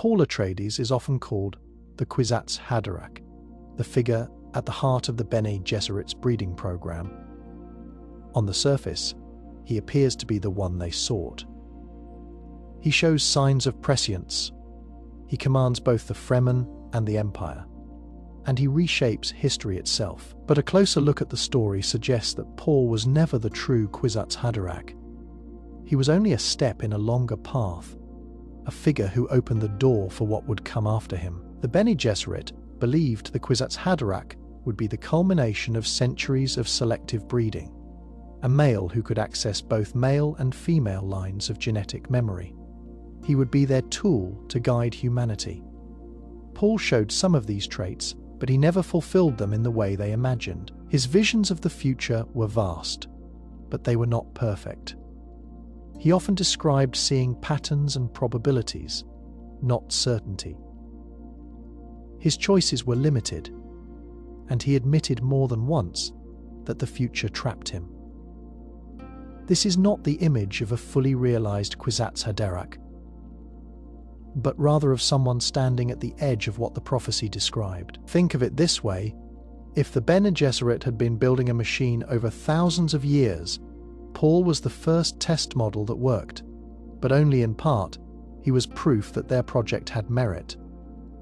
Paul Atreides is often called the Kwisatz Haderach, the figure at the heart of the Bene Gesserit's breeding program. On the surface, he appears to be the one they sought. He shows signs of prescience. He commands both the Fremen and the Empire, and he reshapes history itself. But a closer look at the story suggests that Paul was never the true Kwisatz Haderach. He was only a step in a longer path, a figure who opened the door for what would come after him. The Bene Gesserit believed the Kwisatz Haderach would be the culmination of centuries of selective breeding, a male who could access both male and female lines of genetic memory. He would be their tool to guide humanity. Paul showed some of these traits, but he never fulfilled them in the way they imagined. His visions of the future were vast, but they were not perfect. He often described seeing patterns and probabilities, not certainty. His choices were limited, and he admitted more than once that the future trapped him. This is not the image of a fully realized Kwisatz Haderach, but rather of someone standing at the edge of what the prophecy described. Think of it this way: if the Bene Gesserit had been building a machine over thousands of years, Paul was the first test model that worked, but only in part. He was proof that their project had merit,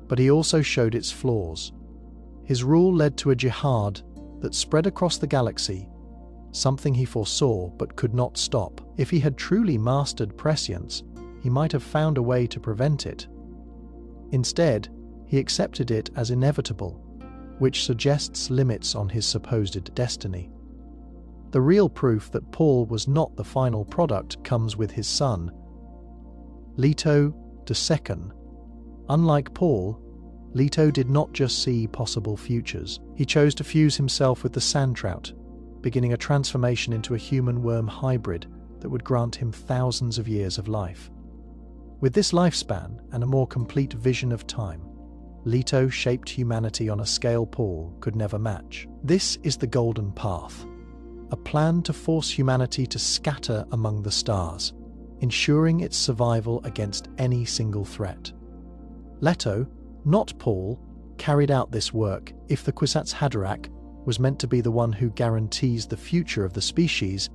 but he also showed its flaws. His rule led to a jihad that spread across the galaxy, something he foresaw but could not stop. If he had truly mastered prescience, he might have found a way to prevent it. Instead, he accepted it as inevitable, which suggests limits on his supposed destiny. The real proof that Paul was not the final product comes with his son, Leto II. Unlike Paul, Leto did not just see possible futures. He chose to fuse himself with the sand trout, beginning a transformation into a human-worm hybrid that would grant him thousands of years of life. With this lifespan and a more complete vision of time, Leto shaped humanity on a scale Paul could never match. This is the Golden Path, a plan to force humanity to scatter among the stars, ensuring its survival against any single threat. Leto, not Paul, carried out this work. If the Kwisatz Haderach was meant to be the one who guarantees the future of the species,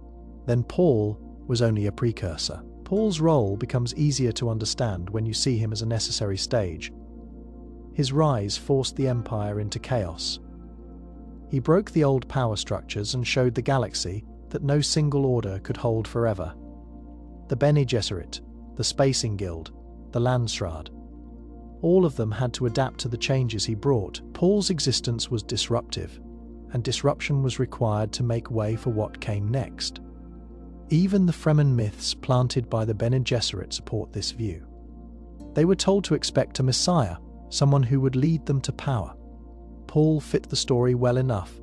then Paul was only a precursor. Paul's role becomes easier to understand when you see him as a necessary stage. His rise forced the Empire into chaos. He broke the old power structures and showed the galaxy that no single order could hold forever. The Bene Gesserit, the Spacing Guild, the Landsraad, all of them had to adapt to the changes he brought. Paul's existence was disruptive, and disruption was required to make way for what came next. Even the Fremen myths planted by the Bene Gesserit support this view. They were told to expect a Messiah, someone who would lead them to power. Paul fit the story well enough,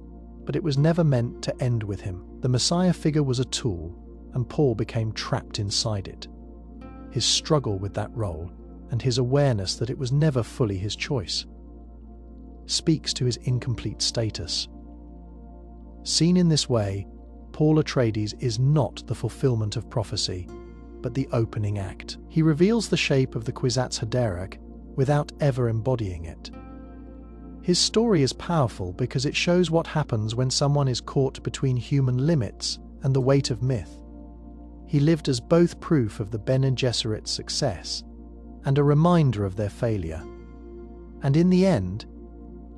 but it was never meant to end with him. The Messiah figure was a tool, and Paul became trapped inside it. His struggle with that role, and his awareness that it was never fully his choice, speaks to his incomplete status. Seen in this way, Paul Atreides is not the fulfillment of prophecy, but the opening act. He reveals the shape of the Kwisatz Haderach without ever embodying it. His story is powerful because it shows what happens when someone is caught between human limits and the weight of myth. He lived as both proof of the Bene Gesserit's success and a reminder of their failure. And in the end,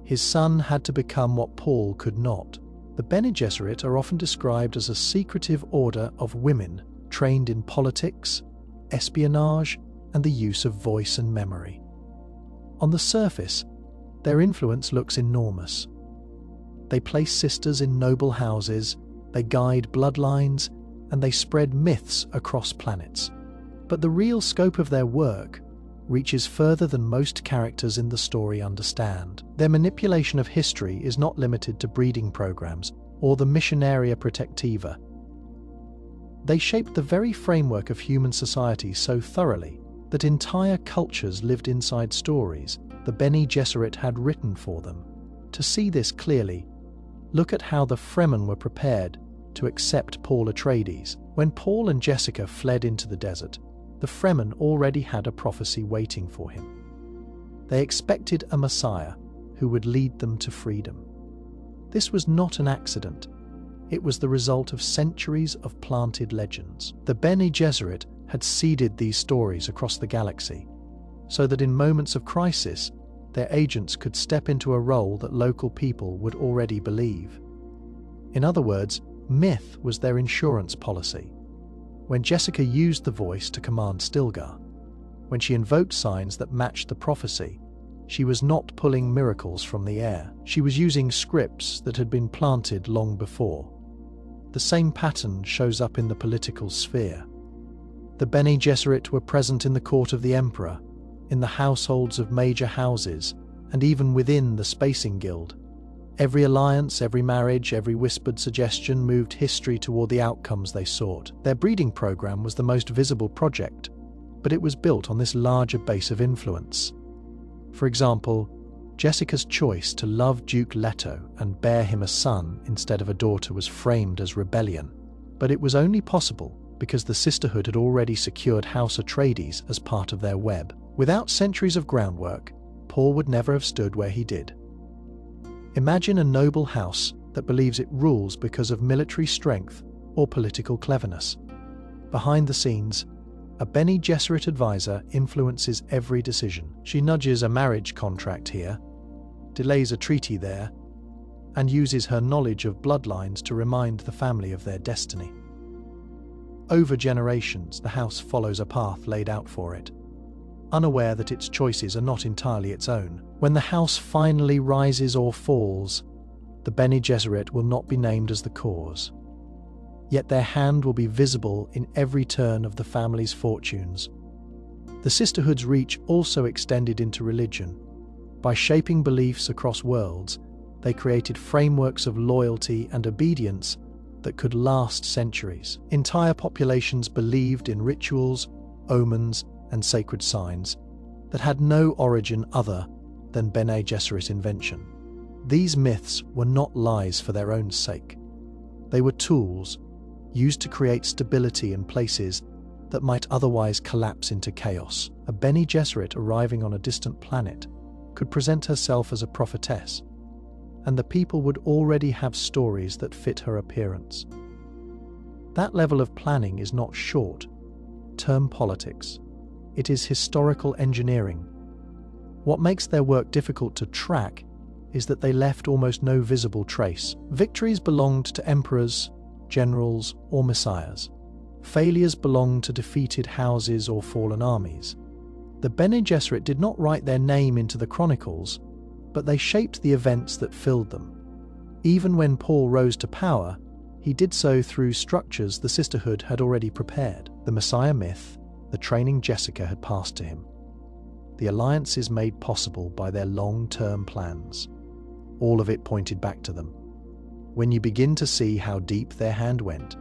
his son had to become what Paul could not. The Bene Gesserit are often described as a secretive order of women trained in politics, espionage, and the use of voice and memory. On the surface, their influence looks enormous. They place sisters in noble houses, they guide bloodlines, and they spread myths across planets. But the real scope of their work reaches further than most characters in the story understand. Their manipulation of history is not limited to breeding programs or the Missionaria Protectiva. They shaped the very framework of human society so thoroughly that entire cultures lived inside stories the Bene Gesserit had written for them. To see this clearly, look at how the Fremen were prepared to accept Paul Atreides. When Paul and Jessica fled into the desert, the Fremen already had a prophecy waiting for him. They expected a Messiah who would lead them to freedom. This was not an accident. It was the result of centuries of planted legends. The Bene Gesserit had seeded these stories across the galaxy, so that in moments of crisis, their agents could step into a role that local people would already believe. In other words, myth was their insurance policy. When Jessica used the voice to command Stilgar, when she invoked signs that matched the prophecy, she was not pulling miracles from the air. She was using scripts that had been planted long before. The same pattern shows up in the political sphere. The Bene Gesserit were present in the court of the Emperor, in the households of major houses, and even within the Spacing Guild. Every alliance, every marriage, every whispered suggestion moved history toward the outcomes they sought. Their breeding program was the most visible project, but it was built on this larger base of influence. For example, Jessica's choice to love Duke Leto and bear him a son instead of a daughter was framed as rebellion, but it was only possible because the sisterhood had already secured House Atreides as part of their web. Without centuries of groundwork, Paul would never have stood where he did. Imagine a noble house that believes it rules because of military strength or political cleverness. Behind the scenes, a Bene Gesserit advisor influences every decision. She nudges a marriage contract here, delays a treaty there, and uses her knowledge of bloodlines to remind the family of their destiny. Over generations, the house follows a path laid out for it, unaware that its choices are not entirely its own. When the house finally rises or falls, the Bene Gesserit will not be named as the cause. Yet their hand will be visible in every turn of the family's fortunes. The sisterhood's reach also extended into religion. By shaping beliefs across worlds, they created frameworks of loyalty and obedience that could last centuries. Entire populations believed in rituals, omens, and sacred signs that had no origin other than Bene Gesserit invention. These myths were not lies for their own sake. They were tools used to create stability in places that might otherwise collapse into chaos. A Bene Gesserit arriving on a distant planet could present herself as a prophetess, and the people would already have stories that fit her appearance. That level of planning is not short-term politics. It is historical engineering. What makes their work difficult to track is that they left almost no visible trace. Victories belonged to emperors, generals, or messiahs. Failures belonged to defeated houses or fallen armies. The Bene Gesserit did not write their name into the chronicles, but they shaped the events that filled them. Even when Paul rose to power, he did so through structures the sisterhood had already prepared. The Messiah myth, the training Jessica had passed to him. The alliances made possible by their long-term plans. All of it pointed back to them. When you begin to see how deep their hand went,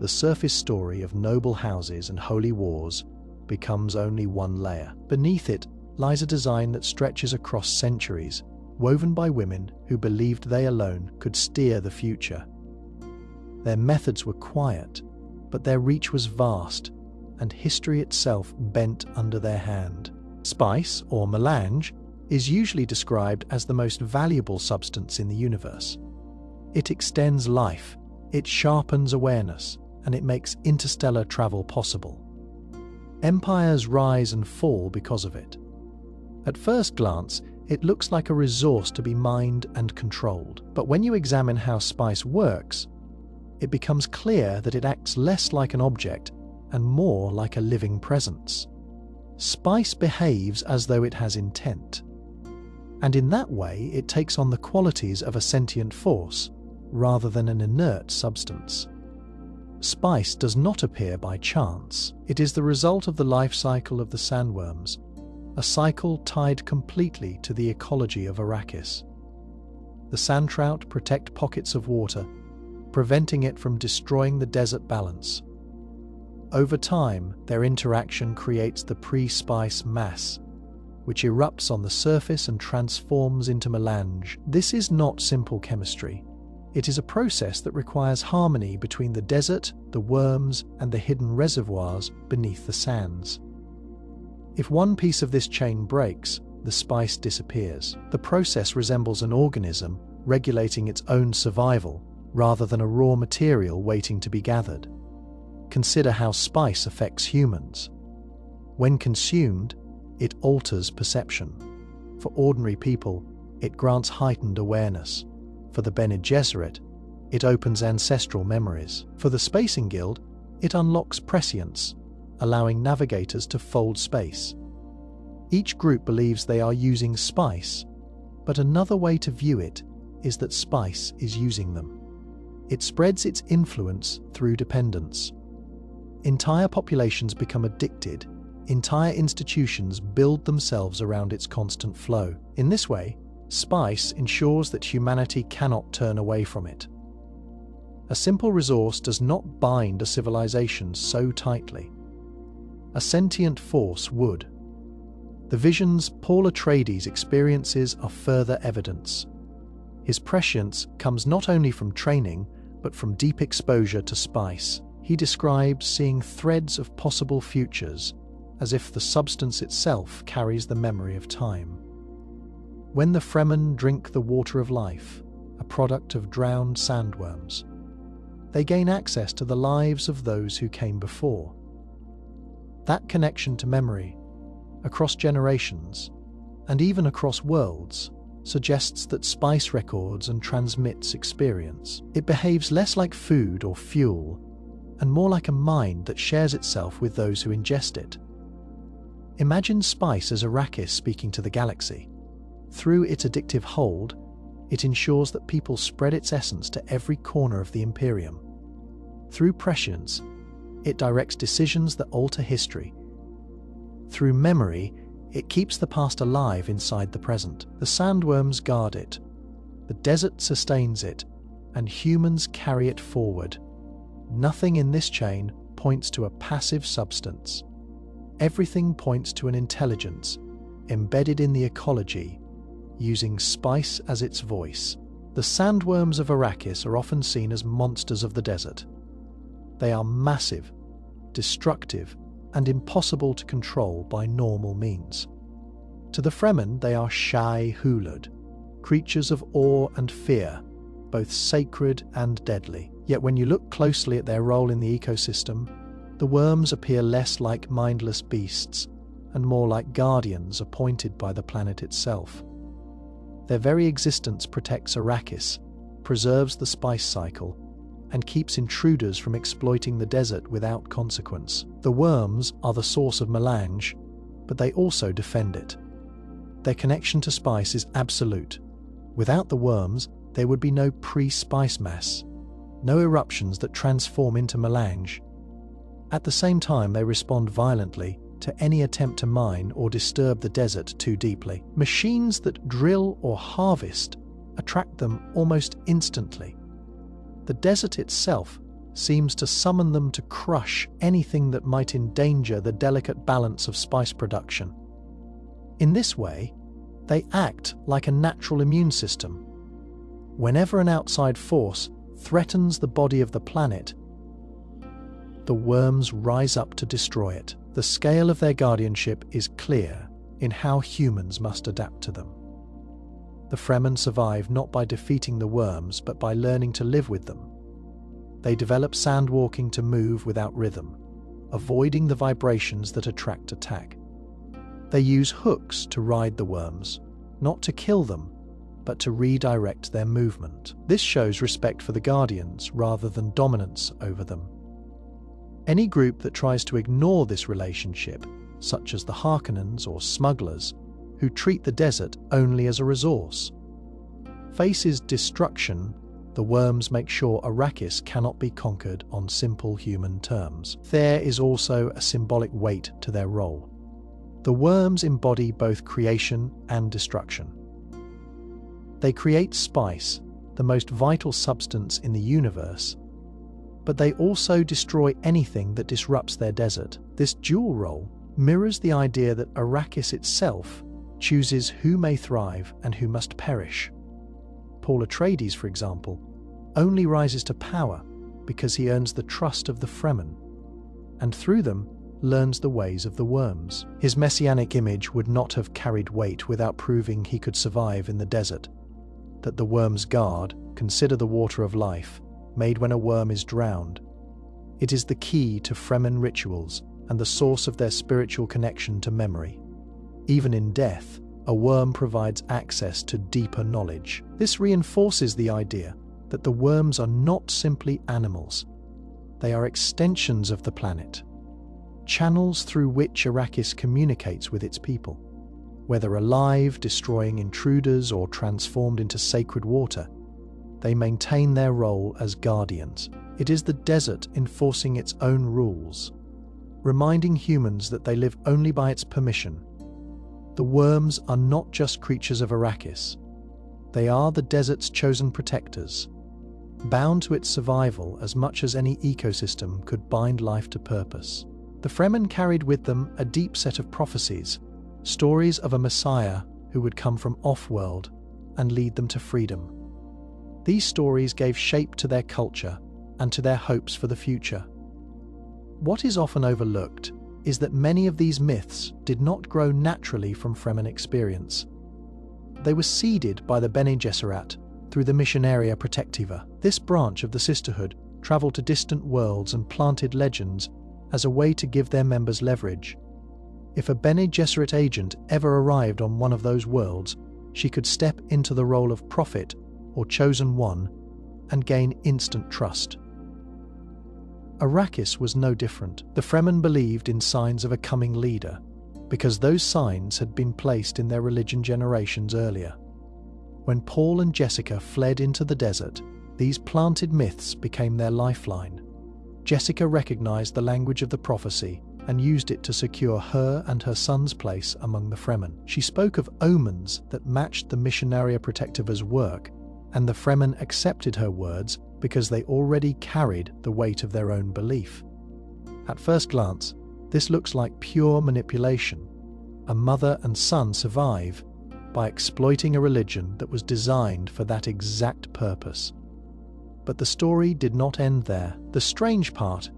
the surface story of noble houses and holy wars becomes only one layer. Beneath it lies a design that stretches across centuries, woven by women who believed they alone could steer the future. Their methods were quiet, but their reach was vast, and history itself bent under their hand. Spice, or melange, is usually described as the most valuable substance in the universe. It extends life, it sharpens awareness, and it makes interstellar travel possible. Empires rise and fall because of it. At first glance, it looks like a resource to be mined and controlled. But when you examine how spice works, it becomes clear that it acts less like an object and more like a living presence. Spice behaves as though it has intent. And in that way, it takes on the qualities of a sentient force, rather than an inert substance. Spice does not appear by chance. It is the result of the life cycle of the sandworms, a cycle tied completely to the ecology of Arrakis. The sand trout protect pockets of water, preventing it from destroying the desert balance. Over time, their interaction creates the pre-spice mass, which erupts on the surface and transforms into melange. This is not simple chemistry. It is a process that requires harmony between the desert, the worms, and the hidden reservoirs beneath the sands. If one piece of this chain breaks, the spice disappears. The process resembles an organism regulating its own survival rather than a raw material waiting to be gathered. Consider how spice affects humans. When consumed, it alters perception. For ordinary people, it grants heightened awareness. For the Bene Gesserit, it opens ancestral memories. For the Spacing Guild, it unlocks prescience, allowing navigators to fold space. Each group believes they are using spice, but another way to view it is that spice is using them. It spreads its influence through dependence. Entire populations become addicted. Entire institutions build themselves around its constant flow. In this way, spice ensures that humanity cannot turn away from it. A simple resource does not bind a civilization so tightly. A sentient force would. The visions Paul Atreides experiences are further evidence. His prescience comes not only from training, but from deep exposure to spice. He describes seeing threads of possible futures, as if the substance itself carries the memory of time. When the Fremen drink the water of life, a product of drowned sandworms, they gain access to the lives of those who came before. That connection to memory, across generations, and even across worlds, suggests that spice records and transmits experience. It behaves less like food or fuel, and more like a mind that shares itself with those who ingest it. Imagine spice as Arrakis speaking to the galaxy. Through its addictive hold, it ensures that people spread its essence to every corner of the Imperium. Through prescience, it directs decisions that alter history. Through memory, it keeps the past alive inside the present. The sandworms guard it, the desert sustains it, and humans carry it forward. Nothing in this chain points to a passive substance. Everything points to an intelligence embedded in the ecology, using spice as its voice. The sandworms of Arrakis are often seen as monsters of the desert. They are massive, destructive, and impossible to control by normal means. To the Fremen, they are Shai Hulud, creatures of awe and fear, both sacred and deadly. Yet when you look closely at their role in the ecosystem, the worms appear less like mindless beasts and more like guardians appointed by the planet itself. Their very existence protects Arrakis, preserves the spice cycle, and keeps intruders from exploiting the desert without consequence. The worms are the source of melange, but they also defend it. Their connection to spice is absolute. Without the worms, there would be no pre-spice mass, no eruptions that transform into melange. At the same time, they respond violently to any attempt to mine or disturb the desert too deeply. Machines that drill or harvest attract them almost instantly. The desert itself seems to summon them to crush anything that might endanger the delicate balance of spice production. In this way, they act like a natural immune system. Whenever an outside force threatens the body of the planet, the worms rise up to destroy it. The scale of their guardianship is clear in how humans must adapt to them. The Fremen survive not by defeating the worms, but by learning to live with them. They develop sandwalking to move without rhythm, avoiding the vibrations that attract attack. They use hooks to ride the worms, not to kill them, but to redirect their movement. This shows respect for the Guardians rather than dominance over them. Any group that tries to ignore this relationship, such as the Harkonnens or smugglers, who treat the desert only as a resource, faces destruction. The worms make sure Arrakis cannot be conquered on simple human terms. There is also a symbolic weight to their role. The worms embody both creation and destruction. They create spice, the most vital substance in the universe, but they also destroy anything that disrupts their desert. This dual role mirrors the idea that Arrakis itself chooses who may thrive and who must perish. Paul Atreides, for example, only rises to power because he earns the trust of the Fremen, and through them, learns the ways of the worms. His messianic image would not have carried weight without proving he could survive in the desert. That the worms guard, consider the water of life, made when a worm is drowned. It is the key to Fremen rituals and the source of their spiritual connection to memory. Even in death, a worm provides access to deeper knowledge. This reinforces the idea that the worms are not simply animals. They are extensions of the planet, channels through which Arrakis communicates with its people. Whether alive, destroying intruders, or transformed into sacred water, they maintain their role as guardians. It is the desert enforcing its own rules, reminding humans that they live only by its permission. The worms are not just creatures of Arrakis. They are the desert's chosen protectors, bound to its survival as much as any ecosystem could bind life to purpose. The Fremen carried with them a deep set of prophecies, stories of a Messiah who would come from off-world and lead them to freedom. These stories gave shape to their culture and to their hopes for the future. What is often overlooked is that many of these myths did not grow naturally from Fremen experience. They were seeded by the Bene Gesserit through the Missionaria Protectiva. This branch of the sisterhood traveled to distant worlds and planted legends as a way to give their members leverage. If a Bene Gesserit agent ever arrived on one of those worlds, she could step into the role of prophet or chosen one and gain instant trust. Arrakis was no different. The Fremen believed in signs of a coming leader, because those signs had been placed in their religion generations earlier. When Paul and Jessica fled into the desert, these planted myths became their lifeline. Jessica recognized the language of the prophecy and used it to secure her and her son's place among the Fremen. She spoke of omens that matched the Missionaria Protectiva's work, and the Fremen accepted her words because they already carried the weight of their own belief. At first glance, this looks like pure manipulation. A mother and son survive by exploiting a religion that was designed for that exact purpose. But the story did not end there. The strange part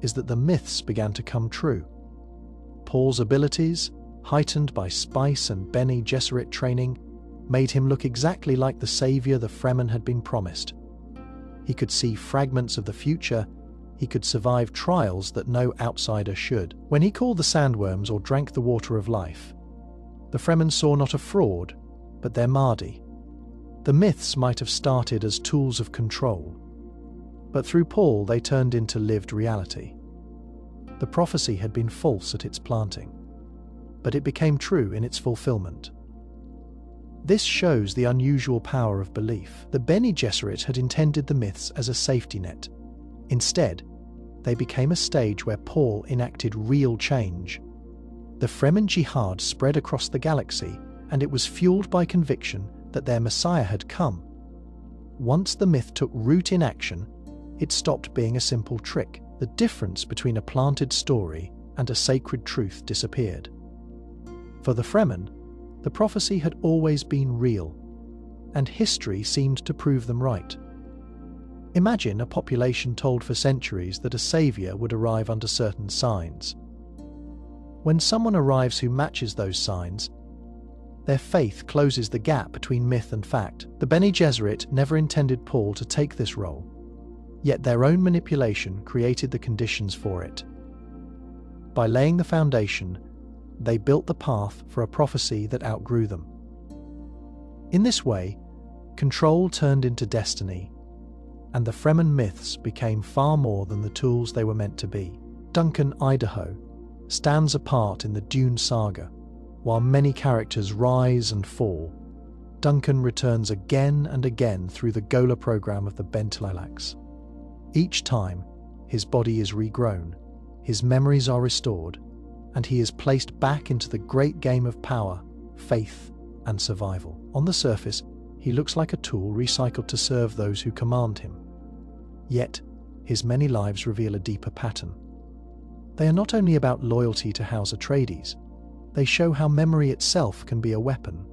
is that the myths began to come true. Paul's abilities, heightened by spice and Bene Gesserit training, made him look exactly like the savior the Fremen had been promised. He could see fragments of the future. He could survive trials that no outsider should. When he called the sandworms or drank the water of life, the Fremen saw not a fraud, but their Mahdi. The myths might have started as tools of control, but through Paul they turned into lived reality. The prophecy had been false at its planting, but it became true in its fulfillment. This shows the unusual power of belief. The Bene Gesserit had intended the myths as a safety net. Instead, they became a stage where Paul enacted real change. The Fremen jihad spread across the galaxy, and it was fueled by conviction that their Messiah had come. Once the myth took root in action, it stopped being a simple trick. The difference between a planted story and a sacred truth disappeared. For the Fremen, the prophecy had always been real, and history seemed to prove them right. Imagine a population told for centuries that a savior would arrive under certain signs. When someone arrives who matches those signs, their faith closes the gap between myth and fact. The Bene Gesserit never intended Paul to take this role, yet their own manipulation created the conditions for it. By laying the foundation, they built the path for a prophecy that outgrew them. In this way, control turned into destiny, and the Fremen myths became far more than the tools they were meant to be. Duncan, Idaho, stands apart in the Dune saga. While many characters rise and fall, Duncan returns again and again through the Gola program of the Benthilax. Each time, his body is regrown, his memories are restored, and he is placed back into the great game of power, faith, and survival. On the surface, he looks like a tool recycled to serve those who command him. Yet, his many lives reveal a deeper pattern. They are not only about loyalty to House Atreides, they show how memory itself can be a weapon,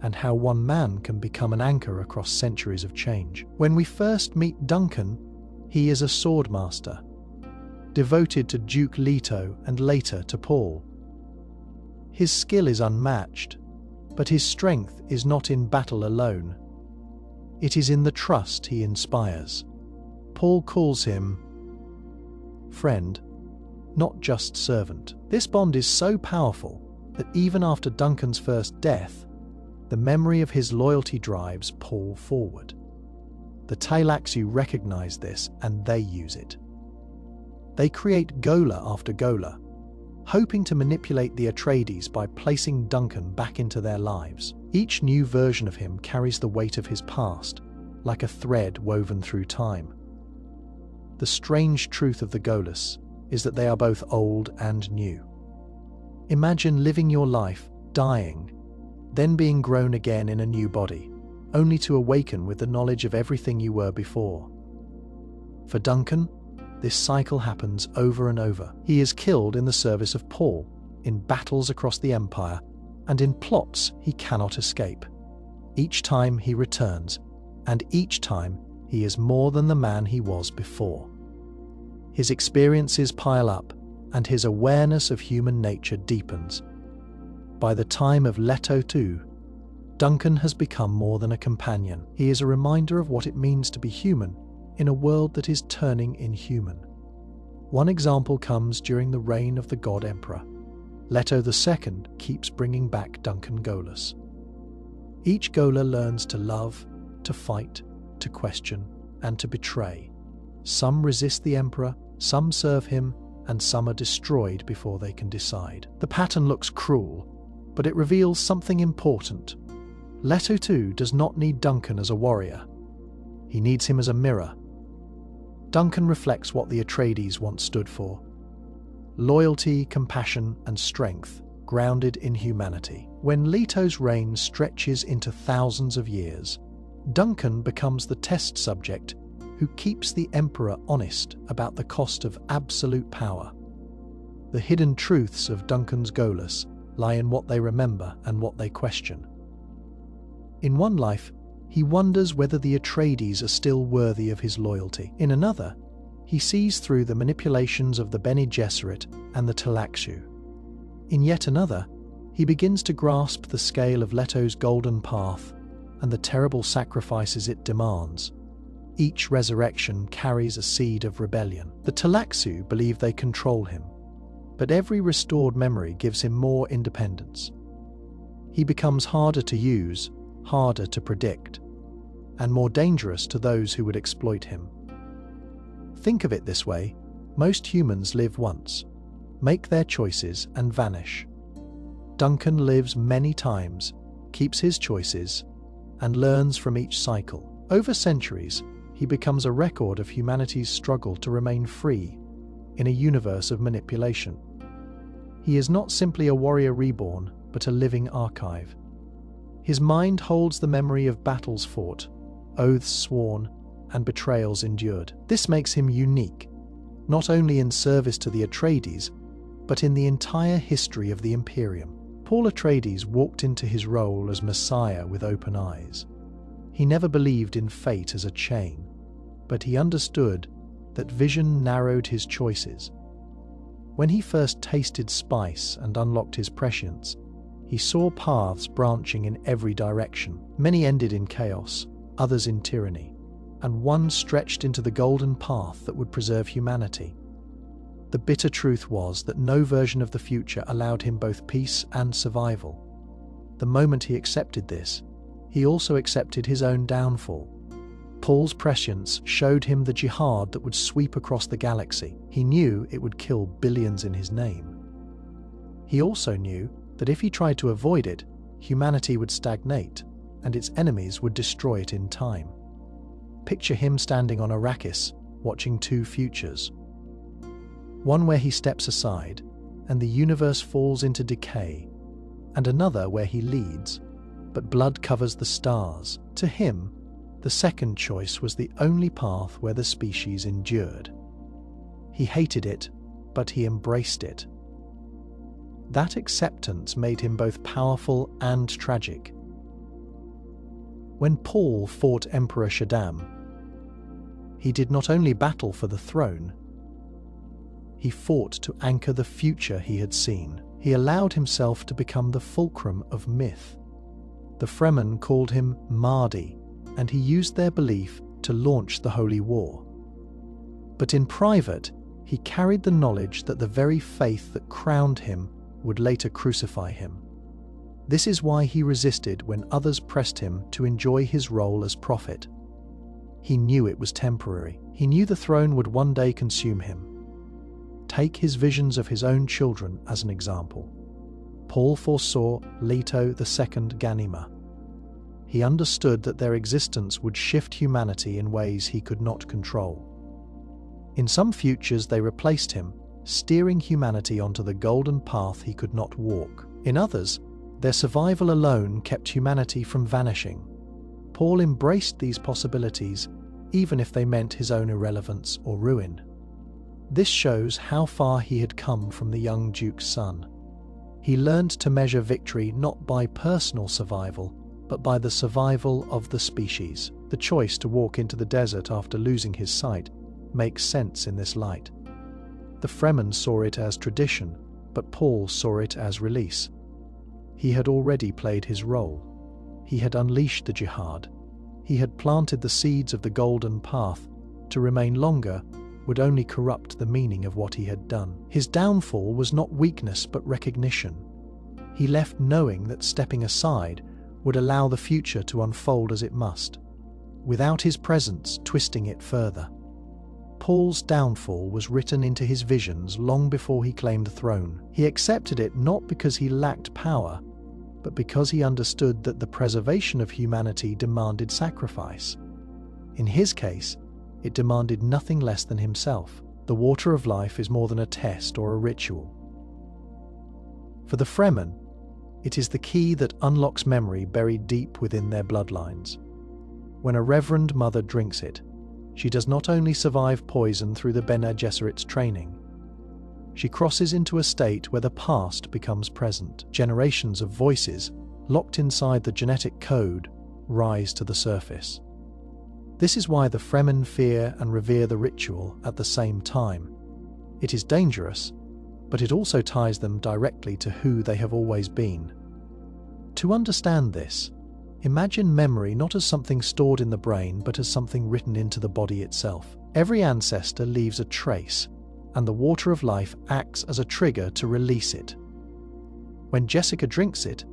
and how one man can become an anchor across centuries of change. When we first meet Duncan, he is a sword master. devoted to Duke Leto and later to Paul. His skill is unmatched, but his strength is not in battle alone. It is in the trust he inspires. Paul calls him friend, not just servant. This bond is so powerful that even after Duncan's first death, the memory of his loyalty drives Paul forward. The Tleilaxu recognize this and they use it. They create Gola after Gola, hoping to manipulate the Atreides by placing Duncan back into their lives. Each new version of him carries the weight of his past, like a thread woven through time. The strange truth of the Golas is that they are both old and new. Imagine living your life, dying, then being grown again in a new body, only to awaken with the knowledge of everything you were before. For Duncan, this cycle happens over and over. He is killed in the service of Paul, in battles across the Empire, and in plots he cannot escape. Each time he returns, and each time he is more than the man he was before. His experiences pile up, and his awareness of human nature deepens. By the time of Leto II, Duncan has become more than a companion. He is a reminder of what it means to be human in a world that is turning inhuman. One example comes during the reign of the God Emperor. Leto II keeps bringing back Duncan Golas. Each Gola learns to love, to fight, to question, and to betray. Some resist the Emperor, some serve him, and some are destroyed before they can decide. The pattern looks cruel, but it reveals something important. Leto II does not need Duncan as a warrior. He needs him as a mirror. Duncan reflects what the Atreides once stood for: loyalty, compassion, and strength, grounded in humanity. When Leto's reign stretches into thousands of years, Duncan becomes the test subject who keeps the Emperor honest about the cost of absolute power. The hidden truths of Duncan's Golas lie in what they remember and what they question. In one life, he wonders whether the Atreides are still worthy of his loyalty. In another, he sees through the manipulations of the Bene Gesserit and the Tleilaxu. In yet another, he begins to grasp the scale of Leto's golden path and the terrible sacrifices it demands. Each resurrection carries a seed of rebellion. The Tleilaxu believe they control him, but every restored memory gives him more independence. He becomes harder to use, harder to predict, and more dangerous to those who would exploit him. Think of it this way: most humans live once, make their choices, and vanish. Duncan lives many times, keeps his choices, and learns from each cycle. Over centuries, he becomes a record of humanity's struggle to remain free in a universe of manipulation. He is not simply a warrior reborn, but a living archive. His mind holds the memory of battles fought, oaths sworn, and betrayals endured. This makes him unique, not only in service to the Atreides, but in the entire history of the Imperium. Paul Atreides walked into his role as Messiah with open eyes. He never believed in fate as a chain, but he understood that vision narrowed his choices. When he first tasted spice and unlocked his prescience, he saw paths branching in every direction. Many ended in chaos, others in tyranny, and one stretched into the golden path that would preserve humanity. The bitter truth was that no version of the future allowed him both peace and survival. The moment he accepted this, he also accepted his own downfall. Paul's prescience showed him the jihad that would sweep across the galaxy. He knew it would kill billions in his name. He also knew that if he tried to avoid it, humanity would stagnate, and its enemies would destroy it in time. Picture him standing on Arrakis, watching two futures. One where he steps aside, and the universe falls into decay, and another where he leads, but blood covers the stars. To him, the second choice was the only path where the species endured. He hated it, but he embraced it. That acceptance made him both powerful and tragic. When Paul fought Emperor Shaddam, he did not only battle for the throne, he fought to anchor the future he had seen. He allowed himself to become the fulcrum of myth. The Fremen called him Mahdi, and he used their belief to launch the Holy War. But in private, he carried the knowledge that the very faith that crowned him would later crucify him. This is why he resisted when others pressed him to enjoy his role as prophet. He knew it was temporary. He knew the throne would one day consume him. Take his visions of his own children as an example. Paul foresaw Leto II Ganima. He understood that their existence would shift humanity in ways he could not control. In some futures they replaced him, steering humanity onto the golden path he could not walk. In others, their survival alone kept humanity from vanishing. Paul embraced these possibilities, even if they meant his own irrelevance or ruin. This shows how far he had come from the young Duke's son. He learned to measure victory not by personal survival, but by the survival of the species. The choice to walk into the desert after losing his sight makes sense in this light. The Fremen saw it as tradition, but Paul saw it as release. He had already played his role. He had unleashed the jihad. He had planted the seeds of the golden path. To remain longer would only corrupt the meaning of what he had done. His downfall was not weakness but recognition. He left knowing that stepping aside would allow the future to unfold as it must, without his presence twisting it further. Paul's downfall was written into his visions long before he claimed the throne. He accepted it not because he lacked power, but because he understood that the preservation of humanity demanded sacrifice. In his case, it demanded nothing less than himself. The water of life is more than a test or a ritual. For the Fremen, it is the key that unlocks memory buried deep within their bloodlines. When a reverend mother drinks it, she does not only survive poison through the Bene Gesserit's training, she crosses into a state where the past becomes present. Generations of voices, locked inside the genetic code, rise to the surface. This is why the Fremen fear and revere the ritual at the same time. It is dangerous, but it also ties them directly to who they have always been. To understand this, imagine memory not as something stored in the brain, but as something written into the body itself. Every ancestor leaves a trace, and the water of life acts as a trigger to release it. When Jessica drinks it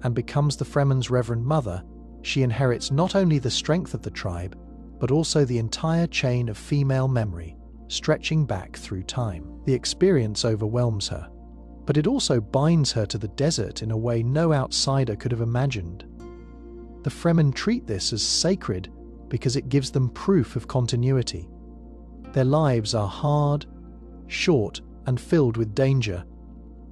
and becomes the Fremen's Reverend Mother, she inherits not only the strength of the tribe, but also the entire chain of female memory, stretching back through time. The experience overwhelms her, but it also binds her to the desert in a way no outsider could have imagined. The Fremen treat this as sacred because it gives them proof of continuity. Their lives are hard, short, and filled with danger,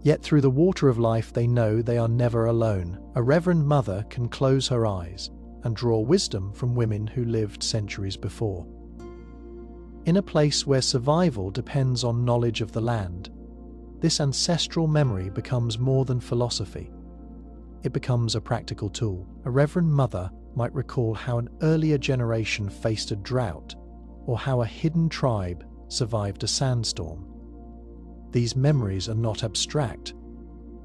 yet through the water of life they know they are never alone. A Reverend Mother can close her eyes and draw wisdom from women who lived centuries before. In a place where survival depends on knowledge of the land, this ancestral memory becomes more than philosophy. It becomes a practical tool. A Reverend Mother might recall how an earlier generation faced a drought, or how a hidden tribe survived a sandstorm. These memories are not abstract.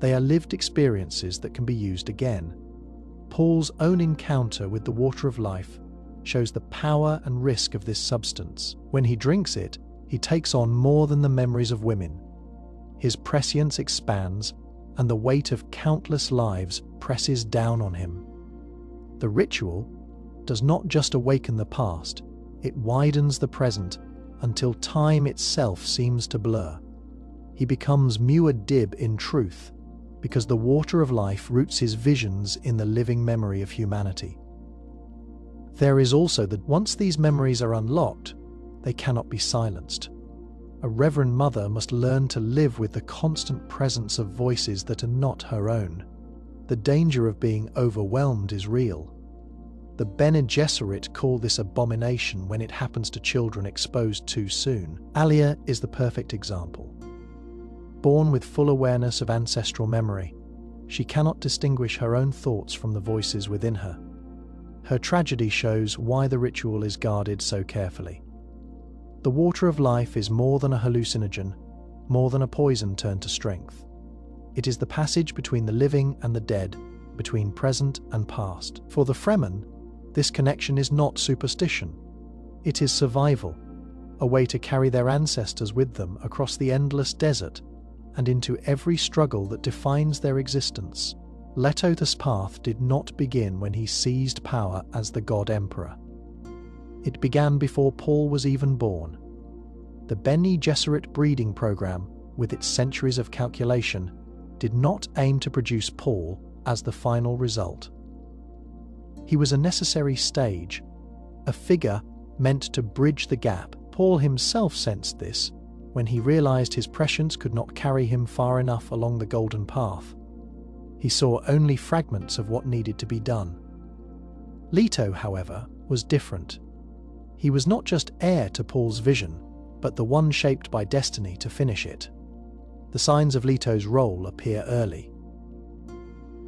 They are lived experiences that can be used again. Paul's own encounter with the water of life shows the power and risk of this substance. When he drinks it, he takes on more than the memories of women. His prescience expands, and the weight of countless lives presses down on him. The ritual does not just awaken the past, it widens the present until time itself seems to blur. He becomes Muad'Dib in truth, because the water of life roots his visions in the living memory of humanity. There is also that once these memories are unlocked, they cannot be silenced. A Reverend Mother must learn to live with the constant presence of voices that are not her own. The danger of being overwhelmed is real. The Bene Gesserit call this abomination when it happens to children exposed too soon. Alia is the perfect example. Born with full awareness of ancestral memory, she cannot distinguish her own thoughts from the voices within her. Her tragedy shows why the ritual is guarded so carefully. The water of life is more than a hallucinogen. more than a poison turned to strength. It is the passage between the living and the dead, between present and past. For the Fremen, this connection is not superstition. It is survival, a way to carry their ancestors with them across the endless desert and into every struggle that defines their existence. Leto's path did not begin when he seized power as the God Emperor. It began before Paul was even born. The Bene Gesserit breeding program, with its centuries of calculation, did not aim to produce Paul as the final result. He was a necessary stage, a figure meant to bridge the gap. Paul himself sensed this when he realized his prescience could not carry him far enough along the golden path. He saw only fragments of what needed to be done. Leto, however, was different. He was not just heir to Paul's vision, but the one shaped by destiny to finish it. The signs of Leto's role appear early.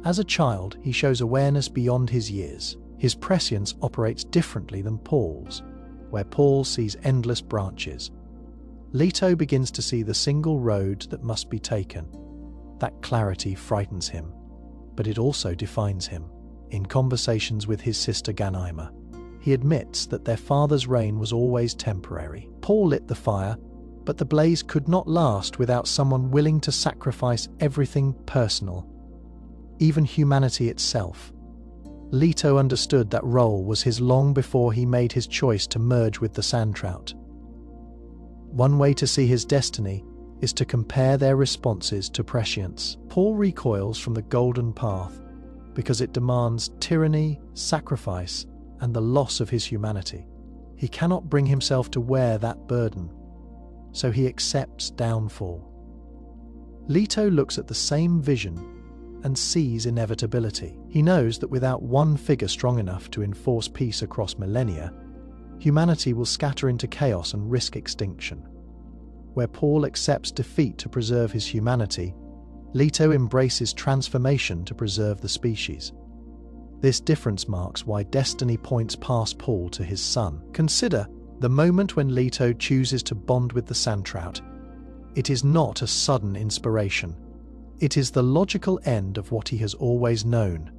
As a child, he shows awareness beyond his years. His prescience operates differently than Paul's, where Paul sees endless branches. Leto begins to see the single road that must be taken. That clarity frightens him, but it also defines him. In conversations with his sister Ganima, he admits that their father's reign was always temporary. Paul lit the fire, but the blaze could not last without someone willing to sacrifice everything personal, even humanity itself. Leto understood that role was his long before he made his choice to merge with the Sandtrout. One way to see his destiny is to compare their responses to prescience. Paul recoils from the golden path because it demands tyranny, sacrifice, and the loss of his humanity. He cannot bring himself to wear that burden, so he accepts downfall. Leto looks at the same vision and sees inevitability. He knows that without one figure strong enough to enforce peace across millennia, humanity will scatter into chaos and risk extinction. Where Paul accepts defeat to preserve his humanity, Leto embraces transformation to preserve the species. This difference marks why destiny points past Paul to his son. Consider the moment when Leto chooses to bond with the Sandtrout. It is not a sudden inspiration. It is the logical end of what he has always known.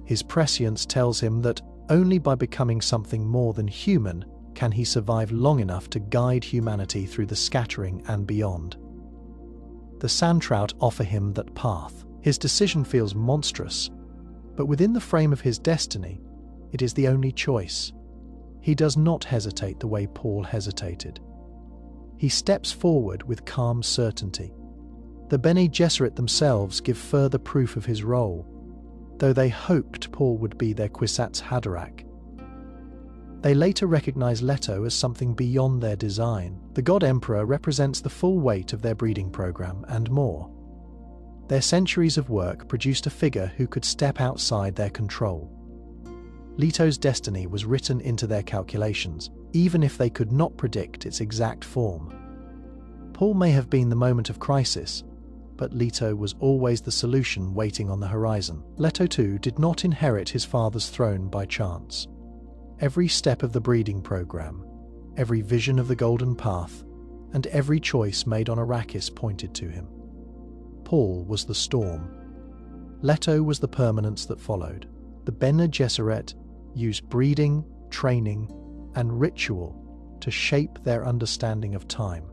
His prescience tells him that only by becoming something more than human can he survive long enough to guide humanity through the scattering and beyond. The Sandtrout offer him that path. His decision feels monstrous, but within the frame of his destiny, it is the only choice. He does not hesitate the way Paul hesitated. He steps forward with calm certainty. The Bene Gesserit themselves give further proof of his role, though they hoped Paul would be their Kwisatz Haderach. They later recognize Leto as something beyond their design. The God Emperor represents the full weight of their breeding program and more. Their centuries of work produced a figure who could step outside their control. Leto's destiny was written into their calculations, even if they could not predict its exact form. Paul may have been the moment of crisis, but Leto was always the solution waiting on the horizon. Leto too did not inherit his father's throne by chance. Every step of the breeding program, every vision of the golden path, and every choice made on Arrakis pointed to him. Paul was the storm. Leto was the permanence that followed. The Bene Gesserit used breeding, training, and ritual to shape their understanding of time.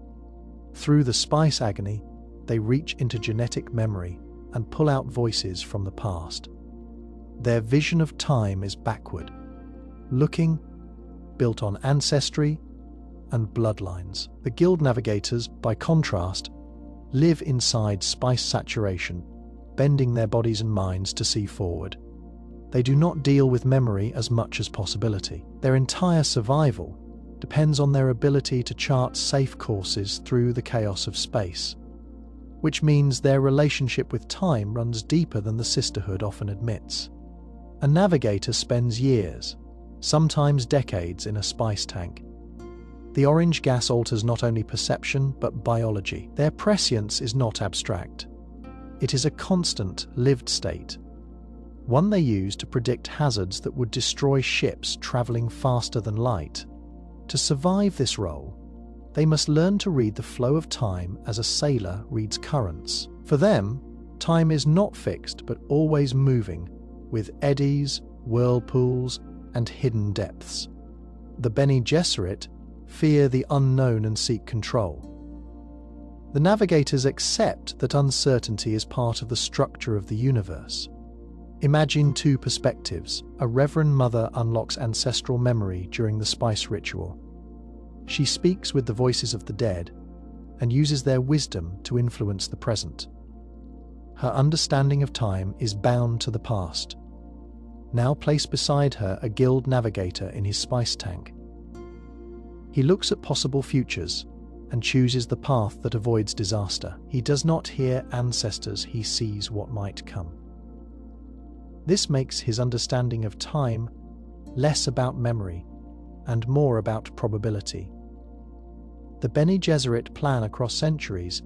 Through the spice agony, they reach into genetic memory and pull out voices from the past. Their vision of time is backward, looking, built on ancestry and bloodlines. The Guild Navigators, by contrast, live inside spice saturation, bending their bodies and minds to see forward. They do not deal with memory as much as possibility. Their entire survival depends on their ability to chart safe courses through the chaos of space, which means their relationship with time runs deeper than the sisterhood often admits. A navigator spends years, sometimes decades, in a spice tank. The orange gas alters not only perception but biology. Their prescience is not abstract. It is a constant, lived state, one they use to predict hazards that would destroy ships traveling faster than light. To survive this role, They must learn to read the flow of time as a sailor reads currents. For them, time is not fixed but always moving, with eddies, whirlpools, and hidden depths. The Bene Gesserit fear the unknown and seek control. The navigators accept that uncertainty is part of the structure of the universe. Imagine two perspectives. A Reverend Mother unlocks ancestral memory during the spice ritual. She speaks with the voices of the dead and uses their wisdom to influence the present. Her understanding of time is bound to the past. Now place beside her a guild navigator in his spice tank. He looks at possible futures and chooses the path that avoids disaster. He does not hear ancestors, he sees what might come. This makes his understanding of time less about memory and more about probability. The Bene Gesserit plan across centuries,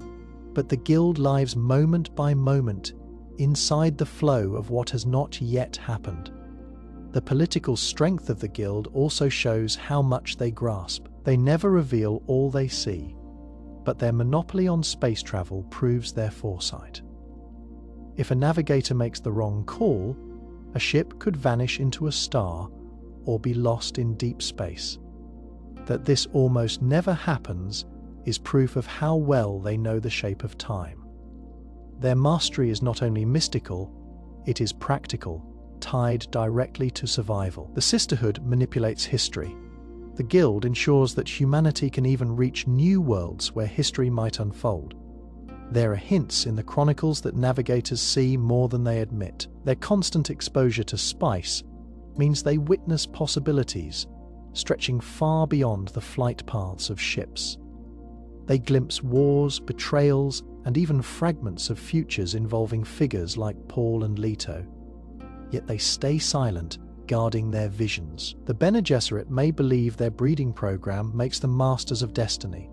but the guild lives moment by moment inside the flow of what has not yet happened. The political strength of the guild also shows how much they grasp. They never reveal all they see, but their monopoly on space travel proves their foresight. If a navigator makes the wrong call, a ship could vanish into a star or be lost in deep space. That this almost never happens is proof of how well they know the shape of time. Their mastery is not only mystical, it is practical, tied directly to survival. The Sisterhood manipulates history. The Guild ensures that humanity can even reach new worlds where history might unfold. There are hints in the chronicles that navigators see more than they admit. Their constant exposure to spice means they witness possibilities stretching far beyond the flight paths of ships. They glimpse wars, betrayals, and even fragments of futures involving figures like Paul and Leto. Yet they stay silent, guarding their visions. The Bene Gesserit may believe their breeding program makes them masters of destiny,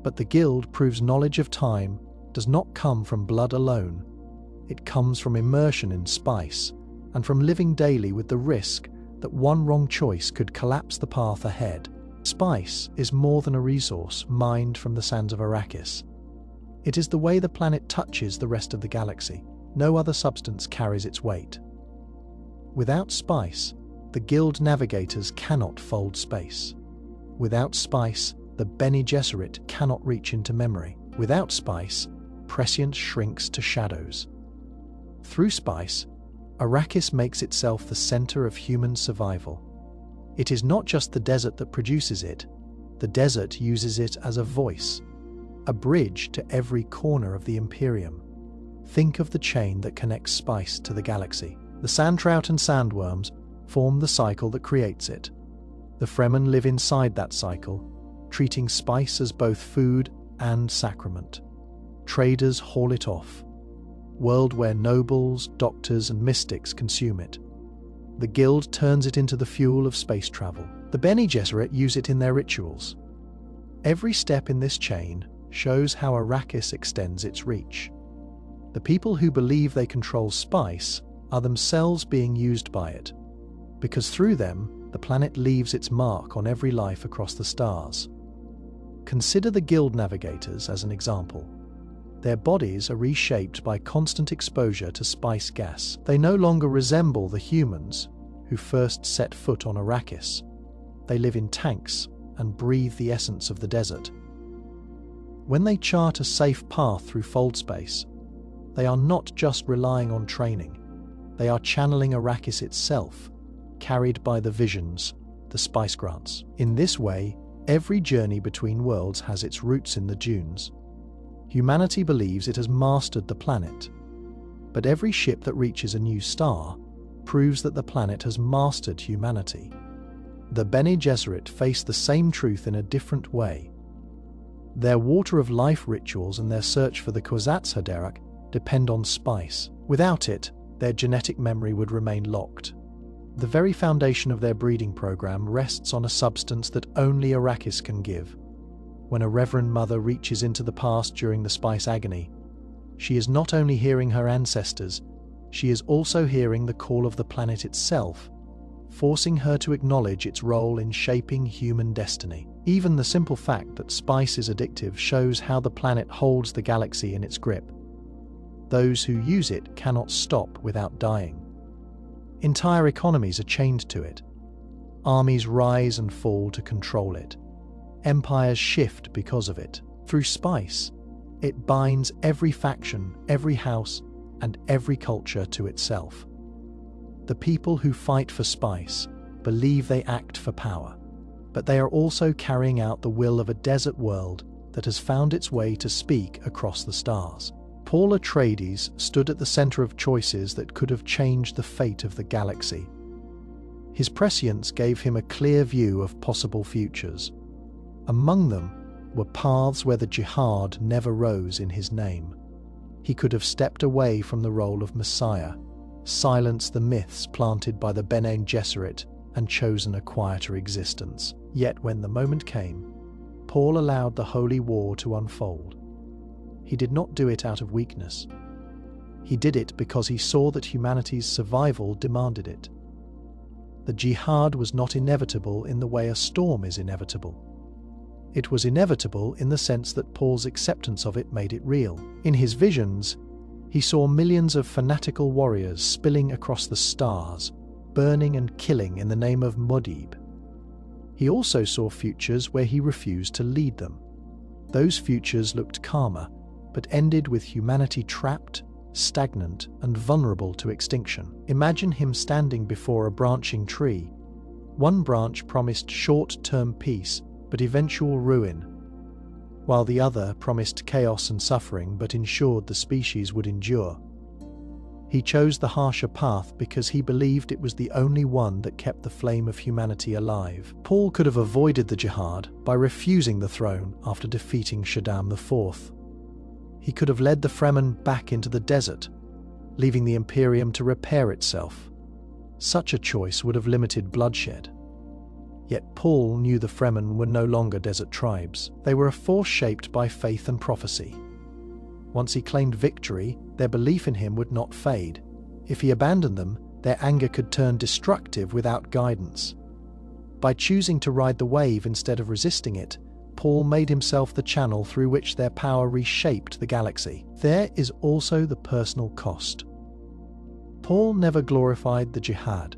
but the Guild proves knowledge of time does not come from blood alone. It comes from immersion in spice and from living daily with the risk that one wrong choice could collapse the path ahead. Spice is more than a resource mined from the sands of Arrakis. It is the way the planet touches the rest of the galaxy. No other substance carries its weight. Without spice, the Guild navigators cannot fold space. Without spice, the Bene Gesserit cannot reach into memory. Without spice, prescience shrinks to shadows. Through spice, Arrakis makes itself the center of human survival. It is not just the desert that produces it. The desert uses it as a voice, a bridge to every corner of the Imperium. Think of the chain that connects spice to the galaxy. The sandtrout and sandworms form the cycle that creates it. The Fremen live inside that cycle, treating spice as both food and sacrament. Traders haul it off, world where nobles, doctors, and mystics consume it. The Guild turns it into the fuel of space travel. The Bene Gesserit use it in their rituals. Every step in this chain shows how Arrakis extends its reach. The people who believe they control spice are themselves being used by it, because through them, the planet leaves its mark on every life across the stars. Consider the Guild navigators as an example. Their bodies are reshaped by constant exposure to spice gas. They no longer resemble the humans who first set foot on Arrakis. They live in tanks and breathe the essence of the desert. When they chart a safe path through fold space, they are not just relying on training. They are channeling Arrakis itself, carried by the visions, the spice grants. In this way, every journey between worlds has its roots in the dunes. Humanity believes it has mastered the planet, but every ship that reaches a new star proves that the planet has mastered humanity. The Bene Gesserit face the same truth in a different way. Their Water of Life rituals and their search for the Kwisatz Haderach depend on spice. Without it, their genetic memory would remain locked. The very foundation of their breeding program rests on a substance that only Arrakis can give. When a Reverend Mother reaches into the past during the spice agony, she is not only hearing her ancestors, she is also hearing the call of the planet itself, forcing her to acknowledge its role in shaping human destiny. Even the simple fact that spice is addictive shows how the planet holds the galaxy in its grip. Those who use it cannot stop without dying. Entire economies are chained to it. Armies rise and fall to control it. Empires shift because of it. Through spice, it binds every faction, every house, and every culture to itself. The people who fight for spice believe they act for power, but they are also carrying out the will of a desert world that has found its way to speak across the stars. Paul Atreides stood at the center of choices that could have changed the fate of the galaxy. His prescience gave him a clear view of possible futures. Among them were paths where the jihad never rose in his name. He could have stepped away from the role of Messiah, silenced the myths planted by the Bene Gesserit, and chosen a quieter existence. Yet when the moment came, Paul allowed the holy war to unfold. He did not do it out of weakness. He did it because he saw that humanity's survival demanded it. The jihad was not inevitable in the way a storm is inevitable. It was inevitable in the sense that Paul's acceptance of it made it real. In his visions, he saw millions of fanatical warriors spilling across the stars, burning and killing in the name of Muad'Dib. He also saw futures where he refused to lead them. Those futures looked calmer, but ended with humanity trapped, stagnant, and vulnerable to extinction. Imagine him standing before a branching tree. One branch promised short-term peace, but eventual ruin, while the other promised chaos and suffering but ensured the species would endure. He chose the harsher path because he believed it was the only one that kept the flame of humanity alive. Paul could have avoided the jihad by refusing the throne after defeating Shaddam IV. He could have led the Fremen back into the desert, leaving the Imperium to repair itself. Such a choice would have limited bloodshed. Yet Paul knew the Fremen were no longer desert tribes. They were a force shaped by faith and prophecy. Once he claimed victory, their belief in him would not fade. If he abandoned them, their anger could turn destructive without guidance. By choosing to ride the wave instead of resisting it, Paul made himself the channel through which their power reshaped the galaxy. There is also the personal cost. Paul never glorified the jihad.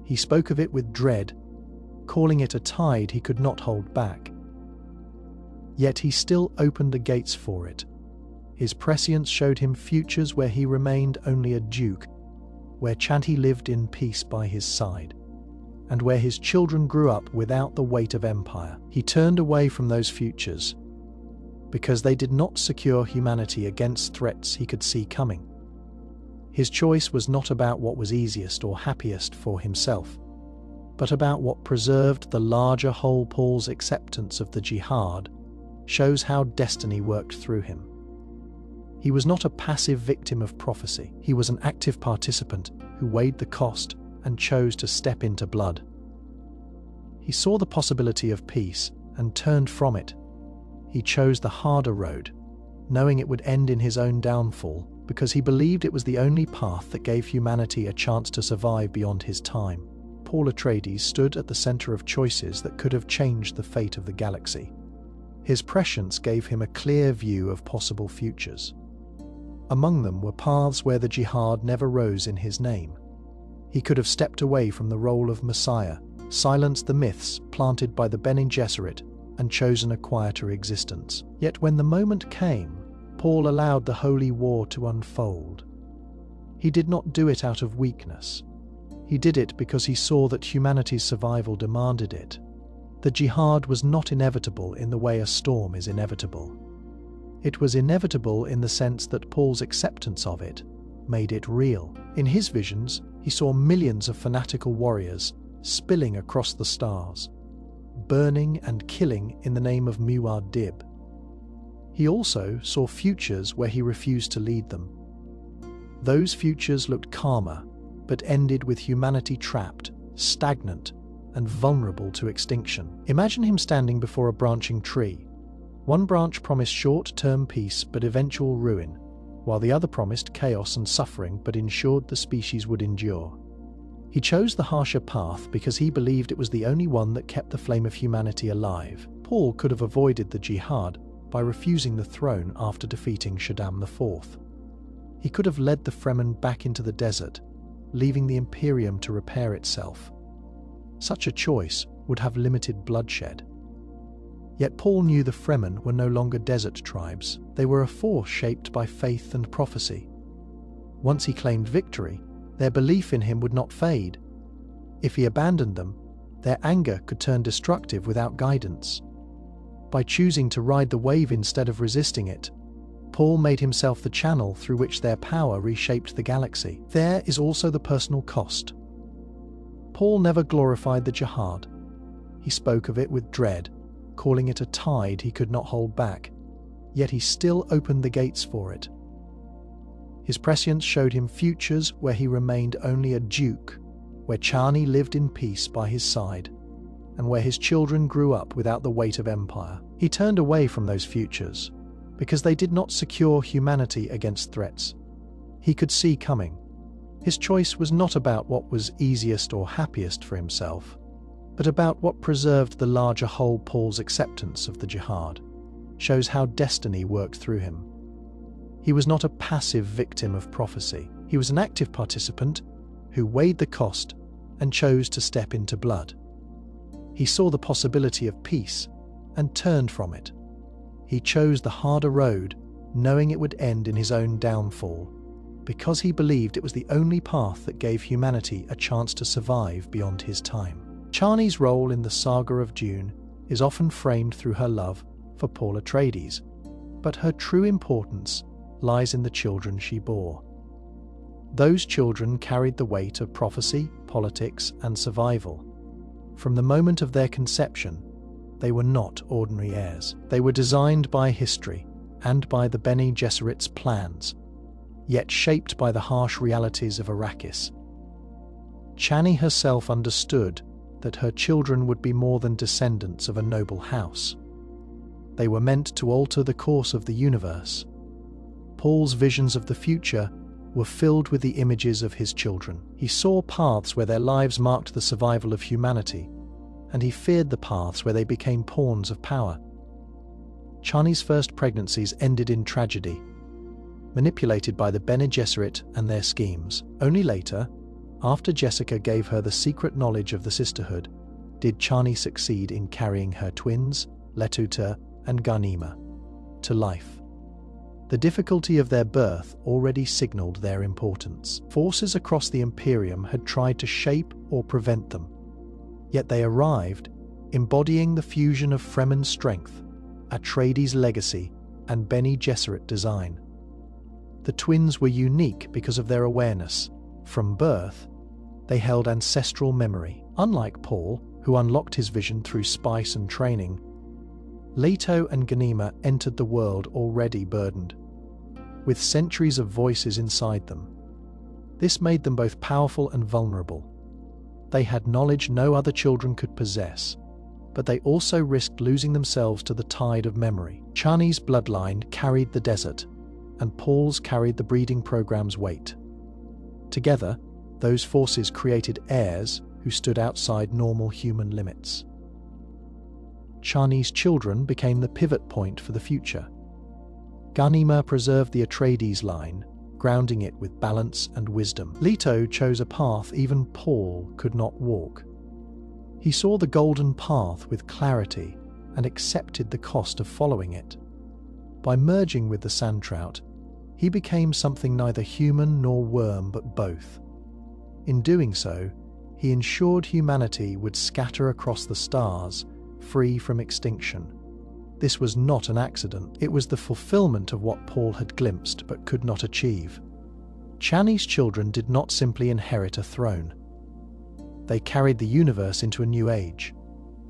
He spoke of it with dread, calling it a tide he could not hold back. Yet he still opened the gates for it. His prescience showed him futures where he remained only a duke, where Chanti lived in peace by his side, and where his children grew up without the weight of empire. He turned away from those futures because they did not secure humanity against threats he could see coming. His choice was not about what was easiest or happiest for himself, but about what preserved the larger whole. Paul's acceptance of the jihad shows how destiny worked through him. He was not a passive victim of prophecy. He was an active participant who weighed the cost and chose to step into blood. He saw the possibility of peace and turned from it. He chose the harder road, knowing it would end in his own downfall, because he believed it was the only path that gave humanity a chance to survive beyond his time. Paul Atreides stood at the center of choices that could have changed the fate of the galaxy. His prescience gave him a clear view of possible futures. Among them were paths where the jihad never rose in his name. He could have stepped away from the role of Messiah, silenced the myths planted by the Bene Gesserit, and chosen a quieter existence. Yet when the moment came, Paul allowed the holy war to unfold. He did not do it out of weakness. He did it because he saw that humanity's survival demanded it. The jihad was not inevitable in the way a storm is inevitable. It was inevitable in the sense that Paul's acceptance of it made it real. In his visions, he saw millions of fanatical warriors spilling across the stars, burning and killing in the name of Muad'Dib. He also saw futures where he refused to lead them. Those futures looked calmer, but ended with humanity trapped, stagnant, and vulnerable to extinction. Imagine him standing before a branching tree. One branch promised short-term peace but eventual ruin, while the other promised chaos and suffering but ensured the species would endure. He chose the harsher path because he believed it was the only one that kept the flame of humanity alive. Paul could have avoided the jihad by refusing the throne after defeating Shaddam IV. He could have led the Fremen back into the desert, leaving the Imperium to repair itself. Such a choice would have limited bloodshed. Yet Paul knew the Fremen were no longer desert tribes. They were a force shaped by faith and prophecy. Once he claimed victory, their belief in him would not fade. If he abandoned them, their anger could turn destructive without guidance. By choosing to ride the wave instead of resisting it, Paul made himself the channel through which their power reshaped the galaxy. There is also the personal cost. Paul never glorified the jihad. He spoke of it with dread, calling it a tide he could not hold back, yet he still opened the gates for it. His prescience showed him futures where he remained only a duke, where Chani lived in peace by his side, and where his children grew up without the weight of empire. He turned away from those futures because they did not secure humanity against threats he could see coming. His choice was not about what was easiest or happiest for himself, but about what preserved the larger whole. Paul's acceptance of the jihad shows how destiny worked through him. He was not a passive victim of prophecy. He was an active participant who weighed the cost and chose to step into blood. He saw the possibility of peace and turned from it. He chose the harder road, knowing it would end in his own downfall, because he believed it was the only path that gave humanity a chance to survive beyond his time. Chani's role in the saga of Dune is often framed through her love for Paul Atreides, but her true importance lies in the children she bore. Those children carried the weight of prophecy, politics, and survival. From the moment of their conception, they were not ordinary heirs. They were designed by history and by the Bene Gesserit's plans, yet shaped by the harsh realities of Arrakis. Chani herself understood that her children would be more than descendants of a noble house. They were meant to alter the course of the universe. Paul's visions of the future were filled with the images of his children. He saw paths where their lives marked the survival of humanity, and he feared the paths where they became pawns of power. Chani's first pregnancies ended in tragedy, manipulated by the Bene Gesserit and their schemes. Only later, after Jessica gave her the secret knowledge of the sisterhood, did Chani succeed in carrying her twins, Letuta and Ghanima, to life. The difficulty of their birth already signaled their importance. Forces across the Imperium had tried to shape or prevent them, yet they arrived, embodying the fusion of Fremen strength, Atreides' legacy, and Bene Gesserit design. The twins were unique because of their awareness. From birth, they held ancestral memory. Unlike Paul, who unlocked his vision through spice and training, Leto and Ghanima entered the world already burdened, with centuries of voices inside them. This made them both powerful and vulnerable. They had knowledge no other children could possess, but they also risked losing themselves to the tide of memory. Chani's bloodline carried the desert, and Paul's carried the breeding program's weight. Together, those forces created heirs who stood outside normal human limits. Chani's children became the pivot point for the future. Ghanima preserved the Atreides line, grounding it with balance and wisdom. Leto chose a path even Paul could not walk. He saw the golden path with clarity and accepted the cost of following it. By merging with the sand trout, he became something neither human nor worm but both. In doing so, he ensured humanity would scatter across the stars, free from extinction. This was not an accident. It was the fulfillment of what Paul had glimpsed but could not achieve. Chani's children did not simply inherit a throne. They carried the universe into a new age.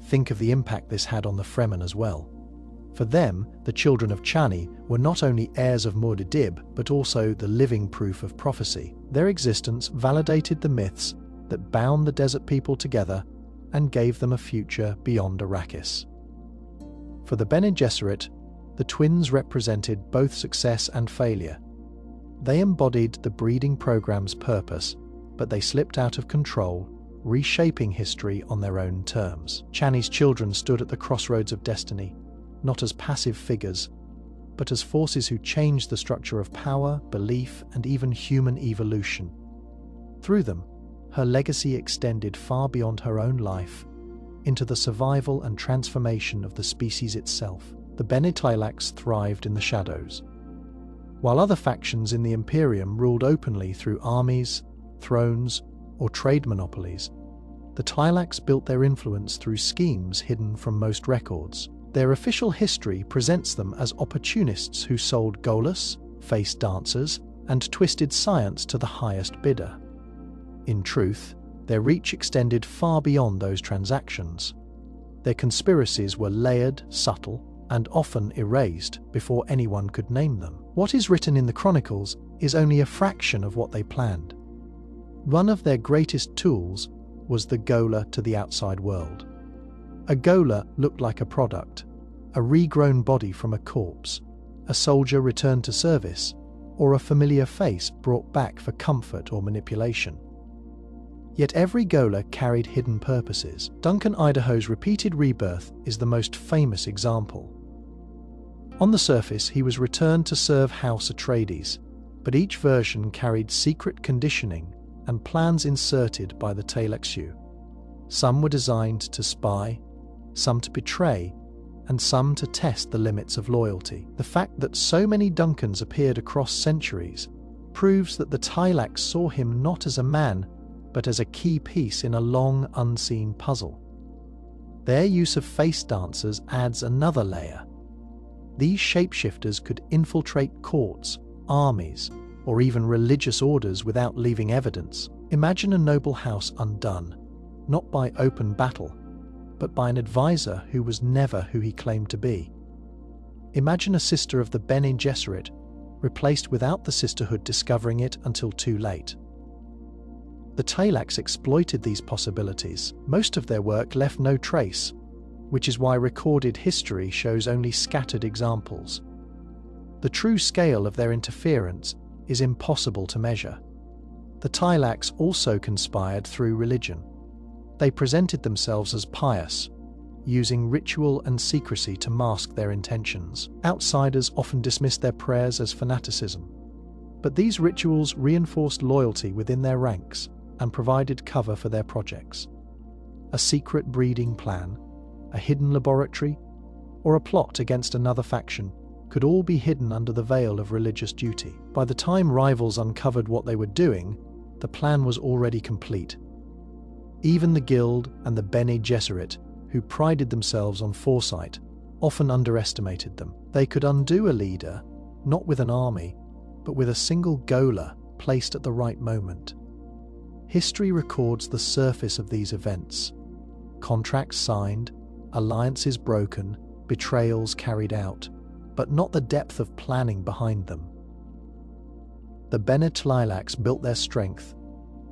Think of the impact this had on the Fremen as well. For them, the children of Chani were not only heirs of Muad'Dib, but also the living proof of prophecy. Their existence validated the myths that bound the desert people together and gave them a future beyond Arrakis. For the Bene Gesserit, the twins represented both success and failure. They embodied the breeding program's purpose but they slipped out of control, reshaping history on their own terms. Chani's children stood at the crossroads of destiny, not as passive figures, but as forces who changed the structure of power, belief, and even human evolution. Through them, her legacy extended far beyond her own life, into the survival and transformation of the species itself. The Bene Tleilax thrived in the shadows, while other factions in the Imperium ruled openly through armies, thrones, or trade monopolies. The Tleilax built their influence through schemes hidden from most records. Their official history presents them as opportunists who sold Golas, face dancers, and twisted science to the highest bidder. In truth, their reach extended far beyond those transactions. Their conspiracies were layered, subtle, and often erased before anyone could name them. What is written in the Chronicles is only a fraction of what they planned. One of their greatest tools was the Gola to the outside world. A Gola looked like a product, a regrown body from a corpse, a soldier returned to service, or a familiar face brought back for comfort or manipulation. Yet every Gola carried hidden purposes. Duncan Idaho's repeated rebirth is the most famous example. On the surface, he was returned to serve House Atreides, but each version carried secret conditioning and plans inserted by the Tleilaxu. Some were designed to spy, some to betray, and some to test the limits of loyalty. The fact that so many Duncans appeared across centuries proves that the Tleilax saw him not as a man, but as a key piece in a long, unseen puzzle. Their use of face dancers adds another layer. These shapeshifters could infiltrate courts, armies, or even religious orders without leaving evidence. Imagine a noble house undone, not by open battle, but by an advisor who was never who he claimed to be. Imagine a sister of the Bene Gesserit replaced without the sisterhood discovering it until too late. The Tleilax exploited these possibilities. Most of their work left no trace, which is why recorded history shows only scattered examples. The true scale of their interference is impossible to measure. The Tleilax also conspired through religion. They presented themselves as pious, using ritual and secrecy to mask their intentions. Outsiders often dismissed their prayers as fanaticism, but these rituals reinforced loyalty within their ranks and provided cover for their projects. A secret breeding plan, a hidden laboratory, or a plot against another faction could all be hidden under the veil of religious duty. By the time rivals uncovered what they were doing, the plan was already complete. Even the Guild and the Bene Gesserit, who prided themselves on foresight, often underestimated them. They could undo a leader, not with an army, but with a single Gola placed at the right moment. History records the surface of these events. Contracts signed, alliances broken, betrayals carried out, but not the depth of planning behind them. The Bene Tleilax built their strength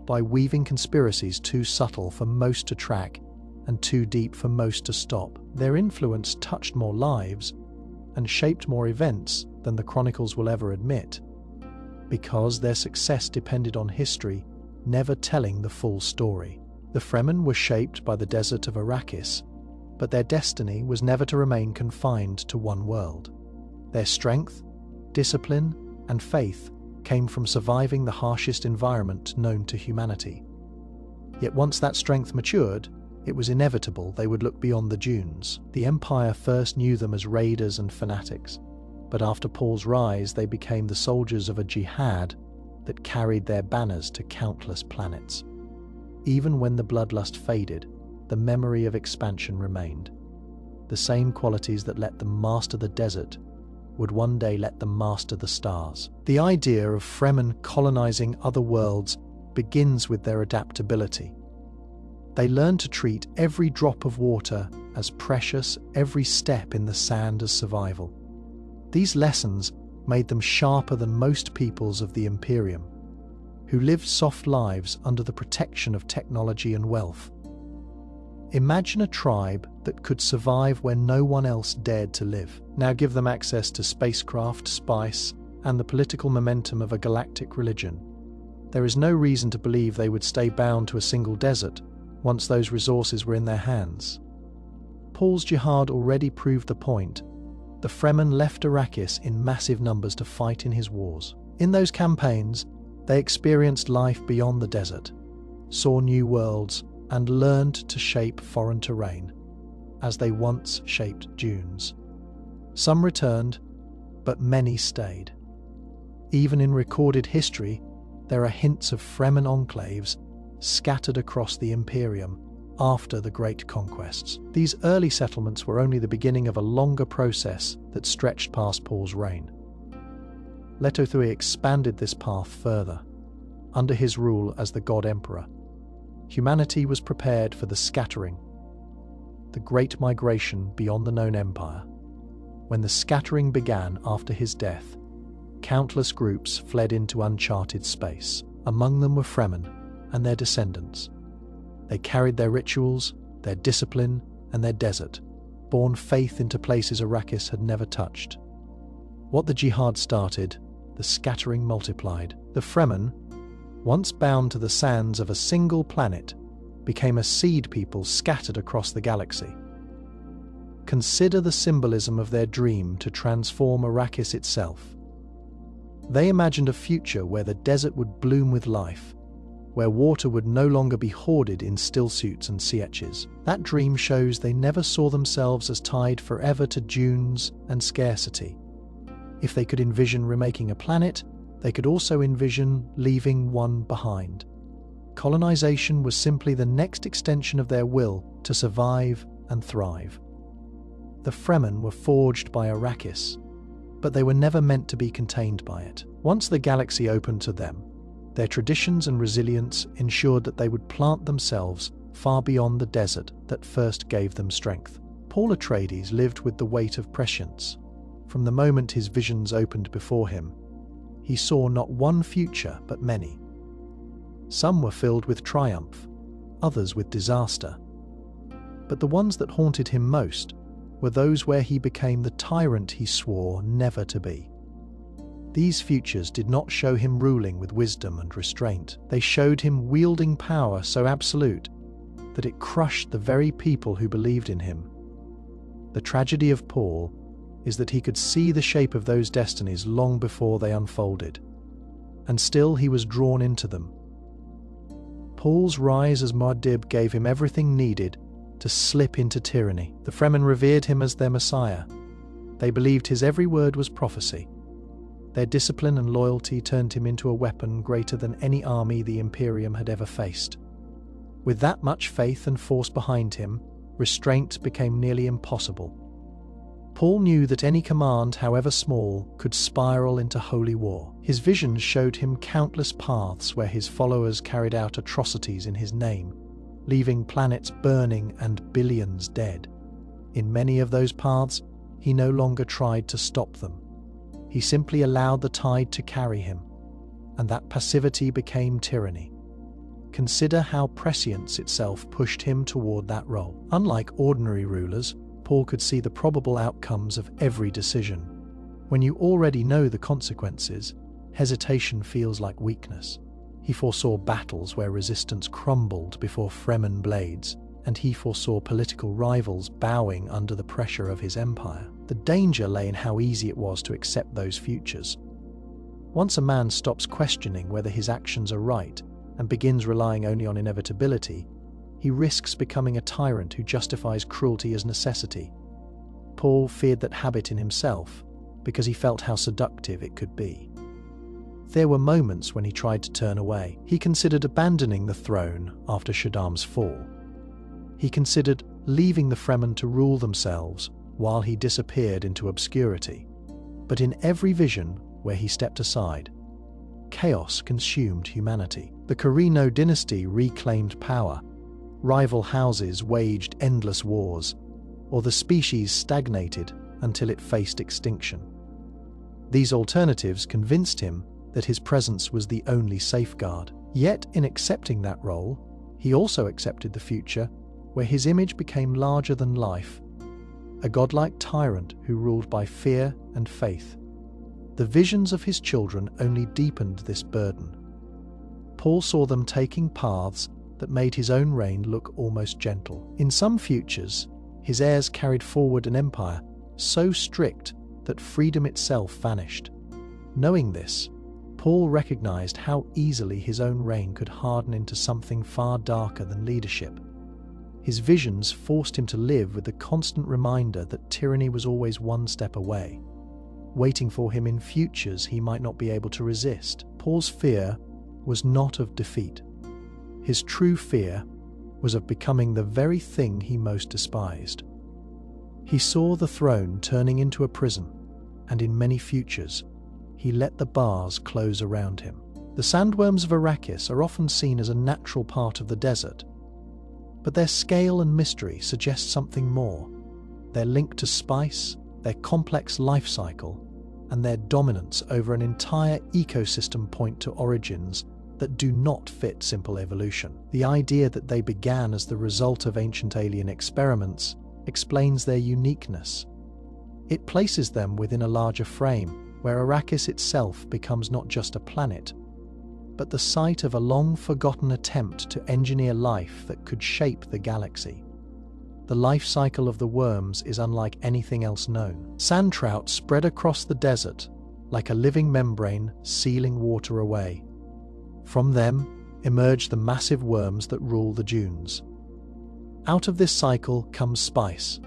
by weaving conspiracies too subtle for most to track and too deep for most to stop. Their influence touched more lives and shaped more events than the Chronicles will ever admit, because their success depended on history never telling the full story. The Fremen were shaped by the desert of Arrakis, but their destiny was never to remain confined to one world. Their strength, discipline, and faith came from surviving the harshest environment known to humanity. Yet once that strength matured, it was inevitable they would look beyond the dunes. The Empire first knew them as raiders and fanatics, but after Paul's rise they became the soldiers of a jihad that carried their banners to countless planets. Even when the bloodlust faded, the memory of expansion remained. The same qualities that let them master the desert would one day let them master the stars. The idea of Fremen colonizing other worlds begins with their adaptability. They learn to treat every drop of water as precious, every step in the sand as survival. These lessons made them sharper than most peoples of the Imperium, who lived soft lives under the protection of technology and wealth. Imagine a tribe that could survive where no one else dared to live. Now give them access to spacecraft, spice, and the political momentum of a galactic religion. There is no reason to believe they would stay bound to a single desert once those resources were in their hands. Paul's jihad already proved the point. The Fremen left Arrakis in massive numbers to fight in his wars. In those campaigns, they experienced life beyond the desert, saw new worlds, and learned to shape foreign terrain, as they once shaped dunes. Some returned, but many stayed. Even in recorded history, there are hints of Fremen enclaves scattered across the Imperium after the Great Conquests. These early settlements were only the beginning of a longer process that stretched past Paul's reign. Leto III expanded this path further. Under his rule as the God Emperor, humanity was prepared for the scattering, the Great Migration beyond the known empire. When the scattering began after his death, countless groups fled into uncharted space. Among them were Fremen and their descendants. They carried their rituals, their discipline, and their desert-born faith into places Arrakis had never touched. What the jihad started, the scattering multiplied. The Fremen, once bound to the sands of a single planet, became a seed people scattered across the galaxy. Consider the symbolism of their dream to transform Arrakis itself. They imagined a future where the desert would bloom with life, where water would no longer be hoarded in stillsuits and sietches. That dream shows they never saw themselves as tied forever to dunes and scarcity. If they could envision remaking a planet, they could also envision leaving one behind. Colonization was simply the next extension of their will to survive and thrive. The Fremen were forged by Arrakis, but they were never meant to be contained by it. Once the galaxy opened to them, their traditions and resilience ensured that they would plant themselves far beyond the desert that first gave them strength. Paul Atreides lived with the weight of prescience. From the moment his visions opened before him, he saw not one future but many. Some were filled with triumph, others with disaster. But the ones that haunted him most were those where he became the tyrant he swore never to be. These futures did not show him ruling with wisdom and restraint. They showed him wielding power so absolute that it crushed the very people who believed in him. The tragedy of Paul is that he could see the shape of those destinies long before they unfolded, and still he was drawn into them. Paul's rise as Muad'Dib gave him everything needed to slip into tyranny. The Fremen revered him as their messiah. They believed his every word was prophecy. Their discipline and loyalty turned him into a weapon greater than any army the Imperium had ever faced. With that much faith and force behind him, restraint became nearly impossible. Paul knew that any command, however small, could spiral into holy war. His visions showed him countless paths where his followers carried out atrocities in his name, leaving planets burning and billions dead. In many of those paths, he no longer tried to stop them. He simply allowed the tide to carry him, and that passivity became tyranny. Consider how prescience itself pushed him toward that role. Unlike ordinary rulers, Paul could see the probable outcomes of every decision. When you already know the consequences, hesitation feels like weakness. He foresaw battles where resistance crumbled before Fremen blades, and he foresaw political rivals bowing under the pressure of his empire. The danger lay in how easy it was to accept those futures. Once a man stops questioning whether his actions are right and begins relying only on inevitability, he risks becoming a tyrant who justifies cruelty as necessity. Paul feared that habit in himself because he felt how seductive it could be. There were moments when he tried to turn away. He considered abandoning the throne after Shaddam's fall. He considered leaving the Fremen to rule themselves while he disappeared into obscurity. But in every vision where he stepped aside, chaos consumed humanity. The Corrino dynasty reclaimed power, rival houses waged endless wars, or the species stagnated until it faced extinction. These alternatives convinced him that his presence was the only safeguard. Yet, in accepting that role, he also accepted the future where his image became larger than life, a godlike tyrant who ruled by fear and faith. The visions of his children only deepened this burden. Paul saw them taking paths that made his own reign look almost gentle. In some futures, his heirs carried forward an empire so strict that freedom itself vanished. Knowing this, Paul recognized how easily his own reign could harden into something far darker than leadership. His visions forced him to live with the constant reminder that tyranny was always one step away, waiting for him in futures he might not be able to resist. Paul's fear was not of defeat. His true fear was of becoming the very thing he most despised. He saw the throne turning into a prison, and in many futures, he let the bars close around him. The sandworms of Arrakis are often seen as a natural part of the desert, but their scale and mystery suggest something more. Their link to spice, their complex life cycle, and their dominance over an entire ecosystem point to origins that do not fit simple evolution. The idea that they began as the result of ancient alien experiments explains their uniqueness. It places them within a larger frame, where Arrakis itself becomes not just a planet, but the site of a long-forgotten attempt to engineer life that could shape the galaxy. The life cycle of the worms is unlike anything else known. Sand trout spread across the desert like a living membrane sealing water away. From them emerge the massive worms that rule the dunes. Out of this cycle comes spice,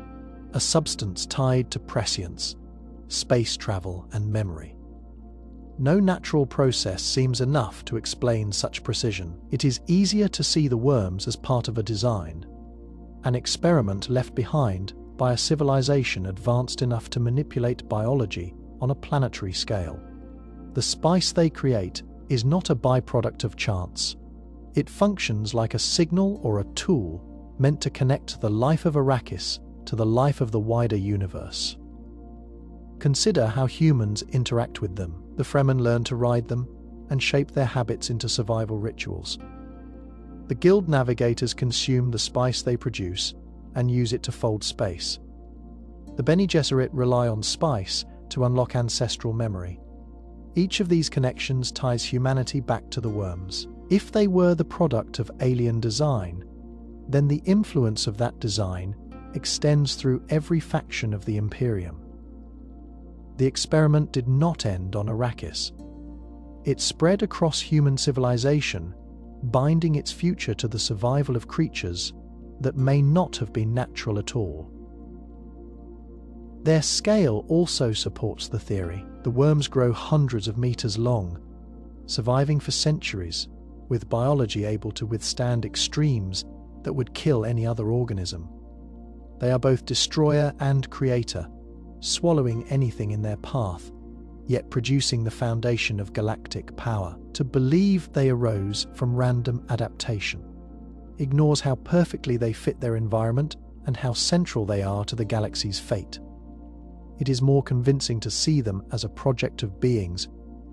a substance tied to prescience, space travel, and memory. No natural process seems enough to explain such precision. It is easier to see the worms as part of a design, an experiment left behind by a civilization advanced enough to manipulate biology on a planetary scale. The spice they create is not a byproduct of chance. It functions like a signal or a tool meant to connect the life of Arrakis to the life of the wider universe. Consider how humans interact with them. The Fremen learn to ride them and shape their habits into survival rituals. The guild navigators consume the spice they produce and use it to fold space. The Bene Gesserit rely on spice to unlock ancestral memory. Each of these connections ties humanity back to the worms. If they were the product of alien design, then the influence of that design extends through every faction of the Imperium. The experiment did not end on Arrakis. It spread across human civilization, binding its future to the survival of creatures that may not have been natural at all. Their scale also supports the theory. The worms grow hundreds of meters long, surviving for centuries, with biology able to withstand extremes that would kill any other organism. They are both destroyer and creator, swallowing anything in their path, yet producing the foundation of galactic power. To believe they arose from random adaptation ignores how perfectly they fit their environment and how central they are to the galaxy's fate. It is more convincing to see them as a project of beings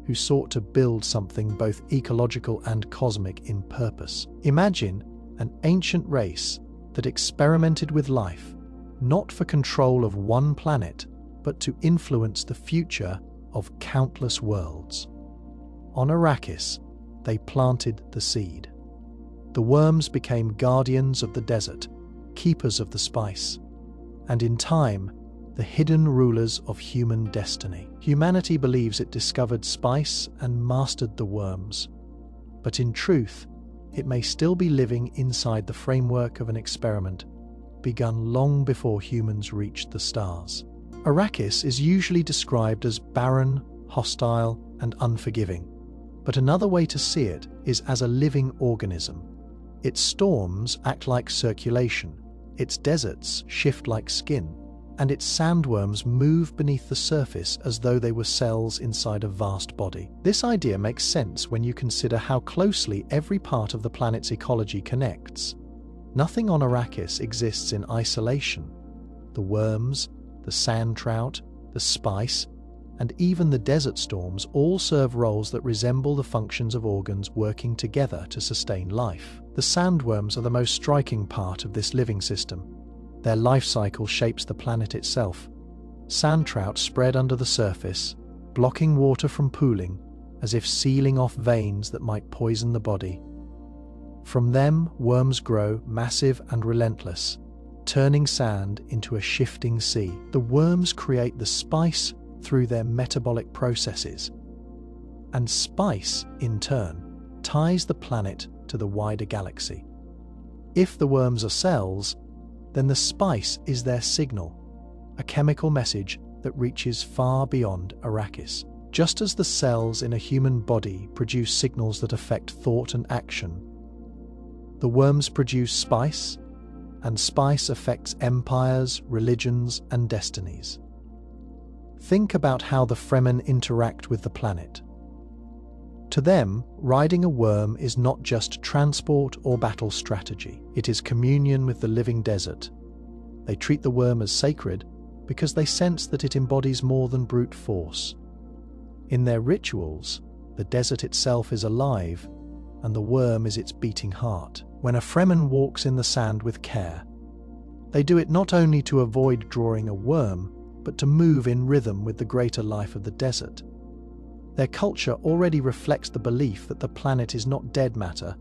who sought to build something both ecological and cosmic in purpose. Imagine an ancient race that experimented with life, not for control of one planet, but to influence the future of countless worlds. On Arrakis, they planted the seed. The worms became guardians of the desert, keepers of the spice, and in time, the hidden rulers of human destiny. Humanity believes it discovered spice and mastered the worms, but in truth, it may still be living inside the framework of an experiment begun long before humans reached the stars. Arrakis is usually described as barren, hostile, and unforgiving, but another way to see it is as a living organism. Its storms act like circulation, its deserts shift like skin, and its sandworms move beneath the surface as though they were cells inside a vast body. This idea makes sense when you consider how closely every part of the planet's ecology connects. Nothing on Arrakis exists in isolation. The worms, the sand trout, the spice, and even the desert storms all serve roles that resemble the functions of organs working together to sustain life. The sandworms are the most striking part of this living system. Their life cycle shapes the planet itself. Sand trout spread under the surface, blocking water from pooling, as if sealing off veins that might poison the body. From them, worms grow, massive and relentless, turning sand into a shifting sea. The worms create the spice through their metabolic processes, and spice, in turn, ties the planet to the wider galaxy. If the worms are cells, then the spice is their signal, a chemical message that reaches far beyond Arrakis. Just as the cells in a human body produce signals that affect thought and action, the worms produce spice, and spice affects empires, religions, and destinies. Think about how the Fremen interact with the planet. To them, riding a worm is not just transport or battle strategy. It is communion with the living desert. They treat the worm as sacred because they sense that it embodies more than brute force. In their rituals, the desert itself is alive, and the worm is its beating heart. When a Fremen walks in the sand with care, they do it not only to avoid drawing a worm, but to move in rhythm with the greater life of the desert. Their culture already reflects the belief that the planet is not dead matter,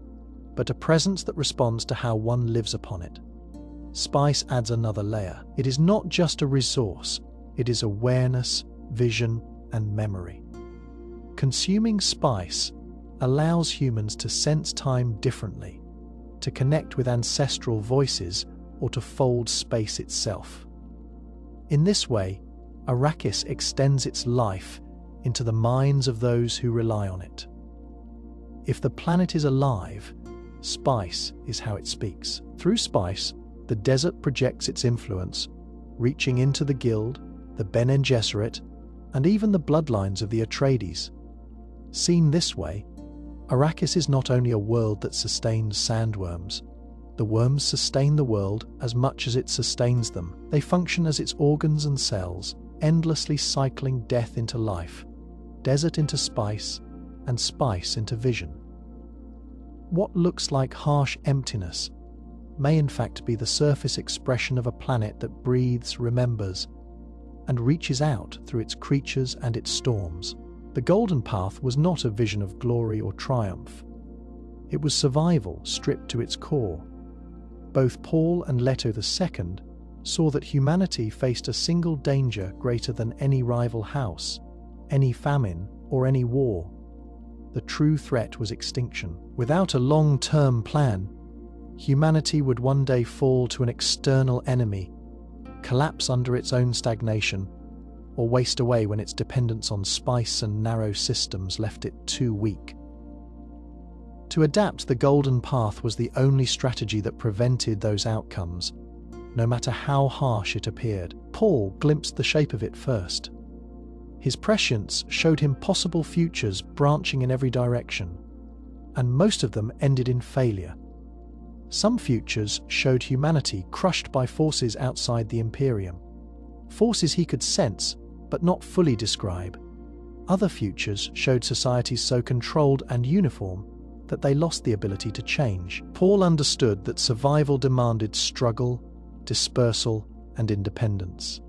but a presence that responds to how one lives upon it. Spice adds another layer. It is not just a resource, it is awareness, vision, and memory. Consuming spice allows humans to sense time differently, to connect with ancestral voices, or to fold space itself. In this way, Arrakis extends its life into the minds of those who rely on it. If the planet is alive, spice is how it speaks. Through spice, the desert projects its influence, reaching into the Guild, the Bene Gesserit, and even the bloodlines of the Atreides. Seen this way, Arrakis is not only a world that sustains sandworms. The worms sustain the world as much as it sustains them. They function as its organs and cells, endlessly cycling death into life, desert into spice, and spice into vision. What looks like harsh emptiness may in fact be the surface expression of a planet that breathes, remembers, and reaches out through its creatures and its storms. The Golden Path was not a vision of glory or triumph. It was survival stripped to its core. Both Paul and Leto II saw that humanity faced a single danger greater than any rival house, any famine, or any war. The true threat was extinction. Without a long-term plan, humanity would one day fall to an external enemy, collapse under its own stagnation, or waste away when its dependence on spice and narrow systems left it too weak. To adapt the Golden Path was the only strategy that prevented those outcomes, no matter how harsh it appeared. Paul glimpsed the shape of it first. His prescience showed him possible futures branching in every direction, and most of them ended in failure. Some futures showed humanity crushed by forces outside the Imperium, forces he could sense but not fully describe. Other futures showed societies so controlled and uniform that they lost the ability to change. Paul understood that survival demanded struggle, dispersal, and independence.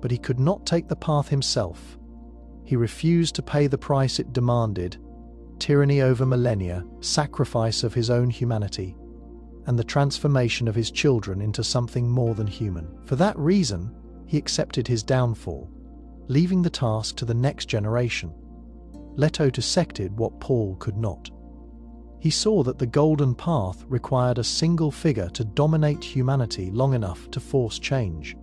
But he could not take the path himself. He refused to pay the price it demanded: tyranny over millennia, sacrifice of his own humanity, and the transformation of his children into something more than human. For that reason, he accepted his downfall, leaving the task to the next generation. Leto dissected what Paul could not. He saw that the Golden Path required a single figure to dominate humanity long enough to force change.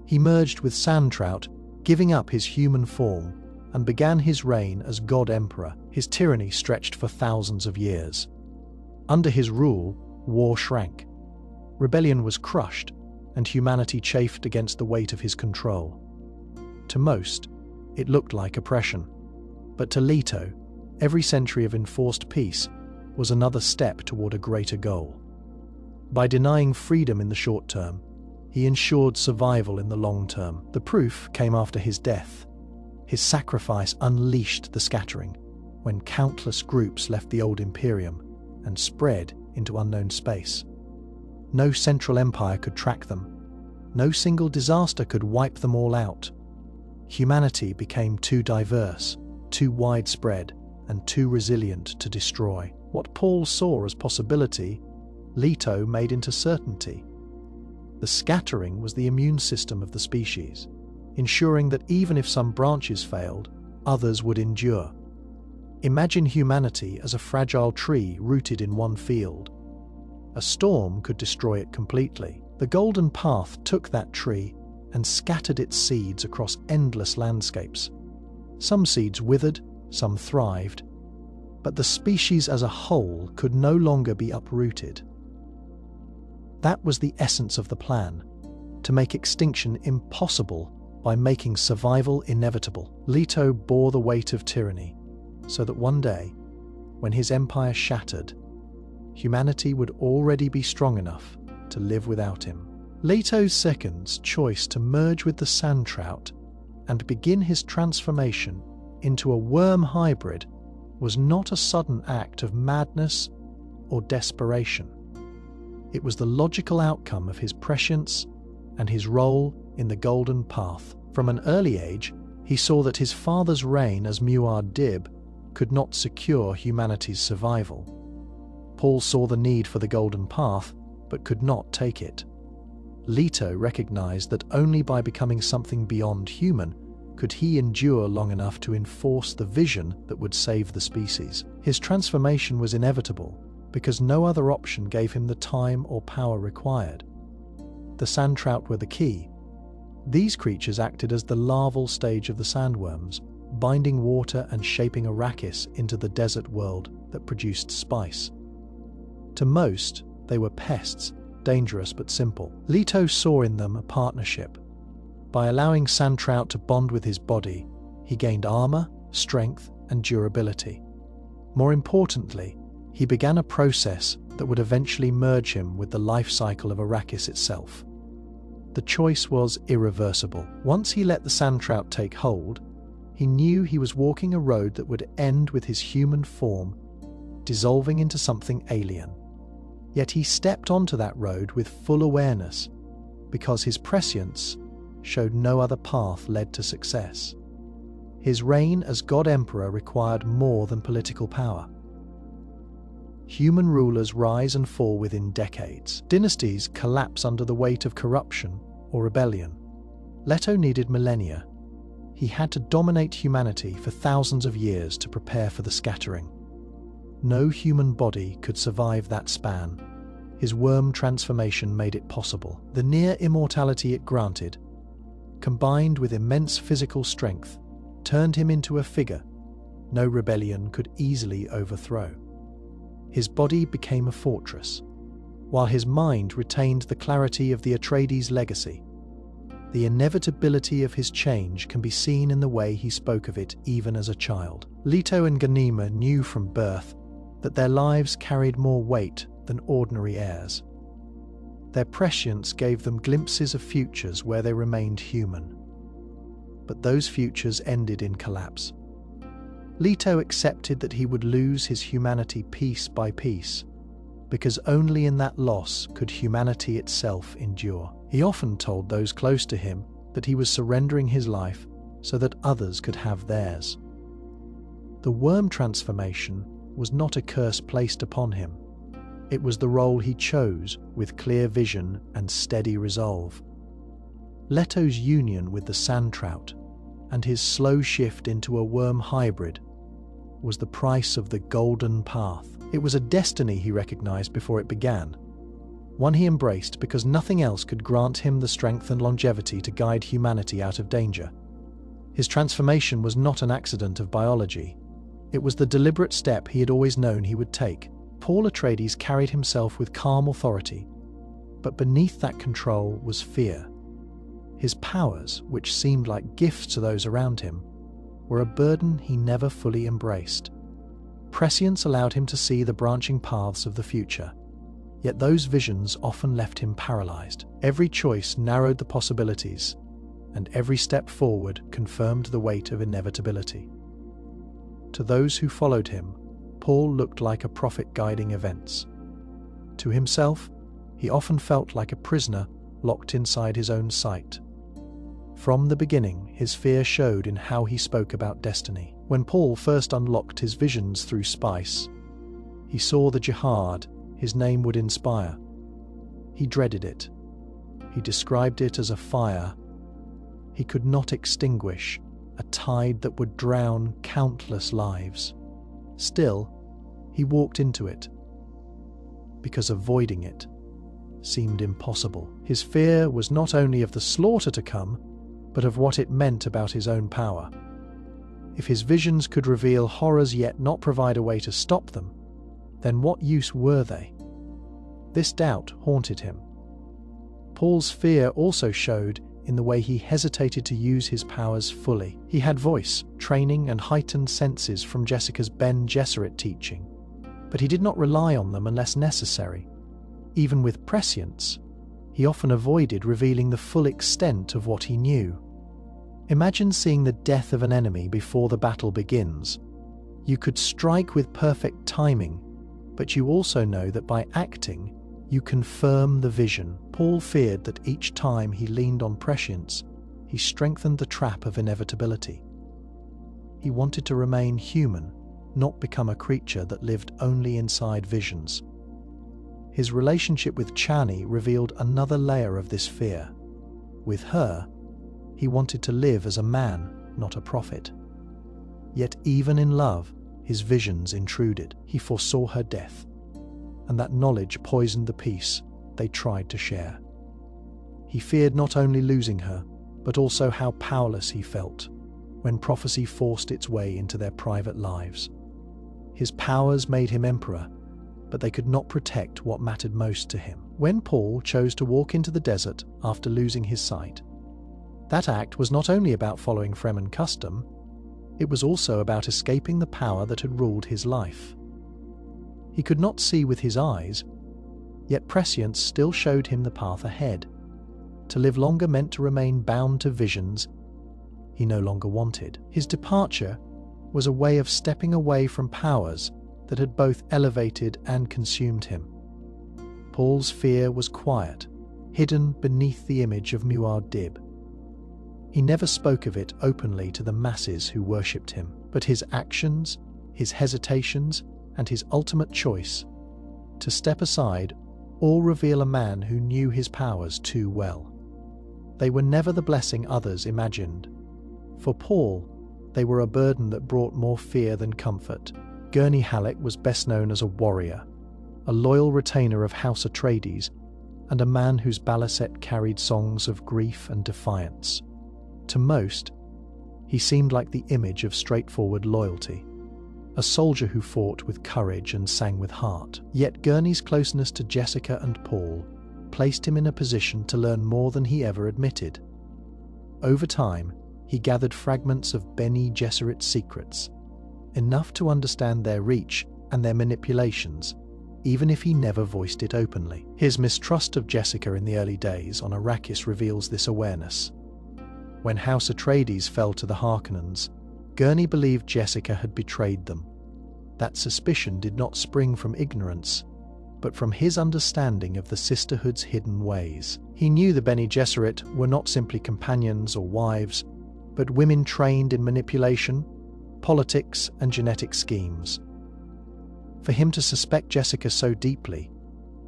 He merged with Sandtrout, giving up his human form, and began his reign as God Emperor. His tyranny stretched for thousands of years. Under his rule, war shrank. Rebellion was crushed, and humanity chafed against the weight of his control. To most, it looked like oppression. But to Leto, every century of enforced peace was another step toward a greater goal. By denying freedom in the short term, he ensured survival in the long term. The proof came after his death. His sacrifice unleashed the scattering, when countless groups left the old Imperium and spread into unknown space. No central empire could track them. No single disaster could wipe them all out. Humanity became too diverse, too widespread and too resilient to destroy. What Paul saw as possibility, Leto made into certainty. The scattering was the immune system of the species, ensuring that even if some branches failed, others would endure. Imagine humanity as a fragile tree rooted in one field. A storm could destroy it completely. The Golden Path took that tree and scattered its seeds across endless landscapes. Some seeds withered, some thrived, but the species as a whole could no longer be uprooted. That was the essence of the plan, to make extinction impossible by making survival inevitable. Leto bore the weight of tyranny, so that one day, when his empire shattered, humanity would already be strong enough to live without him. Leto's second's choice to merge with the sand trout and begin his transformation into a worm hybrid was not a sudden act of madness or desperation. It was the logical outcome of his prescience and his role in the Golden Path. From an early age, he saw that his father's reign as Muad'Dib could not secure humanity's survival. Paul saw the need for the Golden Path, but could not take it. Leto recognized that only by becoming something beyond human could he endure long enough to enforce the vision that would save the species. His transformation was inevitable because no other option gave him the time or power required. The sand trout were the key. These creatures acted as the larval stage of the sandworms, binding water and shaping Arrakis into the desert world that produced spice. To most, they were pests, dangerous but simple. Leto saw in them a partnership. By allowing sand trout to bond with his body, he gained armor, strength, and durability. More importantly, he began a process that would eventually merge him with the life cycle of Arrakis itself. The choice was irreversible. Once he let the sand trout take hold, he knew he was walking a road that would end with his human form dissolving into something alien. Yet he stepped onto that road with full awareness, because his prescience showed no other path led to success. His reign as God Emperor required more than political power. Human rulers rise and fall within decades. Dynasties collapse under the weight of corruption or rebellion. Leto needed millennia. He had to dominate humanity for thousands of years to prepare for the scattering. No human body could survive that span. His worm transformation made it possible. The near immortality it granted, combined with immense physical strength, turned him into a figure no rebellion could easily overthrow. His body became a fortress, while his mind retained the clarity of the Atreides legacy. The inevitability of his change can be seen in the way he spoke of it even as a child. Leto and Ghanima knew from birth that their lives carried more weight than ordinary heirs. Their prescience gave them glimpses of futures where they remained human. But those futures ended in collapse. Leto accepted that he would lose his humanity piece by piece, because only in that loss could humanity itself endure. He often told those close to him that he was surrendering his life so that others could have theirs. The worm transformation was not a curse placed upon him. It was the role he chose with clear vision and steady resolve. Leto's union with the sand trout and his slow shift into a worm hybrid was the price of the Golden Path. It was a destiny he recognized before it began, one he embraced because nothing else could grant him the strength and longevity to guide humanity out of danger. His transformation was not an accident of biology. It was the deliberate step he had always known he would take. Paul Atreides carried himself with calm authority, but beneath that control was fear. His powers, which seemed like gifts to those around him, were a burden he never fully embraced. Prescience allowed him to see the branching paths of the future, yet those visions often left him paralyzed. Every choice narrowed the possibilities, and every step forward confirmed the weight of inevitability. To those who followed him, Paul looked like a prophet guiding events. To himself, he often felt like a prisoner locked inside his own sight. From the beginning, his fear showed in how he spoke about destiny. When Paul first unlocked his visions through spice, he saw the jihad his name would inspire. He dreaded it. He described it as a fire he could not extinguish, a tide that would drown countless lives. Still, he walked into it, because avoiding it seemed impossible. His fear was not only of the slaughter to come, but of what it meant about his own power. If his visions could reveal horrors yet not provide a way to stop them, then what use were they? This doubt haunted him. Paul's fear also showed in the way he hesitated to use his powers fully. He had voice, training, and heightened senses from Jessica's Bene Gesserit teaching, but he did not rely on them unless necessary. Even with prescience, he often avoided revealing the full extent of what he knew. Imagine seeing the death of an enemy before the battle begins. You could strike with perfect timing, but you also know that by acting, you confirm the vision. Paul feared that each time he leaned on prescience, he strengthened the trap of inevitability. He wanted to remain human, not become a creature that lived only inside visions. His relationship with Chani revealed another layer of this fear. With her, he wanted to live as a man, not a prophet. Yet even in love, his visions intruded. He foresaw her death, and that knowledge poisoned the peace they tried to share. He feared not only losing her, but also how powerless he felt when prophecy forced its way into their private lives. His powers made him emperor, but they could not protect what mattered most to him. When Paul chose to walk into the desert after losing his sight, that act was not only about following Fremen custom, it was also about escaping the power that had ruled his life. He could not see with his eyes, yet prescience still showed him the path ahead. To live longer meant to remain bound to visions he no longer wanted. His departure was a way of stepping away from powers that had both elevated and consumed him. Paul's fear was quiet, hidden beneath the image of Muad'Dib. He never spoke of it openly to the masses who worshipped him, but his actions, his hesitations, and his ultimate choice to step aside all reveal a man who knew his powers too well. They were never the blessing others imagined. For Paul, they were a burden that brought more fear than comfort. Gurney Halleck was best known as a warrior, a loyal retainer of House Atreides, and a man whose balisette carried songs of grief and defiance. To most, he seemed like the image of straightforward loyalty, a soldier who fought with courage and sang with heart. Yet Gurney's closeness to Jessica and Paul placed him in a position to learn more than he ever admitted. Over time, he gathered fragments of Bene Gesserit's secrets, enough to understand their reach and their manipulations, even if he never voiced it openly. His mistrust of Jessica in the early days on Arrakis reveals this awareness. When House Atreides fell to the Harkonnens, Gurney believed Jessica had betrayed them. That suspicion did not spring from ignorance, but from his understanding of the sisterhood's hidden ways. He knew the Bene Gesserit were not simply companions or wives, but women trained in manipulation, politics, and genetic schemes. For him to suspect Jessica so deeply,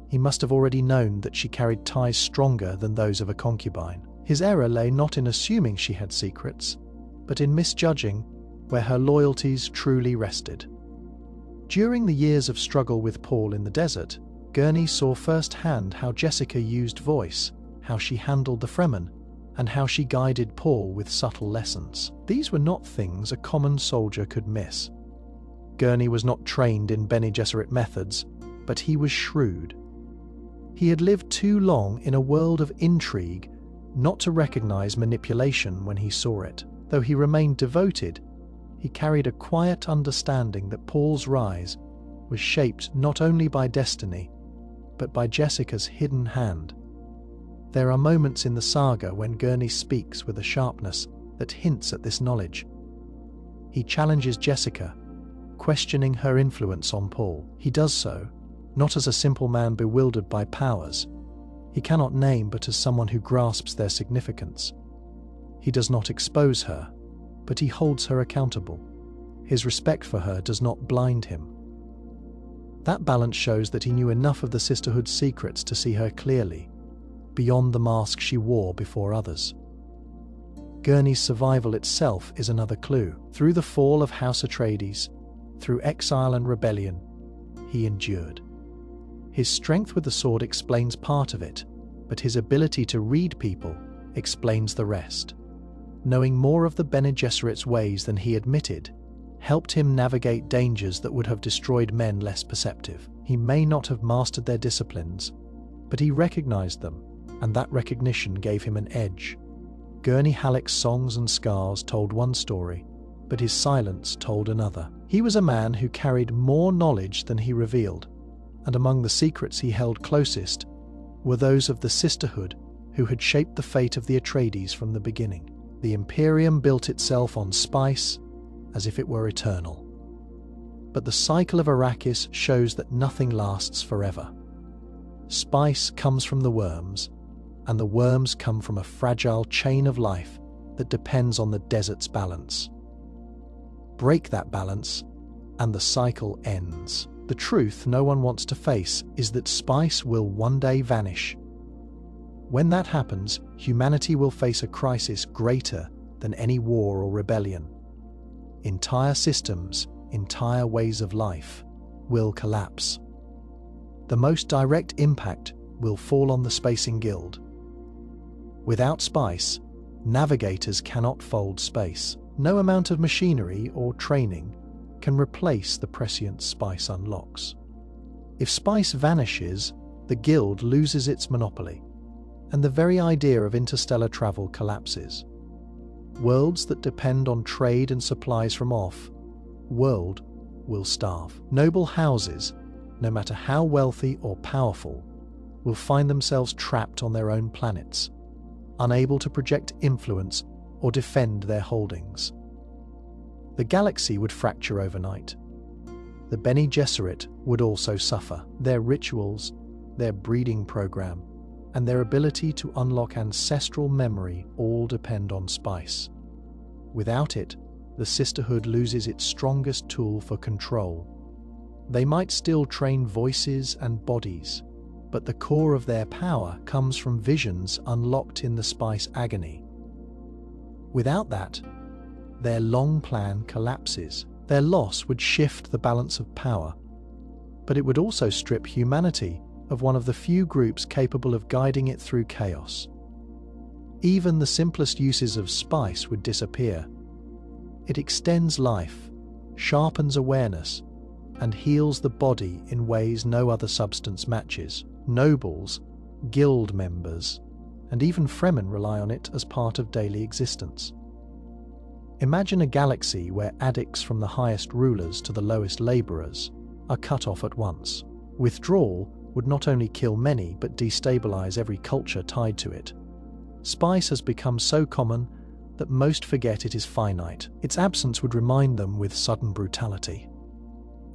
he must have already known that she carried ties stronger than those of a concubine. His error lay not in assuming she had secrets, but in misjudging where her loyalties truly rested. During the years of struggle with Paul in the desert, Gurney saw firsthand how Jessica used voice, how she handled the Fremen, and how she guided Paul with subtle lessons. These were not things a common soldier could miss. Gurney was not trained in Bene Gesserit methods, but he was shrewd. He had lived too long in a world of intrigue not to recognize manipulation when he saw it. Though he remained devoted, he carried a quiet understanding that Paul's rise was shaped not only by destiny, but by Jessica's hidden hand. There are moments in the saga when Gurney speaks with a sharpness that hints at this knowledge. He challenges Jessica, questioning her influence on Paul. He does so, not as a simple man bewildered by powers he cannot name, but as someone who grasps their significance. He does not expose her, but he holds her accountable. His respect for her does not blind him. That balance shows that he knew enough of the sisterhood's secrets to see her clearly, beyond the mask she wore before others. Gurney's survival itself is another clue. Through the fall of House Atreides, through exile and rebellion, he endured. His strength with the sword explains part of it, but his ability to read people explains the rest. Knowing more of the Bene Gesserit's ways than he admitted helped him navigate dangers that would have destroyed men less perceptive. He may not have mastered their disciplines, but he recognized them, and that recognition gave him an edge. Gurney Halleck's songs and scars told one story, but his silence told another. He was a man who carried more knowledge than he revealed, and among the secrets he held closest were those of the sisterhood who had shaped the fate of the Atreides from the beginning. The Imperium built itself on spice as if it were eternal. But the cycle of Arrakis shows that nothing lasts forever. Spice comes from the worms, and the worms come from a fragile chain of life that depends on the desert's balance. Break that balance, and the cycle ends. The truth no one wants to face is that spice will one day vanish. When that happens, humanity will face a crisis greater than any war or rebellion. Entire systems, entire ways of life, will collapse. The most direct impact will fall on the Spacing Guild. Without spice, navigators cannot fold space. No amount of machinery or training can replace the prescient spice unlocks. If spice vanishes, the guild loses its monopoly, and the very idea of interstellar travel collapses. Worlds that depend on trade and supplies from off-world will starve. Noble houses, no matter how wealthy or powerful, will find themselves trapped on their own planets, unable to project influence or defend their holdings. The galaxy would fracture overnight. The Bene Gesserit would also suffer. Their rituals, their breeding program, and their ability to unlock ancestral memory all depend on spice. Without it, the sisterhood loses its strongest tool for control. They might still train voices and bodies, but the core of their power comes from visions unlocked in the spice agony. Without that, their long plan collapses. Their loss would shift the balance of power, but it would also strip humanity of one of the few groups capable of guiding it through chaos. Even the simplest uses of spice would disappear. It extends life, sharpens awareness, and heals the body in ways no other substance matches. Nobles, guild members, and even Fremen rely on it as part of daily existence. Imagine a galaxy where addicts from the highest rulers to the lowest laborers are cut off at once. Withdrawal would not only kill many but destabilize every culture tied to it. Spice has become so common that most forget it is finite. Its absence would remind them with sudden brutality.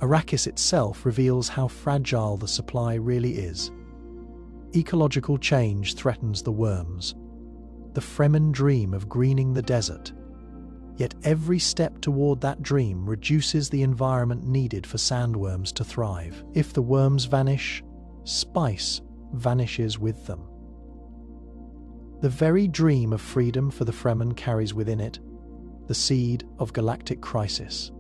Arrakis itself reveals how fragile the supply really is. Ecological change threatens the worms. The Fremen dream of greening the desert. Yet every step toward that dream reduces the environment needed for sandworms to thrive. If the worms vanish, spice vanishes with them. The very dream of freedom for the Fremen carries within it the seed of galactic crisis.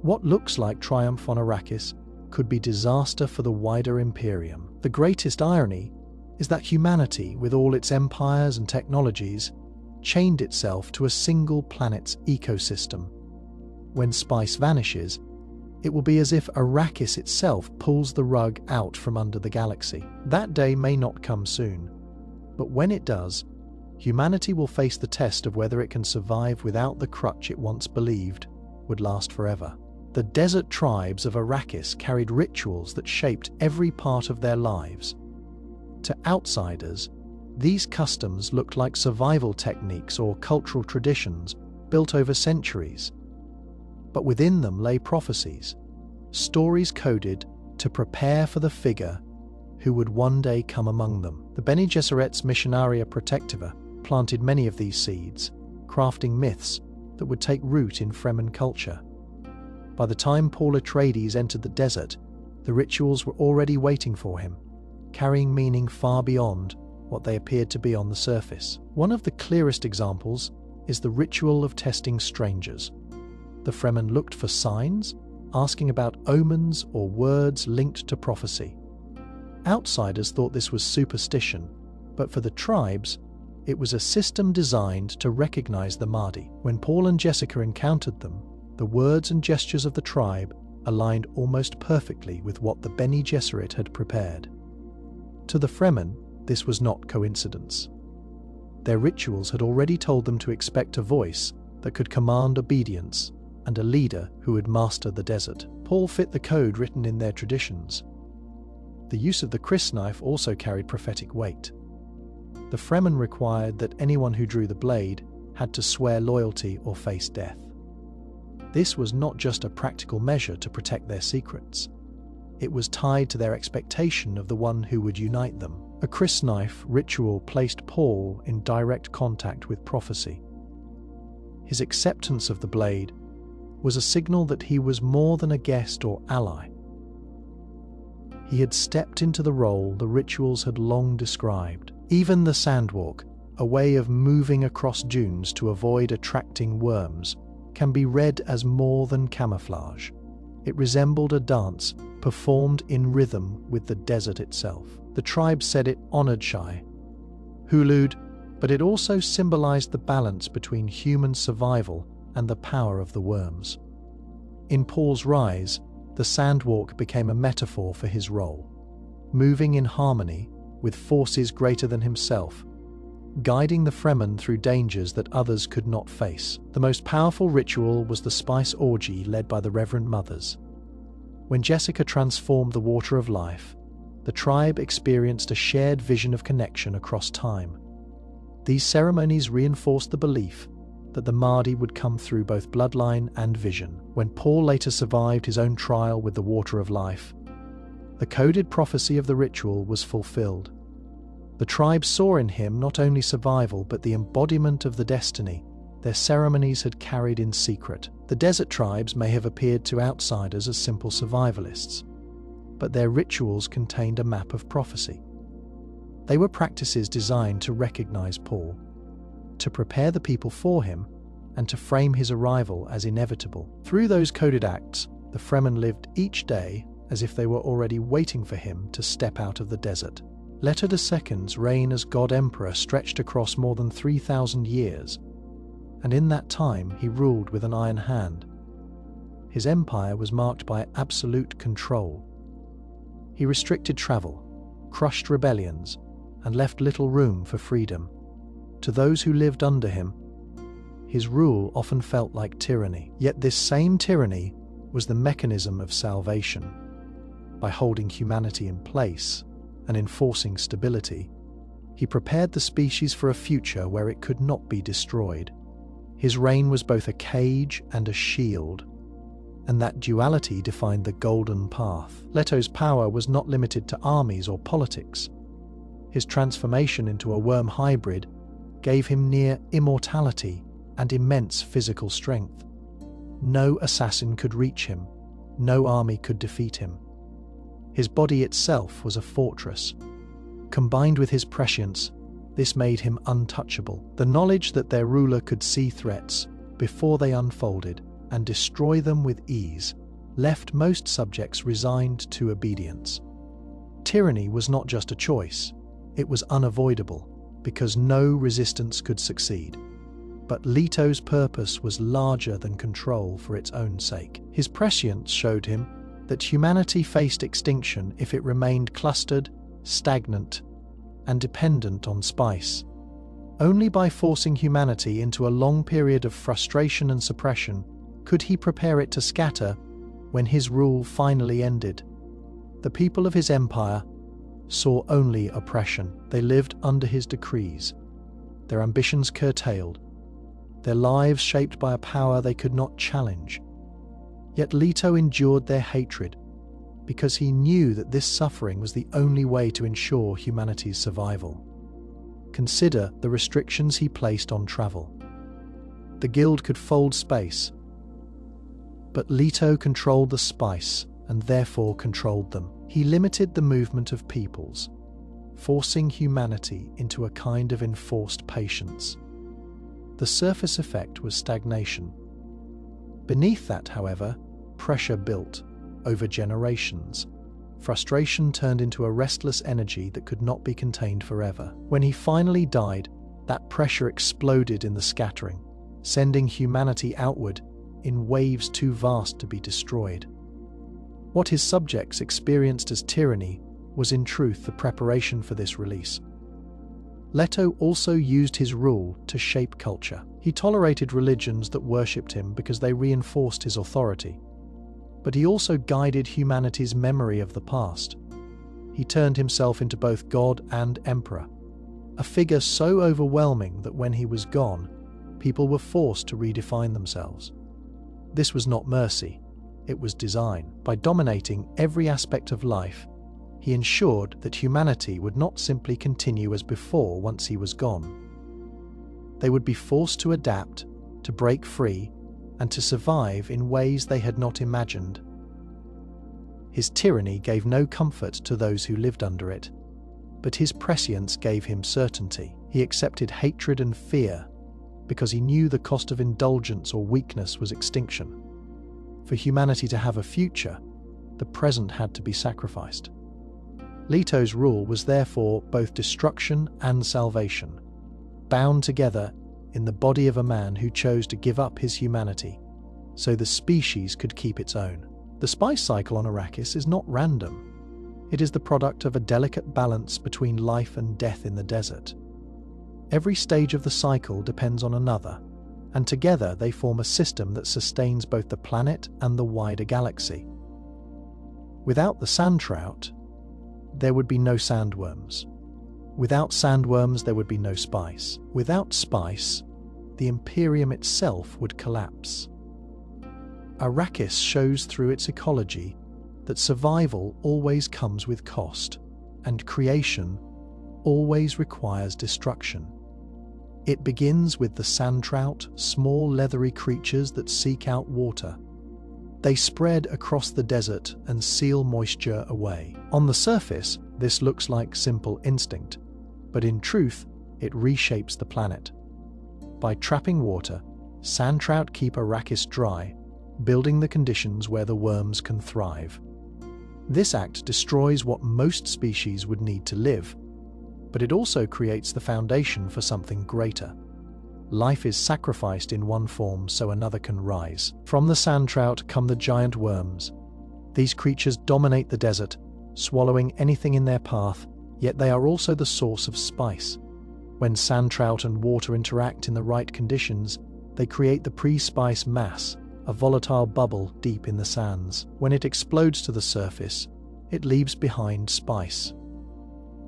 What looks like triumph on Arrakis could be disaster for the wider Imperium. The greatest irony is that humanity, with all its empires and technologies, chained itself to a single planet's ecosystem. When spice vanishes, it will be as if Arrakis itself pulls the rug out from under the galaxy. That day may not come soon, but when it does, humanity will face the test of whether it can survive without the crutch it once believed would last forever. The desert tribes of Arrakis carried rituals that shaped every part of their lives. To outsiders, these customs looked like survival techniques or cultural traditions built over centuries. But within them lay prophecies, stories coded to prepare for the figure who would one day come among them. The Bene Gesserit's Missionaria Protectiva planted many of these seeds, crafting myths that would take root in Fremen culture. By the time Paul Atreides entered the desert, the rituals were already waiting for him, carrying meaning far beyond what they appeared to be on the surface. One of the clearest examples is the ritual of testing strangers. The Fremen looked for signs, asking about omens or words linked to prophecy. Outsiders thought this was superstition, but for the tribes, it was a system designed to recognize the Mahdi. When Paul and Jessica encountered them, the words and gestures of the tribe aligned almost perfectly with what the Bene Gesserit had prepared. To the Fremen, this was not coincidence. Their rituals had already told them to expect a voice that could command obedience and a leader who would master the desert. Paul fit the code written in their traditions. The use of the crysknife also carried prophetic weight. The Fremen required that anyone who drew the blade had to swear loyalty or face death. This was not just a practical measure to protect their secrets. It was tied to their expectation of the one who would unite them. A crysknife ritual placed Paul in direct contact with prophecy. His acceptance of the blade was a signal that he was more than a guest or ally. He had stepped into the role the rituals had long described. Even the sandwalk, a way of moving across dunes to avoid attracting worms, can be read as more than camouflage. It resembled a dance performed in rhythm with the desert itself. The tribe said it honored Shai, Hulud, but it also symbolized the balance between human survival and the power of the worms. In Paul's rise, the sandwalk became a metaphor for his role, moving in harmony with forces greater than himself, guiding the Fremen through dangers that others could not face. The most powerful ritual was the spice orgy led by the Reverend Mothers. When Jessica transformed the water of life, the tribe experienced a shared vision of connection across time. These ceremonies reinforced the belief that the Mahdi would come through both bloodline and vision. When Paul later survived his own trial with the water of life, the coded prophecy of the ritual was fulfilled. The tribe saw in him not only survival but the embodiment of the destiny their ceremonies had carried in secret. The desert tribes may have appeared to outsiders as simple survivalists, but their rituals contained a map of prophecy. They were practices designed to recognize Paul, to prepare the people for him, and to frame his arrival as inevitable. Through those coded acts, the Fremen lived each day as if they were already waiting for him to step out of the desert. Leto II's reign as God Emperor stretched across more than 3,000 years, and in that time he ruled with an iron hand. His empire was marked by absolute control. He restricted travel, crushed rebellions, and left little room for freedom. To those who lived under him, his rule often felt like tyranny. Yet this same tyranny was the mechanism of salvation. By holding humanity in place and enforcing stability, he prepared the species for a future where it could not be destroyed. His reign was both a cage and a shield, and that duality defined the golden path. Leto's power was not limited to armies or politics. His transformation into a worm hybrid gave him near immortality and immense physical strength. No assassin could reach him, no army could defeat him. His body itself was a fortress. Combined with his prescience, this made him untouchable. The knowledge that their ruler could see threats before they unfolded and destroy them with ease left most subjects resigned to obedience. Tyranny was not just a choice, it was unavoidable, because no resistance could succeed. But Leto's purpose was larger than control for its own sake. His prescience showed him that humanity faced extinction if it remained clustered, stagnant, and dependent on spice. Only by forcing humanity into a long period of frustration and suppression could he prepare it to scatter when his rule finally ended. The people of his empire saw only oppression. They lived under his decrees, their ambitions curtailed, their lives shaped by a power they could not challenge. Yet Leto endured their hatred because he knew that this suffering was the only way to ensure humanity's survival. Consider the restrictions he placed on travel. The guild could fold space, but Leto controlled the spice and therefore controlled them. He limited the movement of peoples, forcing humanity into a kind of enforced patience. The surface effect was stagnation. Beneath that, however, pressure built over generations. Frustration turned into a restless energy that could not be contained forever. When he finally died, that pressure exploded in the scattering, sending humanity outward in waves too vast to be destroyed. What his subjects experienced as tyranny was in truth the preparation for this release. Leto also used his rule to shape culture. He tolerated religions that worshipped him because they reinforced his authority. But he also guided humanity's memory of the past. He turned himself into both God and emperor, a figure so overwhelming that when he was gone, people were forced to redefine themselves. This was not mercy, it was design. By dominating every aspect of life, he ensured that humanity would not simply continue as before once he was gone. They would be forced to adapt, to break free, and to survive in ways they had not imagined. His tyranny gave no comfort to those who lived under it, but his prescience gave him certainty. He accepted hatred and fear because he knew the cost of indulgence or weakness was extinction. For humanity to have a future, the present had to be sacrificed. Leto's rule was therefore both destruction and salvation, bound together in the body of a man who chose to give up his humanity, so the species could keep its own. The spice cycle on Arrakis is not random. It is the product of a delicate balance between life and death in the desert. Every stage of the cycle depends on another, and together they form a system that sustains both the planet and the wider galaxy. Without the sand trout, there would be no sandworms. Without sandworms, there would be no spice. Without spice, the Imperium itself would collapse. Arrakis shows through its ecology that survival always comes with cost, and creation always requires destruction. It begins with the sand trout, small leathery creatures that seek out water. They spread across the desert and seal moisture away. On the surface, this looks like simple instinct, but in truth, it reshapes the planet. By trapping water, sand trout keep Arrakis dry, building the conditions where the worms can thrive. This act destroys what most species would need to live, but it also creates the foundation for something greater. Life is sacrificed in one form so another can rise. From the sand trout come the giant worms. These creatures dominate the desert, swallowing anything in their path, yet they are also the source of spice. When sand trout and water interact in the right conditions, they create the pre-spice mass, a volatile bubble deep in the sands. When it explodes to the surface, it leaves behind spice.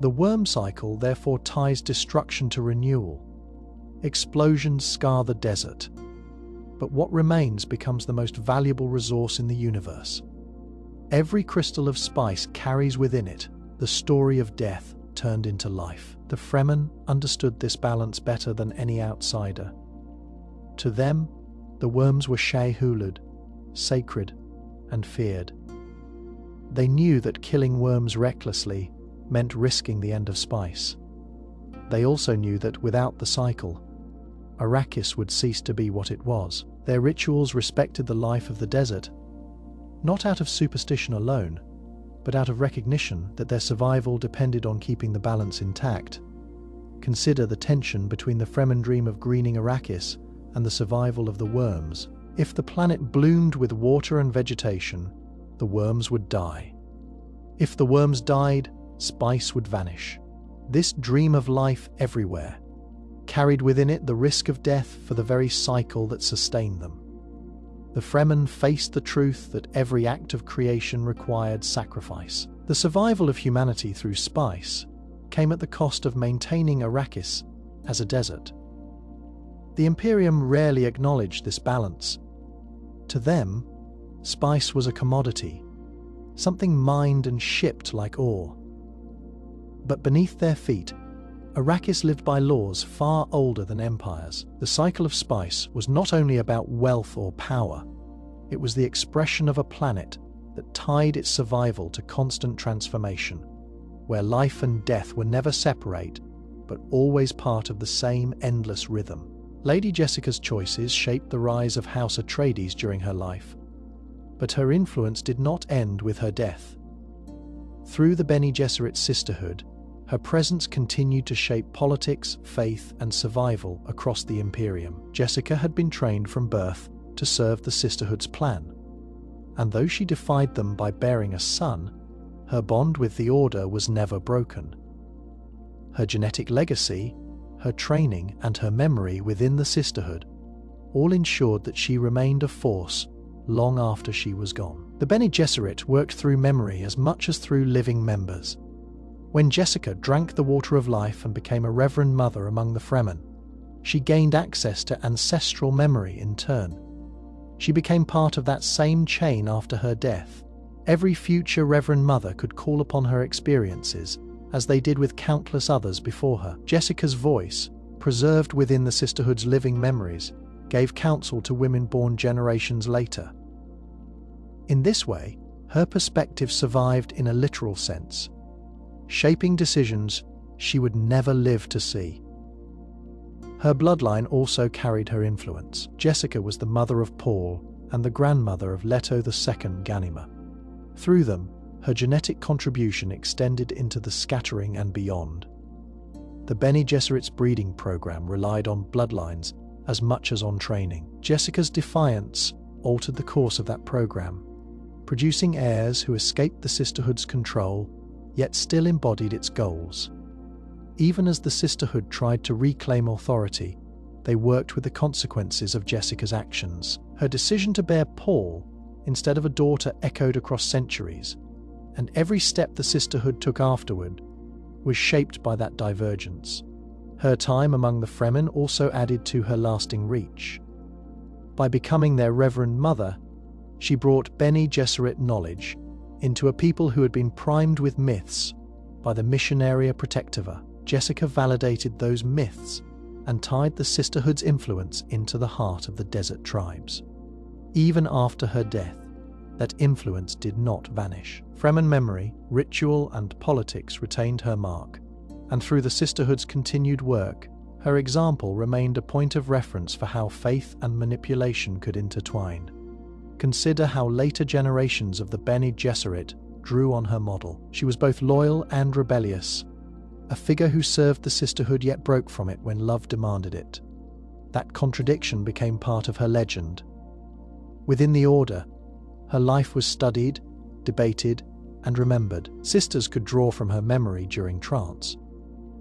The worm cycle therefore ties destruction to renewal. Explosions scar the desert, but what remains becomes the most valuable resource in the universe. Every crystal of spice carries within it the story of death turned into life. The Fremen understood this balance better than any outsider. To them, the worms were Shai-Hulud, sacred and feared. They knew that killing worms recklessly meant risking the end of spice. They also knew that without the cycle, Arrakis would cease to be what it was. Their rituals respected the life of the desert, not out of superstition alone, but out of recognition that their survival depended on keeping the balance intact. Consider the tension between the Fremen dream of greening Arrakis and the survival of the worms. If the planet bloomed with water and vegetation, the worms would die. If the worms died, spice would vanish. This dream of life everywhere carried within it the risk of death for the very cycle that sustained them. The Fremen faced the truth that every act of creation required sacrifice. The survival of humanity through spice came at the cost of maintaining Arrakis as a desert. The Imperium rarely acknowledged this balance. To them, spice was a commodity, something mined and shipped like ore. But beneath their feet, Arrakis lived by laws far older than empires. The cycle of spice was not only about wealth or power, it was the expression of a planet that tied its survival to constant transformation, where life and death were never separate, but always part of the same endless rhythm. Lady Jessica's choices shaped the rise of House Atreides during her life, but her influence did not end with her death. Through the Bene Gesserit sisterhood, her presence continued to shape politics, faith, and survival across the Imperium. Jessica had been trained from birth to serve the sisterhood's plan, and though she defied them by bearing a son, her bond with the Order was never broken. Her genetic legacy, her training, and her memory within the sisterhood all ensured that she remained a force long after she was gone. The Bene Gesserit worked through memory as much as through living members. When Jessica drank the water of life and became a reverend mother among the Fremen, she gained access to ancestral memory in turn. She became part of that same chain after her death. Every future reverend mother could call upon her experiences, as they did with countless others before her. Jessica's voice, preserved within the sisterhood's living memories, gave counsel to women born generations later. In this way, her perspective survived in a literal sense, shaping decisions she would never live to see. Her bloodline also carried her influence. Jessica was the mother of Paul and the grandmother of Leto II Ganima. Through them, her genetic contribution extended into the scattering and beyond. The Bene Gesserit's breeding program relied on bloodlines as much as on training. Jessica's defiance altered the course of that program, producing heirs who escaped the sisterhood's control, yet still embodied its goals. Even as the sisterhood tried to reclaim authority, they worked with the consequences of Jessica's actions. Her decision to bear Paul instead of a daughter echoed across centuries, and every step the sisterhood took afterward was shaped by that divergence. Her time among the Fremen also added to her lasting reach. By becoming their reverend mother, she brought Bene Gesserit knowledge into a people who had been primed with myths by the Missionaria Protectiva. Jessica validated those myths and tied the sisterhood's influence into the heart of the desert tribes. Even after her death, that influence did not vanish. Fremen memory, ritual, and politics retained her mark, and through the sisterhood's continued work, her example remained a point of reference for how faith and manipulation could intertwine. Consider how later generations of the Bene Gesserit drew on her model. She was both loyal and rebellious, a figure who served the sisterhood yet broke from it when love demanded it. That contradiction became part of her legend. Within the Order, her life was studied, debated, and remembered. Sisters could draw from her memory during trance,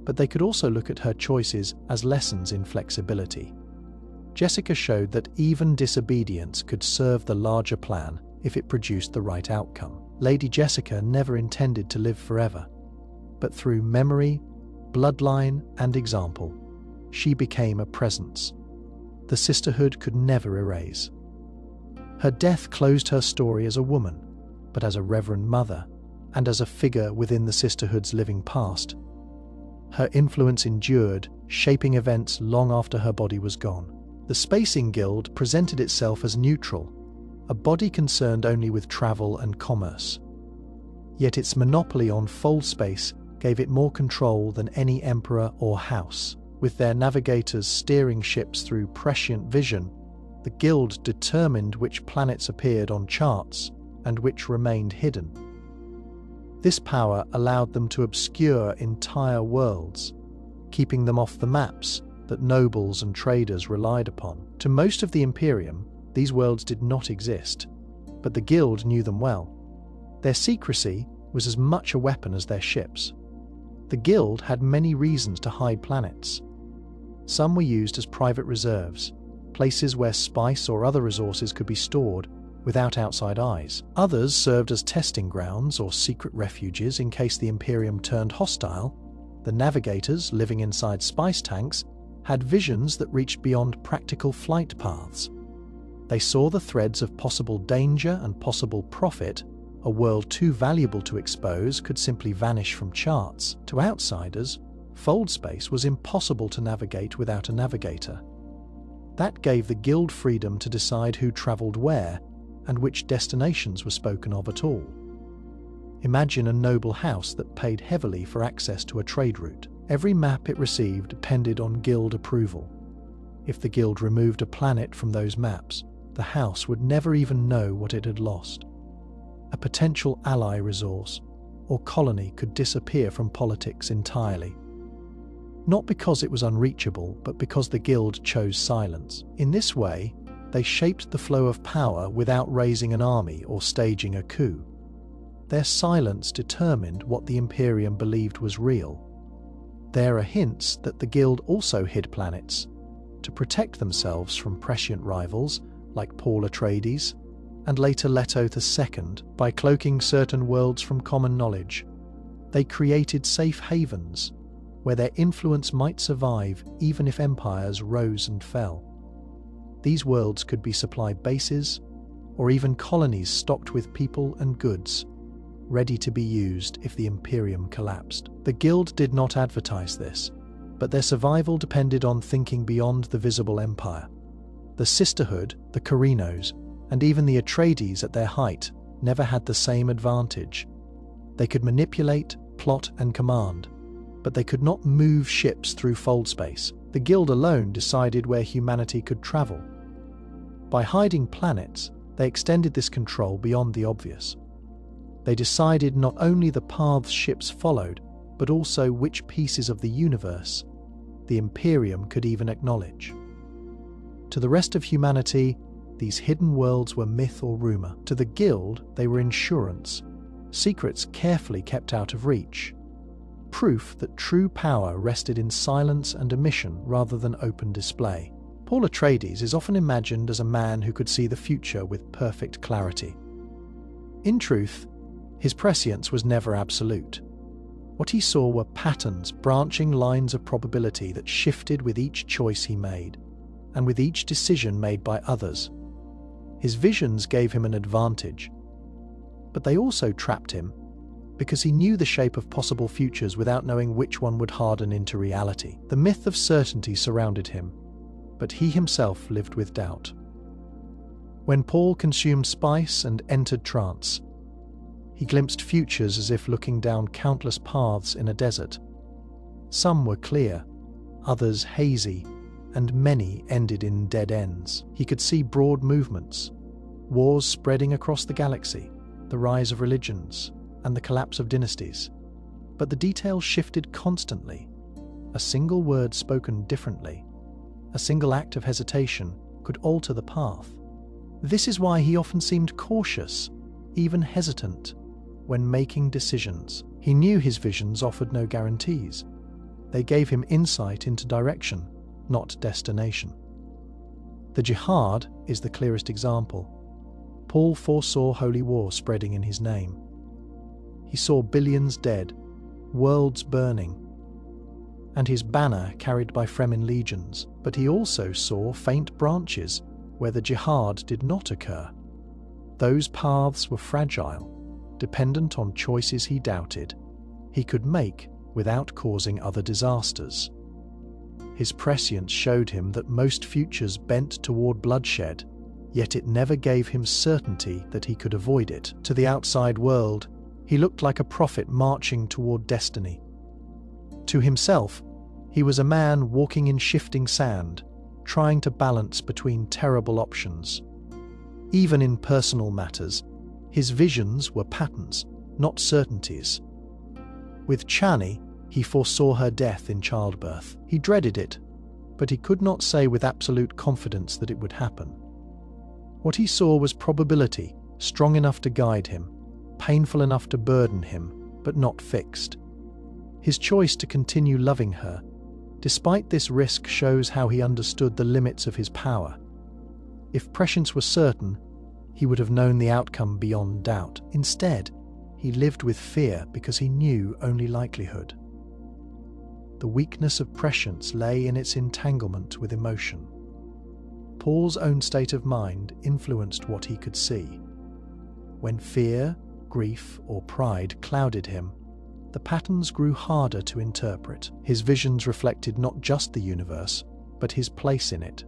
but they could also look at her choices as lessons in flexibility. Jessica showed that even disobedience could serve the larger plan if it produced the right outcome. Lady Jessica never intended to live forever, but through memory, bloodline, and example, she became a presence the sisterhood could never erase. Her death closed her story as a woman, but as a reverend mother, and as a figure within the sisterhood's living past. Her influence endured, shaping events long after her body was gone. The Spacing Guild presented itself as neutral, a body concerned only with travel and commerce. Yet its monopoly on fold space gave it more control than any emperor or house. With their navigators steering ships through prescient vision, the Guild determined which planets appeared on charts and which remained hidden. This power allowed them to obscure entire worlds, keeping them off the maps that nobles and traders relied upon. To most of the Imperium, these worlds did not exist, but the Guild knew them well. Their secrecy was as much a weapon as their ships. The Guild had many reasons to hide planets. Some were used as private reserves, places where spice or other resources could be stored without outside eyes. Others served as testing grounds or secret refuges in case the Imperium turned hostile. The navigators, living inside spice tanks, had visions that reached beyond practical flight paths. They saw the threads of possible danger and possible profit. A world too valuable to expose could simply vanish from charts. To outsiders, fold space was impossible to navigate without a navigator. That gave the guild freedom to decide who travelled where and which destinations were spoken of at all. Imagine a noble house that paid heavily for access to a trade route. Every map it received depended on guild approval. If the guild removed a planet from those maps, the house would never even know what it had lost. A potential ally resource or colony could disappear from politics entirely. Not because it was unreachable, but because the guild chose silence. In this way, they shaped the flow of power without raising an army or staging a coup. Their silence determined what the Imperium believed was real. There are hints that the guild also hid planets to protect themselves from prescient rivals like Paul Atreides and later Leto II by cloaking certain worlds from common knowledge. They created safe havens where their influence might survive even if empires rose and fell. These worlds could be supply bases or even colonies stocked with people and goods, ready to be used if the Imperium collapsed. The guild did not advertise this, but their survival depended on thinking beyond the visible empire. The Sisterhood, the Carinos, and even the Atreides at their height never had the same advantage. They could manipulate, plot, and command, but they could not move ships through fold space. The guild alone decided where humanity could travel. By hiding planets, they extended this control beyond the obvious. They decided not only the paths ships followed, but also which pieces of the universe the Imperium could even acknowledge. To the rest of humanity, these hidden worlds were myth or rumor. To the guild, they were insurance, secrets carefully kept out of reach, proof that true power rested in silence and omission rather than open display. Paul Atreides is often imagined as a man who could see the future with perfect clarity. In truth, his prescience was never absolute. What he saw were patterns, branching lines of probability that shifted with each choice he made, and with each decision made by others. His visions gave him an advantage, but they also trapped him, because he knew the shape of possible futures without knowing which one would harden into reality. The myth of certainty surrounded him, but he himself lived with doubt. When Paul consumed spice and entered trance, he glimpsed futures as if looking down countless paths in a desert. Some were clear, others hazy, and many ended in dead ends. He could see broad movements, wars spreading across the galaxy, the rise of religions, and the collapse of dynasties. But the details shifted constantly. A single word spoken differently, a single act of hesitation could alter the path. This is why he often seemed cautious, even hesitant, when making decisions. He knew his visions offered no guarantees. They gave him insight into direction, not destination. The Jihad is the clearest example. Paul foresaw holy war spreading in his name. He saw billions dead, worlds burning, and his banner carried by Fremen legions. But he also saw faint branches where the jihad did not occur. Those paths were fragile, dependent on choices he doubted he could make without causing other disasters. His prescience showed him that most futures bent toward bloodshed, yet it never gave him certainty that he could avoid it. To the outside world, he looked like a prophet marching toward destiny. To himself, he was a man walking in shifting sand, trying to balance between terrible options. Even in personal matters, his visions were patterns, not certainties. With Chani, he foresaw her death in childbirth. He dreaded it, but he could not say with absolute confidence that it would happen. What he saw was probability, strong enough to guide him, painful enough to burden him, but not fixed. His choice to continue loving her, despite this risk, shows how he understood the limits of his power. If prescience were certain, he would have known the outcome beyond doubt. Instead, he lived with fear because he knew only likelihood. The weakness of prescience lay in its entanglement with emotion. Paul's own state of mind influenced what he could see. When fear, grief, or pride clouded him, the patterns grew harder to interpret. His visions reflected not just the universe, but his place in it.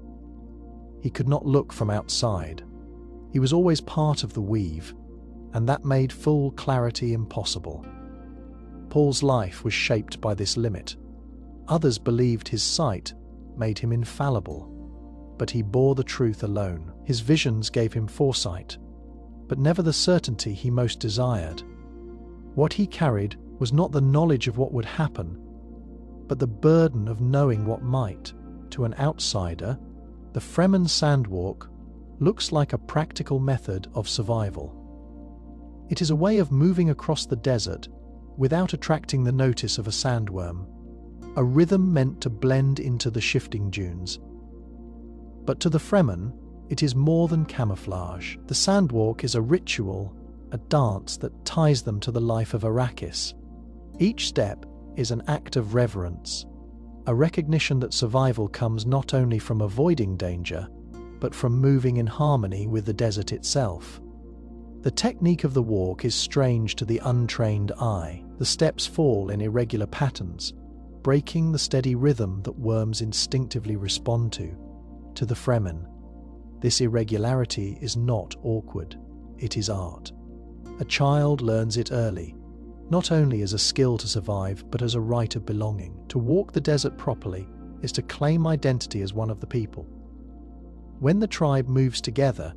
He could not look from outside. He was always part of the weave, and that made full clarity impossible. Paul's life was shaped by this limit. Others believed his sight made him infallible, but he bore the truth alone. His visions gave him foresight, but never the certainty he most desired. What he carried was not the knowledge of what would happen, but the burden of knowing what might. To an outsider, the Fremen Sandwalk looks like a practical method of survival. It is a way of moving across the desert without attracting the notice of a sandworm, a rhythm meant to blend into the shifting dunes. But to the Fremen, it is more than camouflage. The Sandwalk is a ritual, a dance that ties them to the life of Arrakis. Each step is an act of reverence, a recognition that survival comes not only from avoiding danger, but from moving in harmony with the desert itself. The technique of the walk is strange to the untrained eye. The steps fall in irregular patterns, breaking the steady rhythm that worms instinctively respond to. To the Fremen, this irregularity is not awkward, it is art. A child learns it early, not only as a skill to survive, but as a right of belonging. To walk the desert properly is to claim identity as one of the people. When the tribe moves together,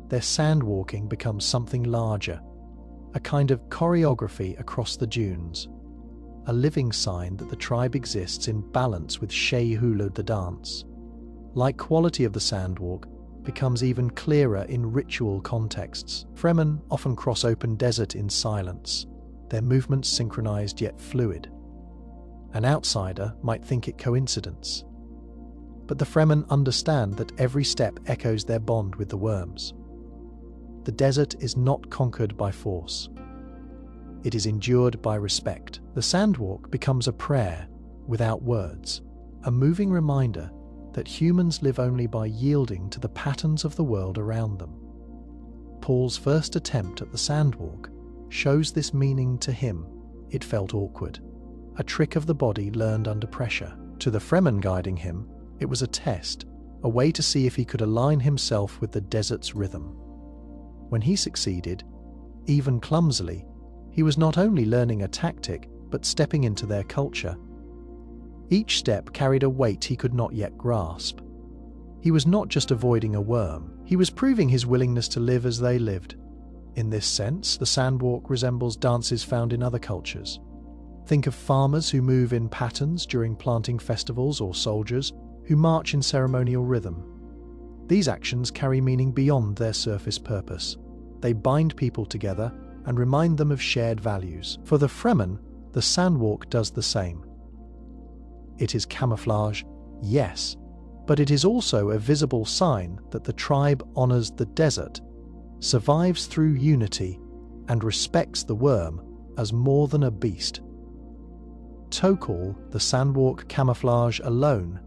their sandwalking becomes something larger, a kind of choreography across the dunes, a living sign that the tribe exists in balance with Shei Hulud, the dance. Like quality of the sandwalk becomes even clearer in ritual contexts. Fremen often cross open desert in silence, their movements synchronized yet fluid. An outsider might think it coincidence, but the Fremen understand that every step echoes their bond with the worms. The desert is not conquered by force. It is endured by respect. The sandwalk becomes a prayer without words, a moving reminder that humans live only by yielding to the patterns of the world around them. Paul's first attempt at the sandwalk shows this meaning to him. It felt awkward, a trick of the body learned under pressure. To the Fremen guiding him, it was a test, a way to see if he could align himself with the desert's rhythm. When he succeeded, even clumsily, he was not only learning a tactic, but stepping into their culture. Each step carried a weight he could not yet grasp. He was not just avoiding a worm, he was proving his willingness to live as they lived. In this sense, the sandwalk resembles dances found in other cultures. Think of farmers who move in patterns during planting festivals, or soldiers who march in ceremonial rhythm. These actions carry meaning beyond their surface purpose. They bind people together and remind them of shared values. For the Fremen, the sandwalk does the same. It is camouflage, yes, but it is also a visible sign that the tribe honors the desert, survives through unity, and respects the worm as more than a beast. Tokal, the sandwalk camouflage alone,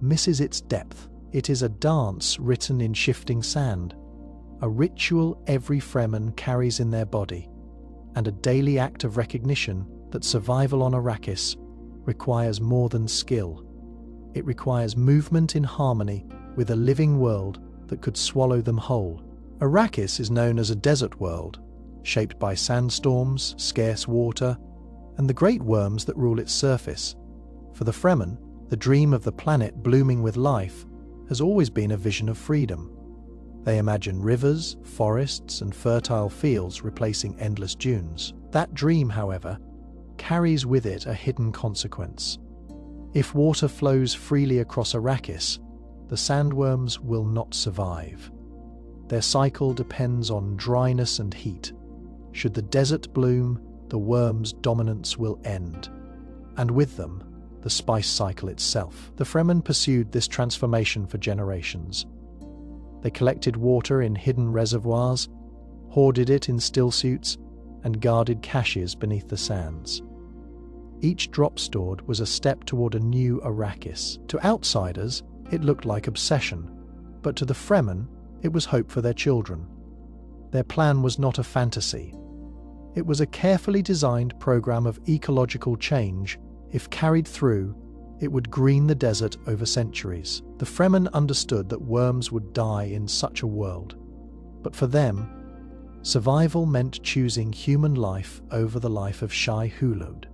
misses its depth. It is a dance written in shifting sand, a ritual every Fremen carries in their body, and a daily act of recognition that survival on Arrakis requires more than skill. It requires movement in harmony with a living world that could swallow them whole. Arrakis is known as a desert world, shaped by sandstorms, scarce water, and the great worms that rule its surface. For the Fremen, the dream of the planet blooming with life has always been a vision of freedom. They imagine rivers, forests, and fertile fields replacing endless dunes. That dream, however, carries with it a hidden consequence. If water flows freely across Arrakis, the sandworms will not survive. Their cycle depends on dryness and heat. Should the desert bloom, the worms' dominance will end, and with them, the spice cycle itself. The Fremen pursued this transformation for generations. They collected water in hidden reservoirs, hoarded it in stillsuits, and guarded caches beneath the sands. Each drop stored was a step toward a new Arrakis. To outsiders, it looked like obsession, but to the Fremen, it was hope for their children. Their plan was not a fantasy. It was a carefully designed program of ecological change. If carried through, it would green the desert over centuries. The Fremen understood that worms would die in such a world. But for them, survival meant choosing human life over the life of Shai Hulud.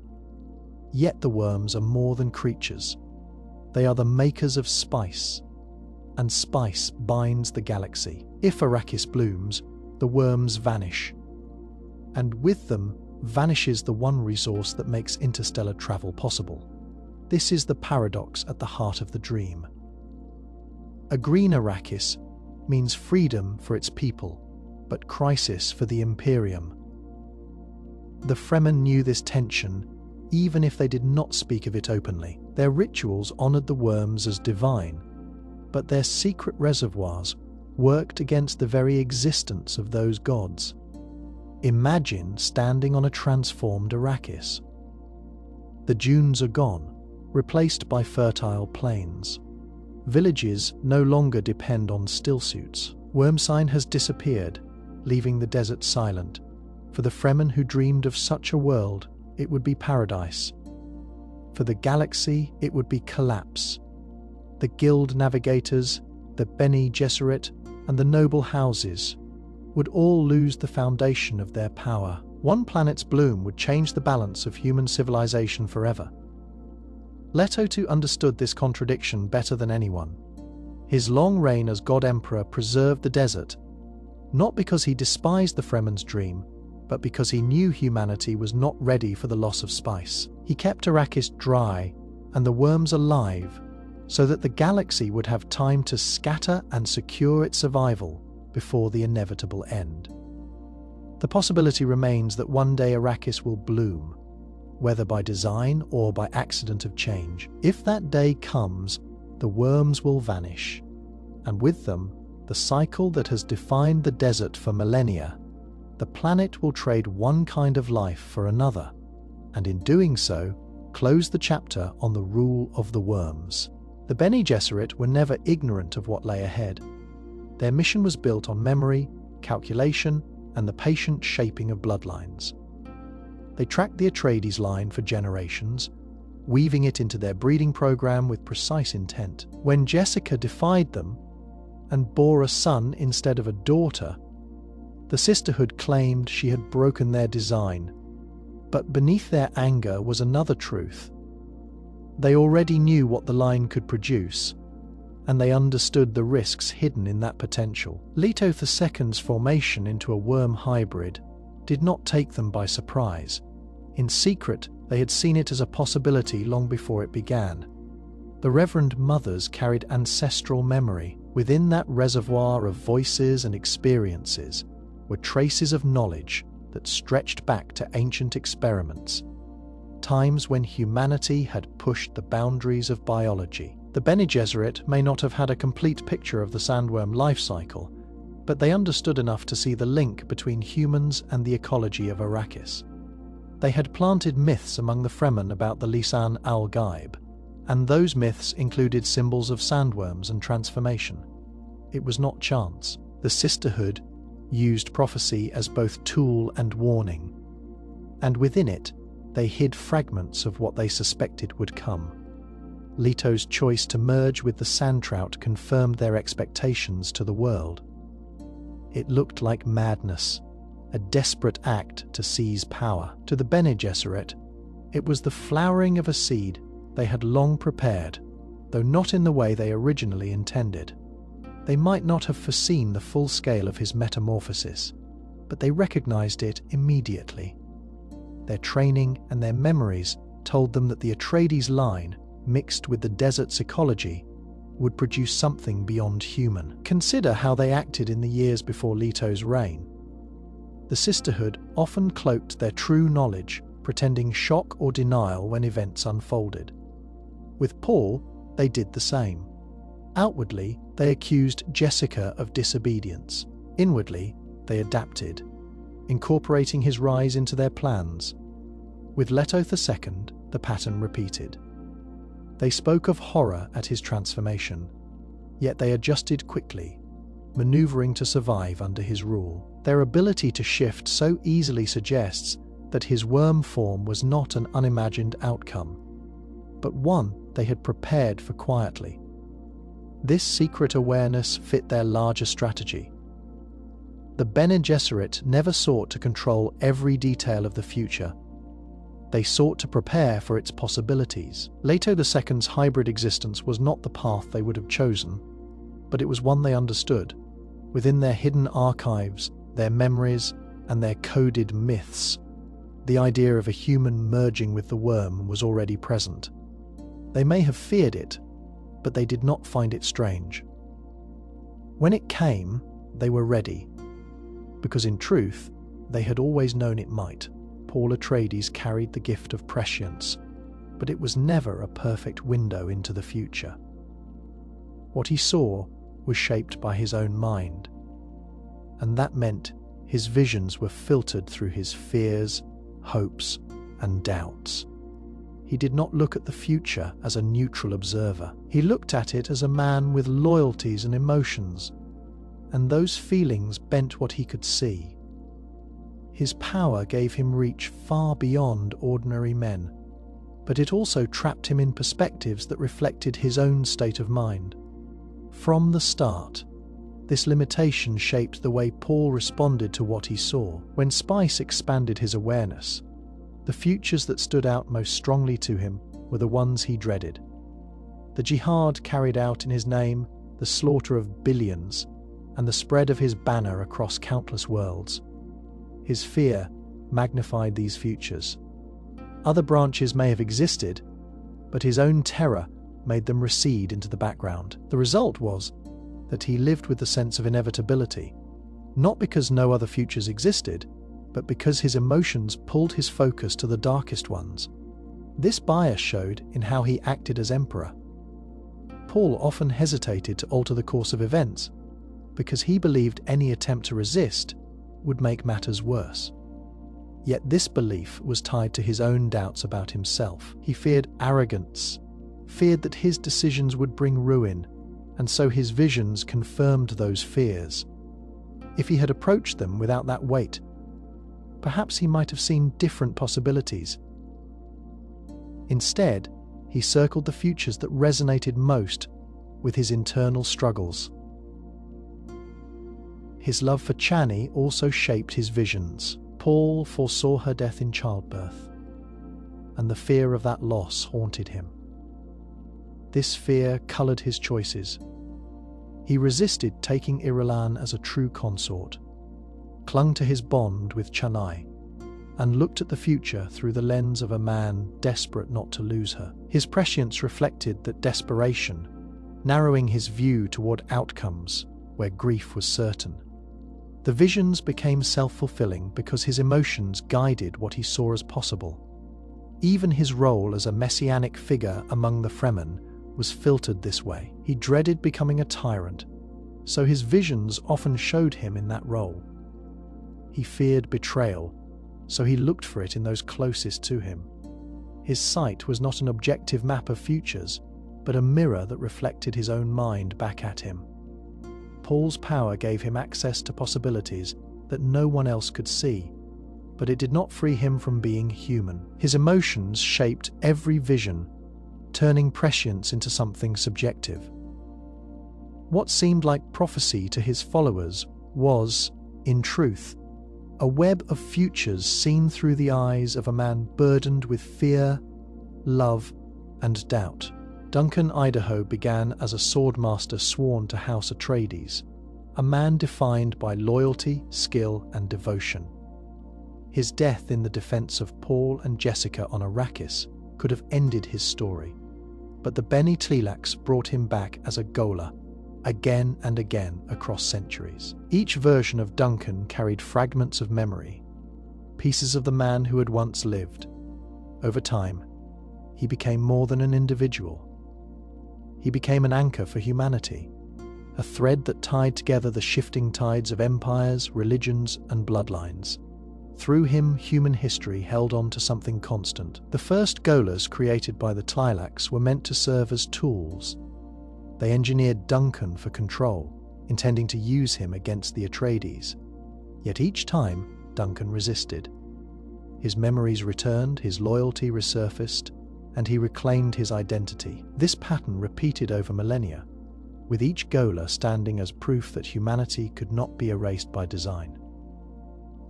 Yet the worms are more than creatures. They are the makers of spice, and spice binds the galaxy. If Arrakis blooms, the worms vanish, and with them vanishes the one resource that makes interstellar travel possible. This is the paradox at the heart of the dream. A green Arrakis means freedom for its people, but crisis for the Imperium. The Fremen knew this tension, even if they did not speak of it openly. Their rituals honored the worms as divine, but their secret reservoirs worked against the very existence of those gods. Imagine standing on a transformed Arrakis. The dunes are gone, replaced by fertile plains. Villages no longer depend on stillsuits. Wormsign has disappeared, leaving the desert silent. For the Fremen who dreamed of such a world, it would be paradise. For the galaxy, it would be collapse. The guild navigators, the Bene Gesserit, and the noble houses would all lose the foundation of their power. One planet's bloom would change the balance of human civilization forever. Leto understood this contradiction better than anyone. His long reign as God Emperor preserved the desert, not because he despised the Fremen's dream, but because he knew humanity was not ready for the loss of spice. He kept Arrakis dry and the worms alive, so that the galaxy would have time to scatter and secure its survival before the inevitable end. The possibility remains that one day Arrakis will bloom, whether by design or by accident of change. If that day comes, the worms will vanish, and with them, the cycle that has defined the desert for millennia. The planet will trade one kind of life for another, and in doing so, close the chapter on the rule of the worms. The Bene Gesserit were never ignorant of what lay ahead. Their mission was built on memory, calculation, and the patient shaping of bloodlines. They tracked the Atreides line for generations, weaving it into their breeding program with precise intent. When Jessica defied them and bore a son instead of a daughter, the sisterhood claimed she had broken their design. But beneath their anger was another truth. They already knew what the line could produce, and they understood the risks hidden in that potential. Leto II's formation into a worm hybrid did not take them by surprise. In secret, they had seen it as a possibility long before it began. The Reverend Mothers carried ancestral memory. Within that reservoir of voices and experiences were traces of knowledge that stretched back to ancient experiments, times when humanity had pushed the boundaries of biology. The Bene Gesserit may not have had a complete picture of the sandworm life cycle, but they understood enough to see the link between humans and the ecology of Arrakis. They had planted myths among the Fremen about the Lisan al-Gaib, and those myths included symbols of sandworms and transformation. It was not chance. The sisterhood used prophecy as both tool and warning, and within it, they hid fragments of what they suspected would come. Leto's choice to merge with the sandtrout confirmed their expectations to the world. It looked like madness, a desperate act to seize power. To the Bene Gesserit, it was the flowering of a seed they had long prepared, though not in the way they originally intended. They might not have foreseen the full scale of his metamorphosis, but they recognized it immediately. Their training and their memories told them that the Atreides line, mixed with the desert's ecology, would produce something beyond human. Consider how they acted in the years before Leto's reign. The sisterhood often cloaked their true knowledge, pretending shock or denial when events unfolded. With Paul, they did the same. Outwardly, they accused Jessica of disobedience. Inwardly, they adapted, incorporating his rise into their plans. With Leto II, the pattern repeated. They spoke of horror at his transformation, yet they adjusted quickly. maneuvering to survive under his rule. Their ability to shift so easily suggests that his worm form was not an unimagined outcome, but one they had prepared for quietly. This secret awareness fit their larger strategy. The Bene Gesserit never sought to control every detail of the future. They sought to prepare for its possibilities. Leto II's hybrid existence was not the path they would have chosen, but it was one they understood. Within their hidden archives, their memories, and their coded myths, the idea of a human merging with the worm was already present. They may have feared it, but they did not find it strange. When it came, they were ready, because in truth, they had always known it might. Paul Atreides carried the gift of prescience, but it was never a perfect window into the future. What he saw was shaped by his own mind, and that meant his visions were filtered through his fears, hopes, and doubts. He did not look at the future as a neutral observer. He looked at it as a man with loyalties and emotions, and those feelings bent what he could see. His power gave him reach far beyond ordinary men, but it also trapped him in perspectives that reflected his own state of mind. From the start, this limitation shaped the way Paul responded to what he saw. When Spice expanded his awareness, the futures that stood out most strongly to him were the ones he dreaded. The jihad carried out in his name, the slaughter of billions, and the spread of his banner across countless worlds. His fear magnified these futures. Other branches may have existed, but his own terror made them recede into the background. The result was that he lived with the sense of inevitability, not because no other futures existed, but because his emotions pulled his focus to the darkest ones. This bias showed in how he acted as emperor. Paul often hesitated to alter the course of events because he believed any attempt to resist would make matters worse. Yet this belief was tied to his own doubts about himself. He feared arrogance, feared that his decisions would bring ruin, and so his visions confirmed those fears. If he had approached them without that weight, perhaps he might have seen different possibilities. Instead, he circled the futures that resonated most with his internal struggles. His love for Chani also shaped his visions. Paul foresaw her death in childbirth, and the fear of that loss haunted him. This fear colored his choices. He resisted taking Irulan as a true consort, clung to his bond with Chani, and looked at the future through the lens of a man desperate not to lose her. His prescience reflected that desperation, narrowing his view toward outcomes where grief was certain. The visions became self-fulfilling because his emotions guided what he saw as possible. Even his role as a messianic figure among the Fremen was filtered this way. He dreaded becoming a tyrant, so his visions often showed him in that role. He feared betrayal, so he looked for it in those closest to him. His sight was not an objective map of futures, but a mirror that reflected his own mind back at him. Paul's power gave him access to possibilities that no one else could see, but it did not free him from being human. His emotions shaped every vision, turning prescience into something subjective. What seemed like prophecy to his followers was, in truth, a web of futures seen through the eyes of a man burdened with fear, love, and doubt. Duncan Idaho began as a swordmaster sworn to House Atreides, a man defined by loyalty, skill, and devotion. His death in the defense of Paul and Jessica on Arrakis could have ended his story, but the Bene Tleilax brought him back as a Gola, again and again across centuries. Each version of Duncan carried fragments of memory, pieces of the man who had once lived. Over time, he became more than an individual. He became an anchor for humanity, a thread that tied together the shifting tides of empires, religions, and bloodlines. Through him, human history held on to something constant. The first Golas created by the Tleilax were meant to serve as tools. They engineered Duncan for control, intending to use him against the Atreides. Yet each time, Duncan resisted. His memories returned, his loyalty resurfaced, and he reclaimed his identity. This pattern repeated over millennia, with each Gola standing as proof that humanity could not be erased by design.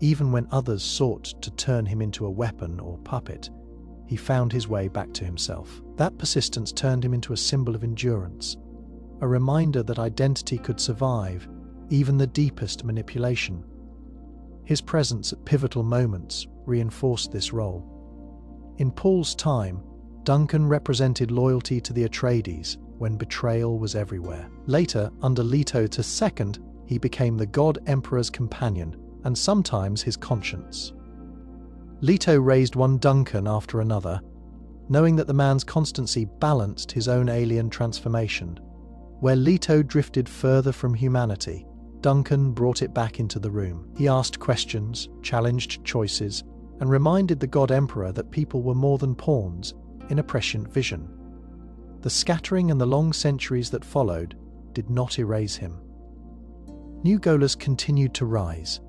Even when others sought to turn him into a weapon or puppet, he found his way back to himself. That persistence turned him into a symbol of endurance, a reminder that identity could survive even the deepest manipulation. His presence at pivotal moments reinforced this role. In Paul's time, Duncan represented loyalty to the Atreides when betrayal was everywhere. Later, under Leto II, he became the God Emperor's companion and sometimes his conscience. Leto raised one Duncan after another, knowing that the man's constancy balanced his own alien transformation. Where Leto drifted further from humanity, Duncan brought it back into the room. He asked questions, challenged choices, and reminded the God Emperor that people were more than pawns in a prescient vision. The scattering and the long centuries that followed did not erase him. New Golas continued to rise,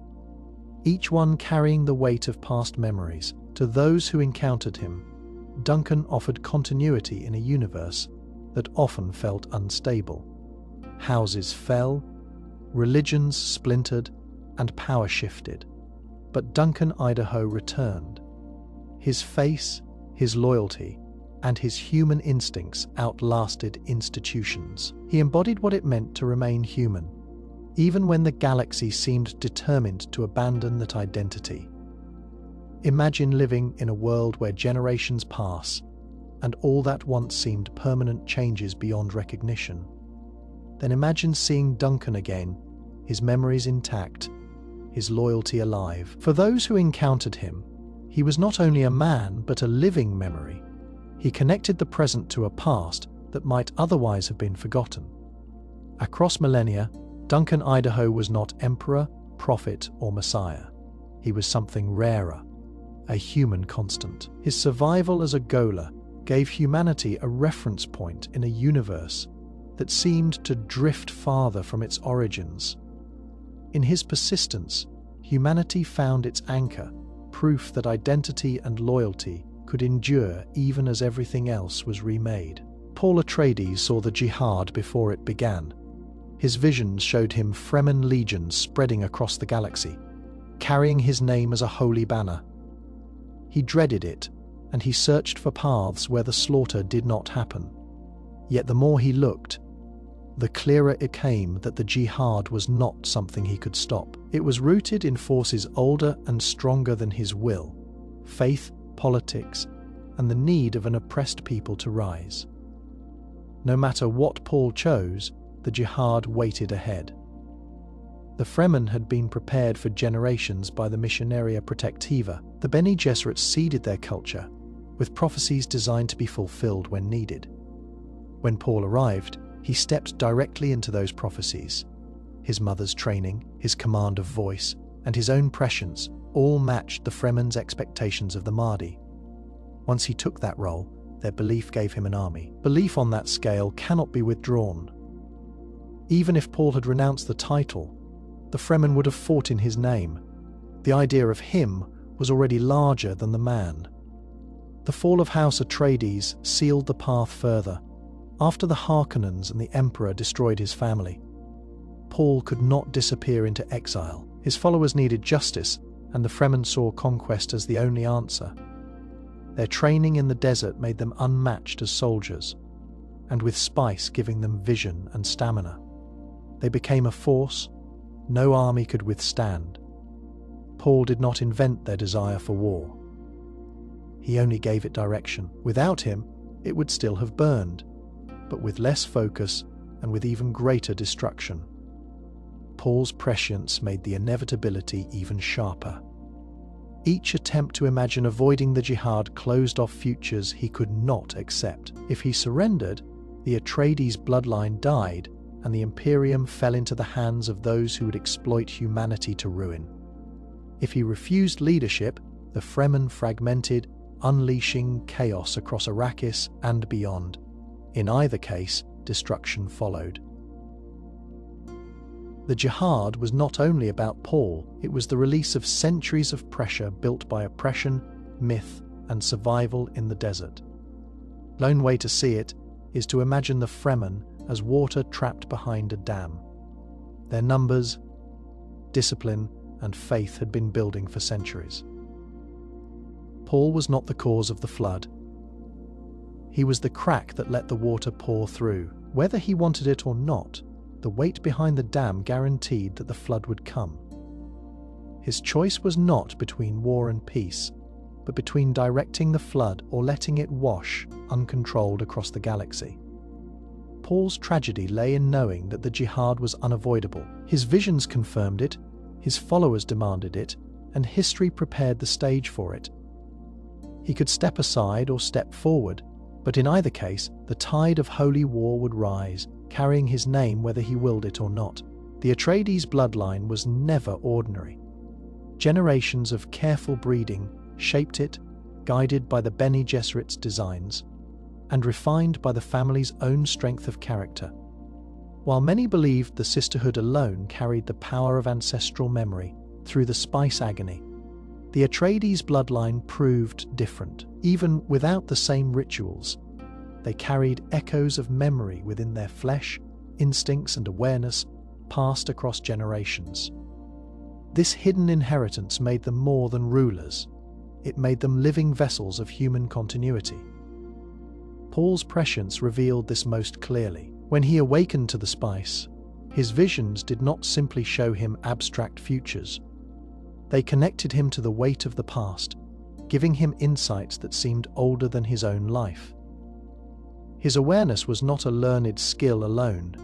each one carrying the weight of past memories. To those who encountered him, Duncan offered continuity in a universe that often felt unstable. Houses fell, religions splintered, and power shifted. But Duncan Idaho returned. His face, his loyalty, and his human instincts outlasted institutions. He embodied what it meant to remain human, even when the galaxy seemed determined to abandon that identity. Imagine living in a world where generations pass, and all that once seemed permanent changes beyond recognition. Then imagine seeing Duncan again, his memories intact, his loyalty alive. For those who encountered him, he was not only a man, but a living memory. He connected the present to a past that might otherwise have been forgotten. Across millennia, Duncan Idaho was not emperor, prophet, or messiah. He was something rarer, a human constant. His survival as a Gola gave humanity a reference point in a universe that seemed to drift farther from its origins. In his persistence, humanity found its anchor, proof that identity and loyalty could endure even as everything else was remade. Paul Atreides saw the jihad before it began. His visions showed him Fremen legions spreading across the galaxy, carrying his name as a holy banner. He dreaded it, and he searched for paths where the slaughter did not happen. Yet the more he looked, the clearer it came that the jihad was not something he could stop. It was rooted in forces older and stronger than his will: faith, politics, and the need of an oppressed people to rise. No matter what Paul chose, the jihad waited ahead. The Fremen had been prepared for generations by the Missionaria Protectiva. The Bene Gesserit seeded their culture, with prophecies designed to be fulfilled when needed. When Paul arrived, he stepped directly into those prophecies. His mother's training, his command of voice, and his own prescience all matched the Fremen's expectations of the Mahdi. Once he took that role, their belief gave him an army. Belief on that scale cannot be withdrawn. Even if Paul had renounced the title, the Fremen would have fought in his name. The idea of him was already larger than the man. The fall of House Atreides sealed the path further. After the Harkonnens and the Emperor destroyed his family, Paul could not disappear into exile. His followers needed justice, and the Fremen saw conquest as the only answer. Their training in the desert made them unmatched as soldiers, and with spice giving them vision and stamina. They became a force no army could withstand. Paul did not invent their desire for war. He only gave it direction. Without him, it would still have burned, but with less focus and with even greater destruction. Paul's prescience made the inevitability even sharper. Each attempt to imagine avoiding the jihad closed off futures he could not accept. If he surrendered, the Atreides bloodline died, and the Imperium fell into the hands of those who would exploit humanity to ruin. If he refused leadership, the Fremen fragmented, unleashing chaos across Arrakis and beyond. In either case, destruction followed. The jihad was not only about Paul, it was the release of centuries of pressure built by oppression, myth, and survival in the desert. Lone way to see it is to imagine the Fremen as water trapped behind a dam. Their numbers, discipline, and faith had been building for centuries. Paul was not the cause of the flood. He was the crack that let the water pour through. Whether he wanted it or not, the weight behind the dam guaranteed that the flood would come. His choice was not between war and peace, but between directing the flood or letting it wash uncontrolled across the galaxy. Paul's tragedy lay in knowing that the jihad was unavoidable. His visions confirmed it, his followers demanded it, and history prepared the stage for it. He could step aside or step forward, but in either case, the tide of holy war would rise, carrying his name whether he willed it or not. The Atreides bloodline was never ordinary. Generations of careful breeding shaped it, guided by the Bene Gesserit's designs, and refined by the family's own strength of character. While many believed the sisterhood alone carried the power of ancestral memory through the spice agony, the Atreides bloodline proved different. Even without the same rituals, they carried echoes of memory within their flesh, instincts and awareness passed across generations. This hidden inheritance made them more than rulers. It made them living vessels of human continuity. Paul's prescience revealed this most clearly. When he awakened to the spice, his visions did not simply show him abstract futures. They connected him to the weight of the past, giving him insights that seemed older than his own life. His awareness was not a learned skill alone.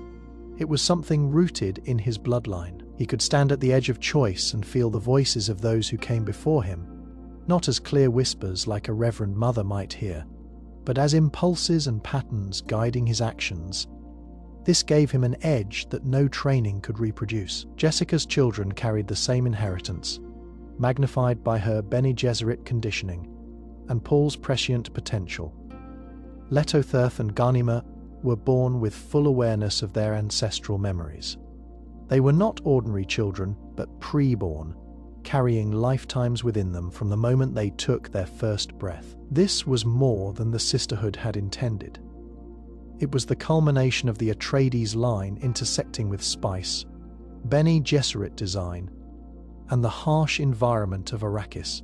It was something rooted in his bloodline. He could stand at the edge of choice and feel the voices of those who came before him, not as clear whispers like a reverend mother might hear, but as impulses and patterns guiding his actions. This gave him an edge that no training could reproduce. Jessica's children carried the same inheritance, magnified by her Bene Gesserit conditioning and Paul's prescient potential. Leto Thirth and Ghanima were born with full awareness of their ancestral memories. They were not ordinary children, but pre-born, carrying lifetimes within them from the moment they took their first breath. This was more than the sisterhood had intended. It was the culmination of the Atreides line intersecting with spice, Bene Gesserit design, and the harsh environment of Arrakis.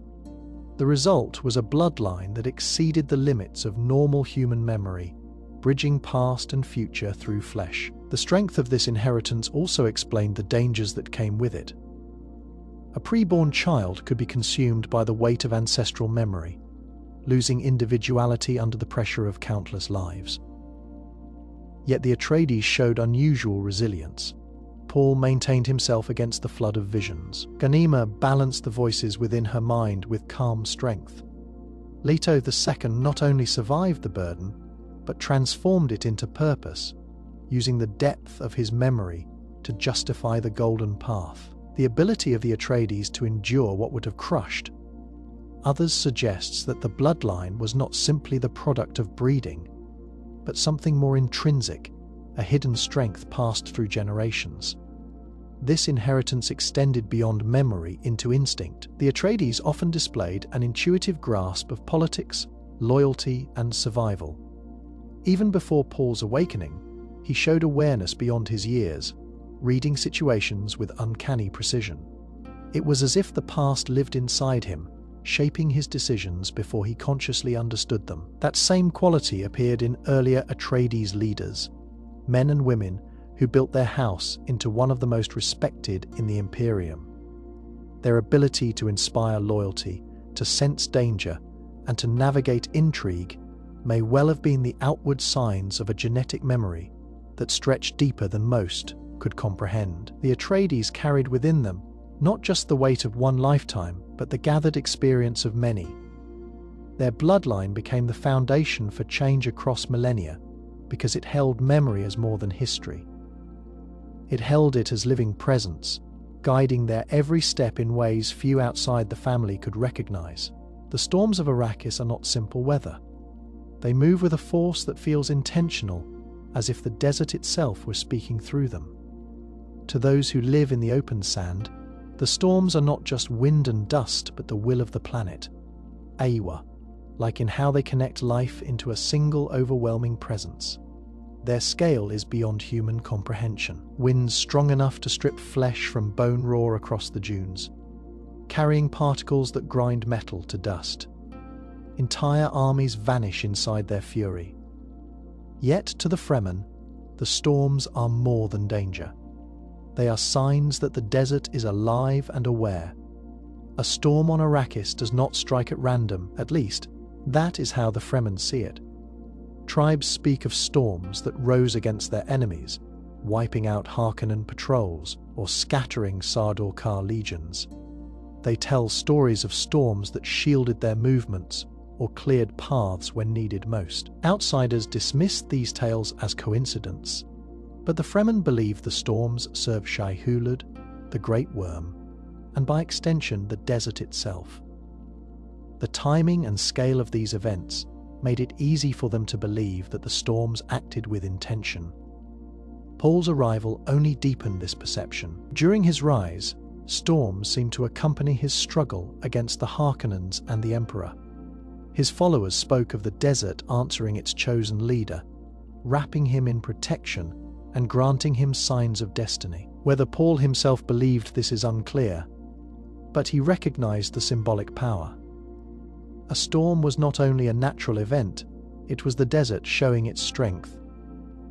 The result was a bloodline that exceeded the limits of normal human memory, bridging past and future through flesh. The strength of this inheritance also explained the dangers that came with it. A preborn child could be consumed by the weight of ancestral memory, losing individuality under the pressure of countless lives. Yet the Atreides showed unusual resilience. Paul maintained himself against the flood of visions. Ghanima balanced the voices within her mind with calm strength. Leto II not only survived the burden, but transformed it into purpose, using the depth of his memory to justify the golden path. The ability of the Atreides to endure what would have crushed others suggests that the bloodline was not simply the product of breeding, but something more intrinsic, a hidden strength passed through generations. This inheritance extended beyond memory into instinct. The Atreides often displayed an intuitive grasp of politics, loyalty, and survival. Even before Paul's awakening, he showed awareness beyond his years, reading situations with uncanny precision. It was as if the past lived inside him, shaping his decisions before he consciously understood them. That same quality appeared in earlier Atreides leaders, men and women who built their house into one of the most respected in the Imperium. Their ability to inspire loyalty, to sense danger, and to navigate intrigue may well have been the outward signs of a genetic memory that stretched deeper than most could comprehend. The Atreides carried within them not just the weight of one lifetime, but the gathered experience of many. Their bloodline became the foundation for change across millennia because it held memory as more than history. It held it as living presence, guiding their every step in ways few outside the family could recognize. The storms of Arrakis are not simple weather. They move with a force that feels intentional, as if the desert itself were speaking through them. To those who live in the open sand, the storms are not just wind and dust, but the will of the planet, Aiwa, like in how they connect life into a single overwhelming presence. Their scale is beyond human comprehension. Winds strong enough to strip flesh from bone roar across the dunes, carrying particles that grind metal to dust. Entire armies vanish inside their fury. Yet to the Fremen, the storms are more than danger. They are signs that the desert is alive and aware. A storm on Arrakis does not strike at random, at least, that is how the Fremen see it. Tribes speak of storms that rose against their enemies, wiping out Harkonnen patrols or scattering Sardaukar legions. They tell stories of storms that shielded their movements or cleared paths when needed most. Outsiders dismissed these tales as coincidence, but the Fremen believe the storms serve Shai-Hulud, the Great Worm, and by extension the desert itself. The timing and scale of these events made it easy for them to believe that the storms acted with intention. Paul's arrival only deepened this perception. During his rise, storms seemed to accompany his struggle against the Harkonnens and the Emperor. His followers spoke of the desert answering its chosen leader, wrapping him in protection and granting him signs of destiny. Whether Paul himself believed this is unclear, but he recognized the symbolic power. A storm was not only a natural event, it was the desert showing its strength,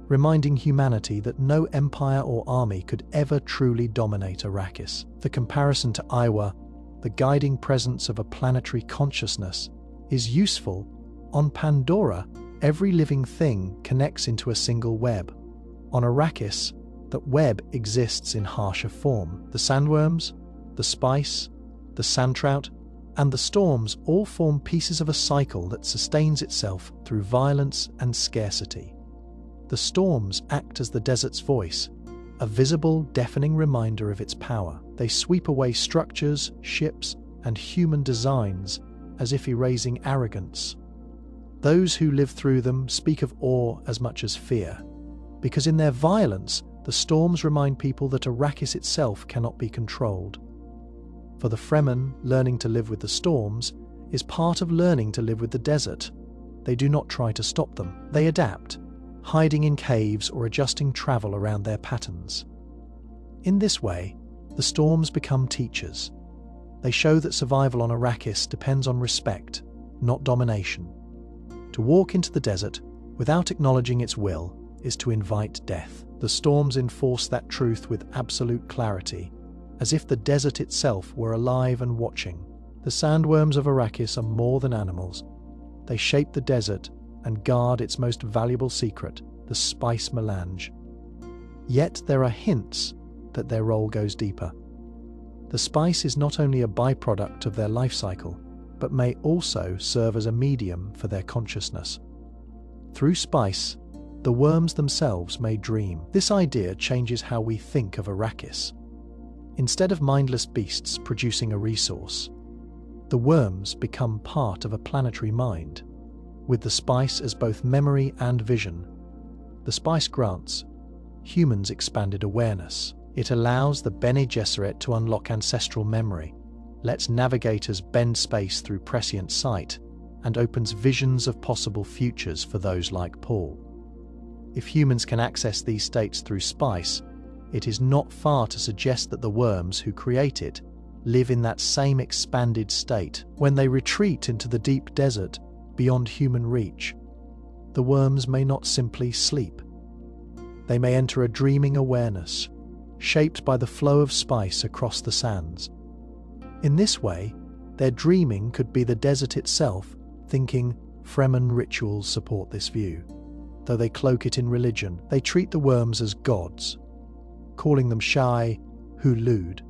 reminding humanity that no empire or army could ever truly dominate Arrakis. The comparison to Aiwa, the guiding presence of a planetary consciousness, is useful. On Pandora, every living thing connects into a single web. On Arrakis, that web exists in harsher form. The sandworms, the spice, the sandtrout, and the storms all form pieces of a cycle that sustains itself through violence and scarcity. The storms act as the desert's voice, a visible, deafening reminder of its power. They sweep away structures, ships, and human designs as if erasing arrogance. Those who live through them speak of awe as much as fear, because in their violence, the storms remind people that Arrakis itself cannot be controlled. For the Fremen, learning to live with the storms is part of learning to live with the desert. They do not try to stop them. They adapt, hiding in caves or adjusting travel around their patterns. In this way, the storms become teachers. They show that survival on Arrakis depends on respect, not domination. To walk into the desert without acknowledging its will is to invite death. The storms enforce that truth with absolute clarity, as if the desert itself were alive and watching. The sandworms of Arrakis are more than animals. They shape the desert and guard its most valuable secret, the spice melange. Yet there are hints that their role goes deeper. The spice is not only a byproduct of their life cycle, but may also serve as a medium for their consciousness. Through spice, the worms themselves may dream. This idea changes how we think of Arrakis. Instead of mindless beasts producing a resource, the worms become part of a planetary mind, with the spice as both memory and vision. The spice grants humans expanded awareness. It allows the Bene Gesserit to unlock ancestral memory, lets navigators bend space through prescient sight, and opens visions of possible futures for those like Paul. If humans can access these states through spice, it is not far to suggest that the worms who create it live in that same expanded state. When they retreat into the deep desert beyond human reach, the worms may not simply sleep. They may enter a dreaming awareness, shaped by the flow of spice across the sands. In this way, their dreaming could be the desert itself thinking. Fremen rituals support this view. Though they cloak it in religion, they treat the worms as gods, calling them Shai-Hulud,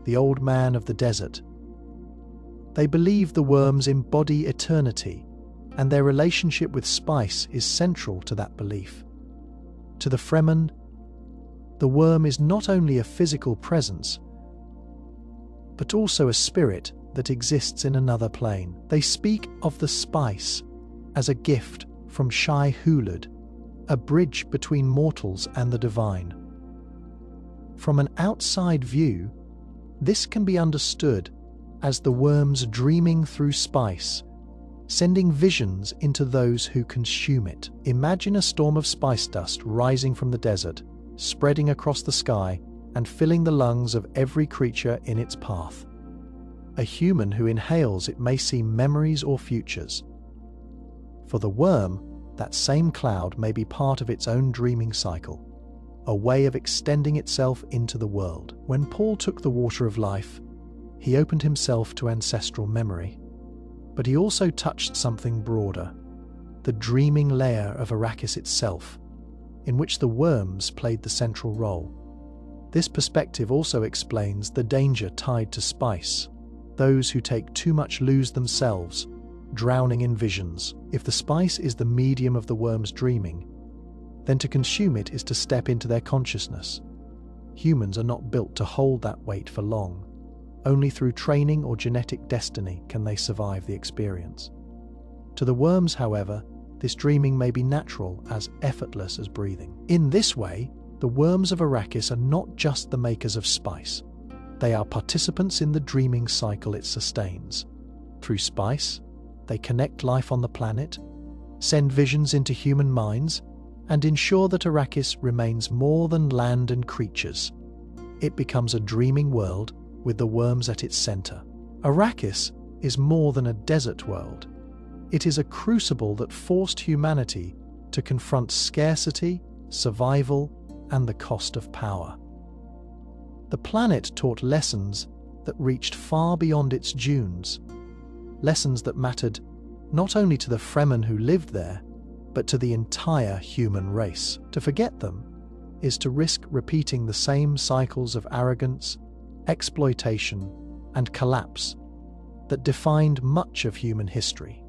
the old man of the desert. They believe the worms embody eternity, and their relationship with spice is central to that belief. To the Fremen, the worm is not only a physical presence, but also a spirit that exists in another plane. They speak of the spice as a gift from Shai-Hulud, a bridge between mortals and the divine. From an outside view, this can be understood as the worms dreaming through spice, sending visions into those who consume it. Imagine a storm of spice dust rising from the desert, spreading across the sky and filling the lungs of every creature in its path. A human who inhales it may see memories or futures. For the worm, that same cloud may be part of its own dreaming cycle, a way of extending itself into the world. When Paul took the water of life, he opened himself to ancestral memory. But he also touched something broader, the dreaming layer of Arrakis itself, in which the worms played the central role. This perspective also explains the danger tied to spice. Those who take too much lose themselves, drowning in visions. If the spice is the medium of the worm's dreaming, then to consume it is to step into their consciousness. Humans are not built to hold that weight for long. Only through training or genetic destiny can they survive the experience. To the worms, however, this dreaming may be natural, as effortless as breathing. In this way, the worms of Arrakis are not just the makers of spice. They are participants in the dreaming cycle it sustains. Through spice, they connect life on the planet, send visions into human minds, and ensure that Arrakis remains more than land and creatures. It becomes a dreaming world with the worms at its center. Arrakis is more than a desert world. It is a crucible that forced humanity to confront scarcity, survival, and the cost of power. The planet taught lessons that reached far beyond its dunes, lessons that mattered not only to the Fremen who lived there, but to the entire human race. To forget them is to risk repeating the same cycles of arrogance, exploitation, and collapse that defined much of human history.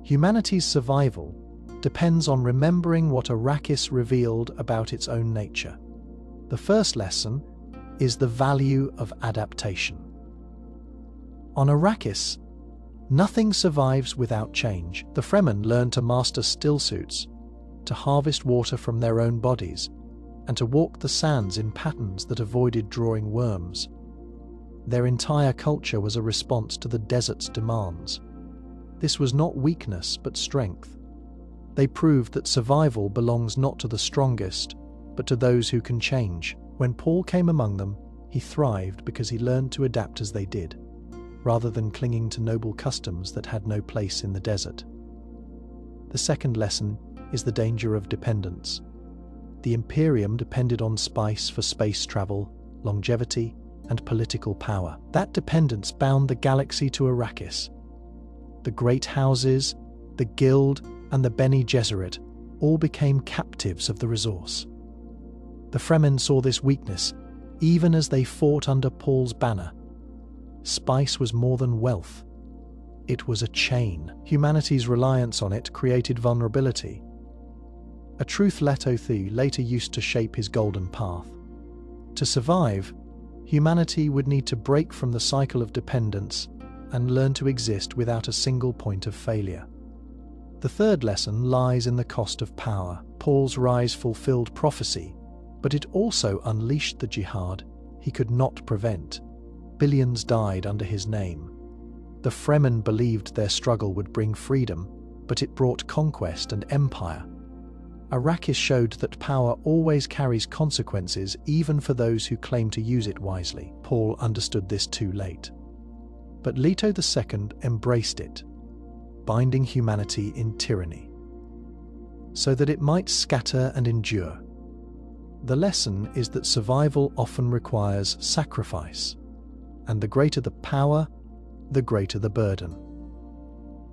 Humanity's survival depends on remembering what Arrakis revealed about its own nature. The first lesson is the value of adaptation. On Arrakis, nothing survives without change. The Fremen learned to master stillsuits, to harvest water from their own bodies, and to walk the sands in patterns that avoided drawing worms. Their entire culture was a response to the desert's demands. This was not weakness, but strength. They proved that survival belongs not to the strongest, but to those who can change. When Paul came among them, he thrived because he learned to adapt as they did, rather than clinging to noble customs that had no place in the desert. The second lesson is the danger of dependence. The Imperium depended on spice for space travel, longevity, and political power. That dependence bound the galaxy to Arrakis. The great houses, the Guild, and the Bene Gesserit all became captives of the resource. The Fremen saw this weakness even as they fought under Paul's banner. Spice was more than wealth. It was a chain. Humanity's reliance on it created vulnerability. A truth Letothi later used to shape his golden path. To survive, humanity would need to break from the cycle of dependence and learn to exist without a single point of failure. The third lesson lies in the cost of power. Paul's rise fulfilled prophecy, but it also unleashed the jihad he could not prevent. Billions died under his name. The Fremen believed their struggle would bring freedom, but it brought conquest and empire. Arrakis showed that power always carries consequences, even for those who claim to use it wisely. Paul understood this too late. But Leto II embraced it, binding humanity in tyranny, so that it might scatter and endure. The lesson is that survival often requires sacrifice, and the greater the power, the greater the burden.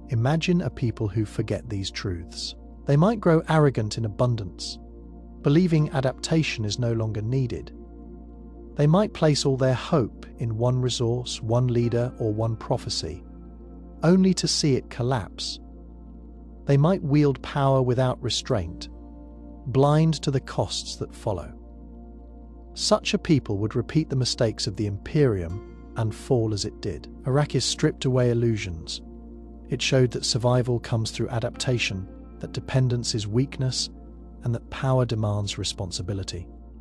Imagine a people who forget these truths. They might grow arrogant in abundance, believing adaptation is no longer needed. They might place all their hope in one resource, one leader, or one prophecy, only to see it collapse. They might wield power without restraint, blind to the costs that follow. Such a people would repeat the mistakes of the Imperium and fall as it did. Arrakis stripped away illusions. It showed that survival comes through adaptation, that dependence is weakness, and that power demands responsibility.